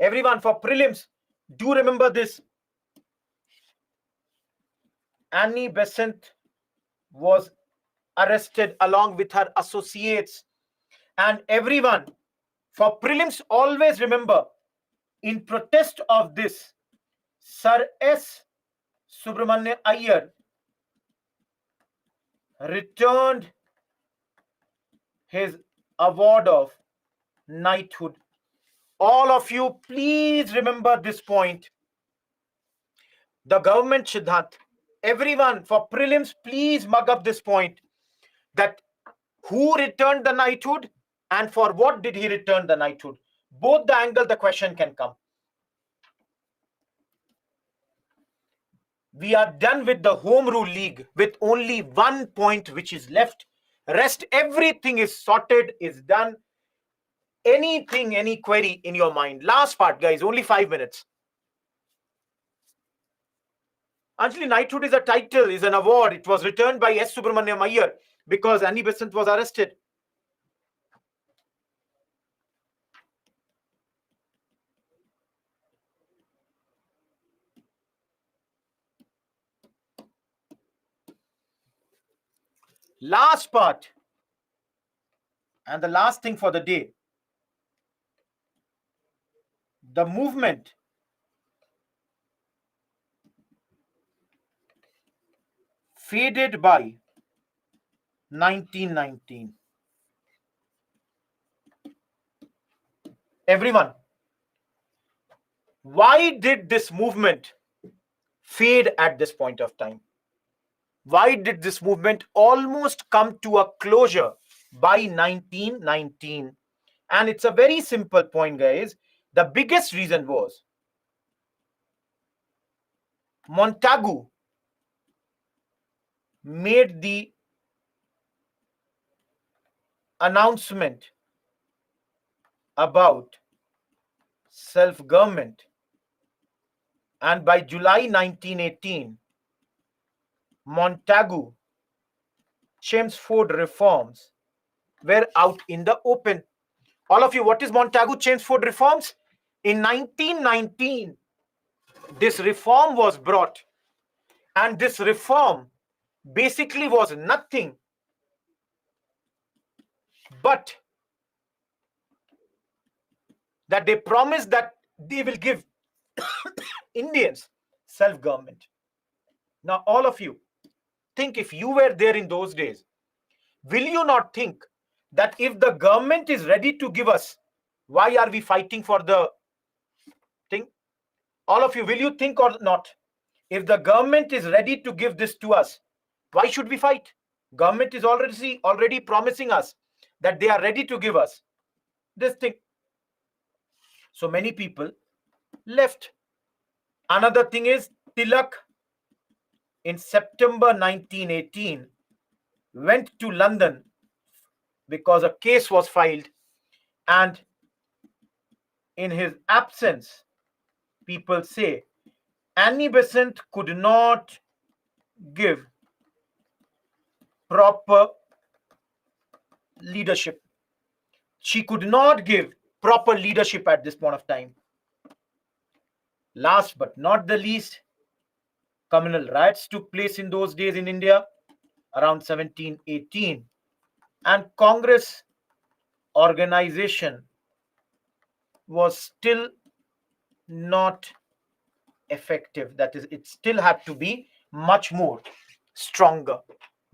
Everyone, for prelims, do remember this. Annie Besant was arrested along with her associates. And everyone, for prelims, always remember, in protest of this, Sir S. Subramania Iyer returned his award of knighthood. All of you, please remember this point. The government Siddhant, everyone, for prelims, please mug up this point, that who returned the knighthood and for what did he return the knighthood. Both the angle the question can come. We are done with the Home Rule League with only 1 point which is left. Rest, everything is sorted, is done. Anything, any query in your mind? Last part, guys, only 5 minutes. Actually, knighthood is a title, is an award. It was returned by S. Subramaniam Iyer because Annie Besant was arrested. Last part and the last thing for the day. The movement faded by 1919. Everyone, why did this movement fade at this point of time? Why did this movement almost come to a closure by 1919? And it's a very simple point, guys. The biggest reason was Montagu made the announcement about self-government. And by July 1918, Montagu Chelmsford reforms were out in the open. All of you, what is Montagu Chelmsford reforms? In 1919, this reform was brought, and this reform basically was nothing but that they promised that they will give Indians self-government. Now, all of you, think if you were there in those days, will you not think that if the government is ready to give us, why are we fighting for the thing? All of you, will you think or not? If the government is ready to give this to us, why should we fight? Government is already promising us that they are ready to give us this thing. So many people left. Another thing is Tilak in September 1918 went to London because a case was filed, and in his absence, people say Annie Besant could not give proper leadership. She could not give proper leadership at this point of time. Last but not the least, communal riots took place in those days in India around 1718, and Congress organization was still not effective. That is, it still had to be much more stronger.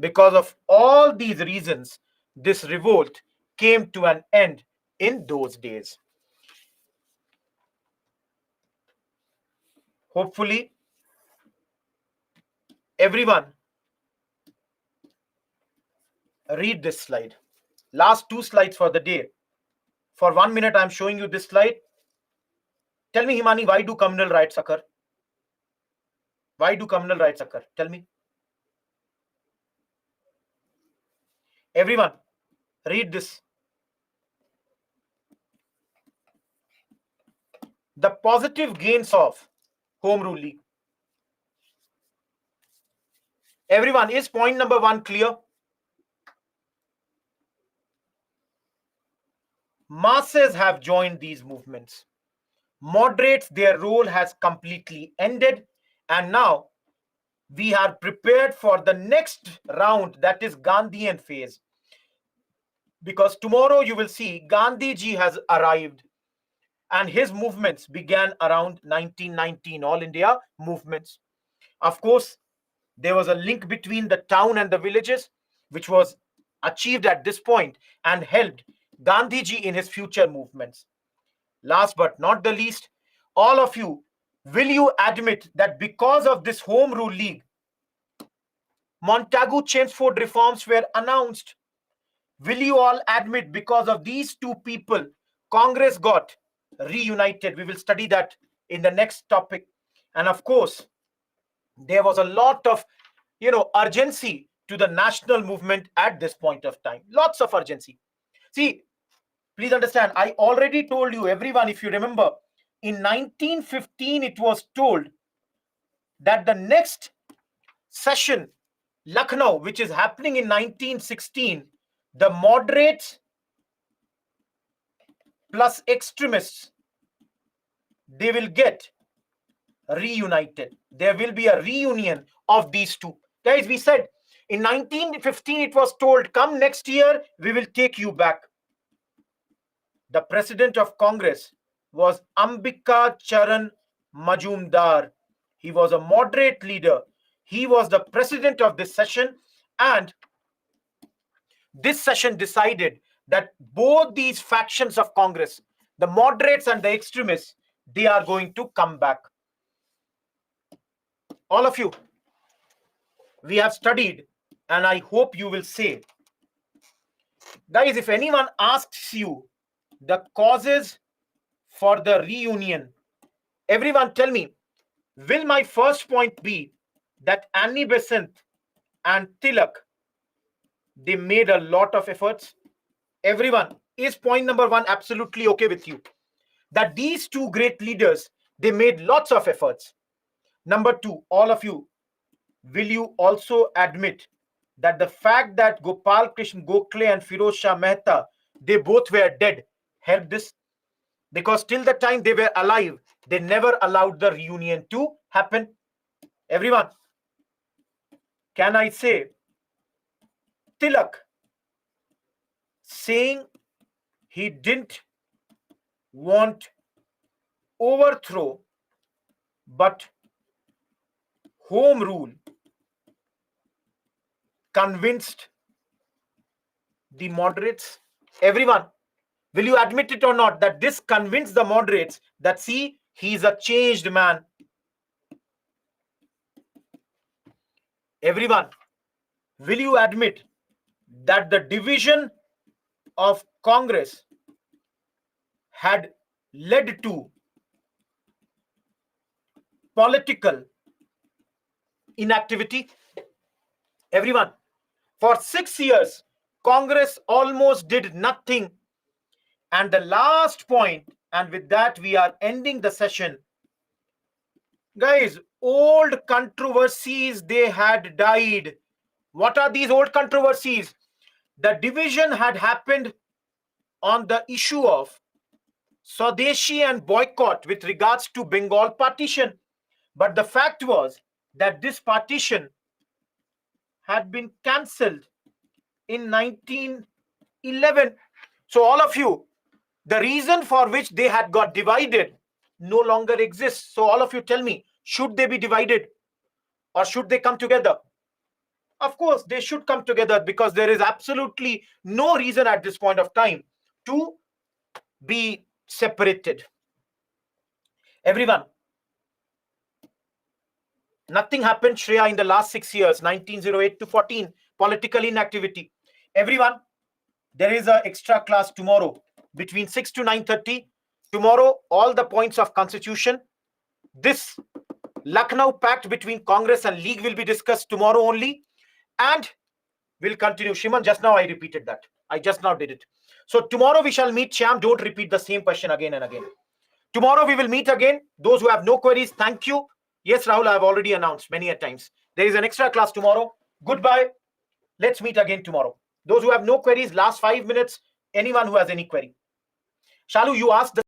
Because of all these reasons, this revolt came to an end in those days. Hopefully, everyone read this slide. Last two slides for the day. For 1 minute, I'm showing you this slide. Tell me, Himani, why do communal riots occur? Why do communal riots occur? Tell me. Everyone, read this. The positive gains of Home Rule League. Everyone, is point number 1 clear? Masses have joined these movements. Moderates, their role has completely ended, and now we are prepared for the next round, that is Gandhian phase. Because tomorrow you will see Gandhiji has arrived, and his movements began around 1919, All India movements. Of course, there was a link between the town and the villages, which was achieved at this point and helped Gandhiji in his future movements. Last but not the least, all of you, will you admit that because of this Home Rule League, Montagu Chelmsford reforms were announced? Will you all admit because of these two people, Congress got reunited? We will study that in the next topic. And of course, there was a lot of, urgency to the national movement at this point of time. Lots of urgency. See, please understand, I already told you, everyone, if you remember, in 1915, it was told that the next session, Lucknow, which is happening in 1916, the moderates plus extremists, they will get reunited. There will be a reunion of these two. Guys, we said in 1915, it was told, come next year, we will take you back. The president of Congress was Ambika Charan Majumdar. He was a moderate leader. He was the president of this session, and this session decided that both these factions of Congress, the moderates and the extremists, they are going to come back. All of you, we have studied, and I hope you will say, guys, if anyone asks you the causes for the reunion, everyone tell me, will my first point be that Annie Besant and Tilak, they made a lot of efforts? Everyone, is point number one absolutely okay with you? That these two great leaders, they made lots of efforts. Number two, all of you, will you also admit that the fact that Gopal Krishna Gokhale and Firoz Shah Mehta, they both were dead, helped this? Because till the time they were alive, they never allowed the reunion to happen. Everyone, can I say Tilak saying he didn't want overthrow but home rule convinced the moderates? Everyone, will you admit it or not that this convinced the moderates that, see, he's a changed man? Everyone, will you admit that the division of Congress had led to political inactivity? Everyone, for 6 years, Congress almost did nothing. And the last point, and with that we are ending the session. Guys, old controversies, they had died. What are these old controversies? The division had happened on the issue of Swadeshi and boycott with regards to Bengal partition. But the fact was that this partition had been cancelled in 1911. So all of you, the reason for which they had got divided no longer exists. So all of you tell me, should they be divided or should they come together? Of course, they should come together because there is absolutely no reason at this point of time to be separated. Everyone, nothing happened, Shreya, in the last 6 years, 1908 to 14, political inactivity. Everyone, there is an extra class tomorrow between 6 to 9:30. Tomorrow, all the points of constitution. This Lucknow pact between Congress and League will be discussed tomorrow only. And we'll continue. Shriman, just now I repeated that. I just now did it. So tomorrow we shall meet. Shyam, don't repeat the same question again and again. Tomorrow we will meet again. Those who have no queries, thank you. Yes, Rahul, I have already announced many a times. There is an extra class tomorrow. Goodbye. Let's meet again tomorrow. Those who have no queries, last 5 minutes, anyone who has any query. Shalu, you asked the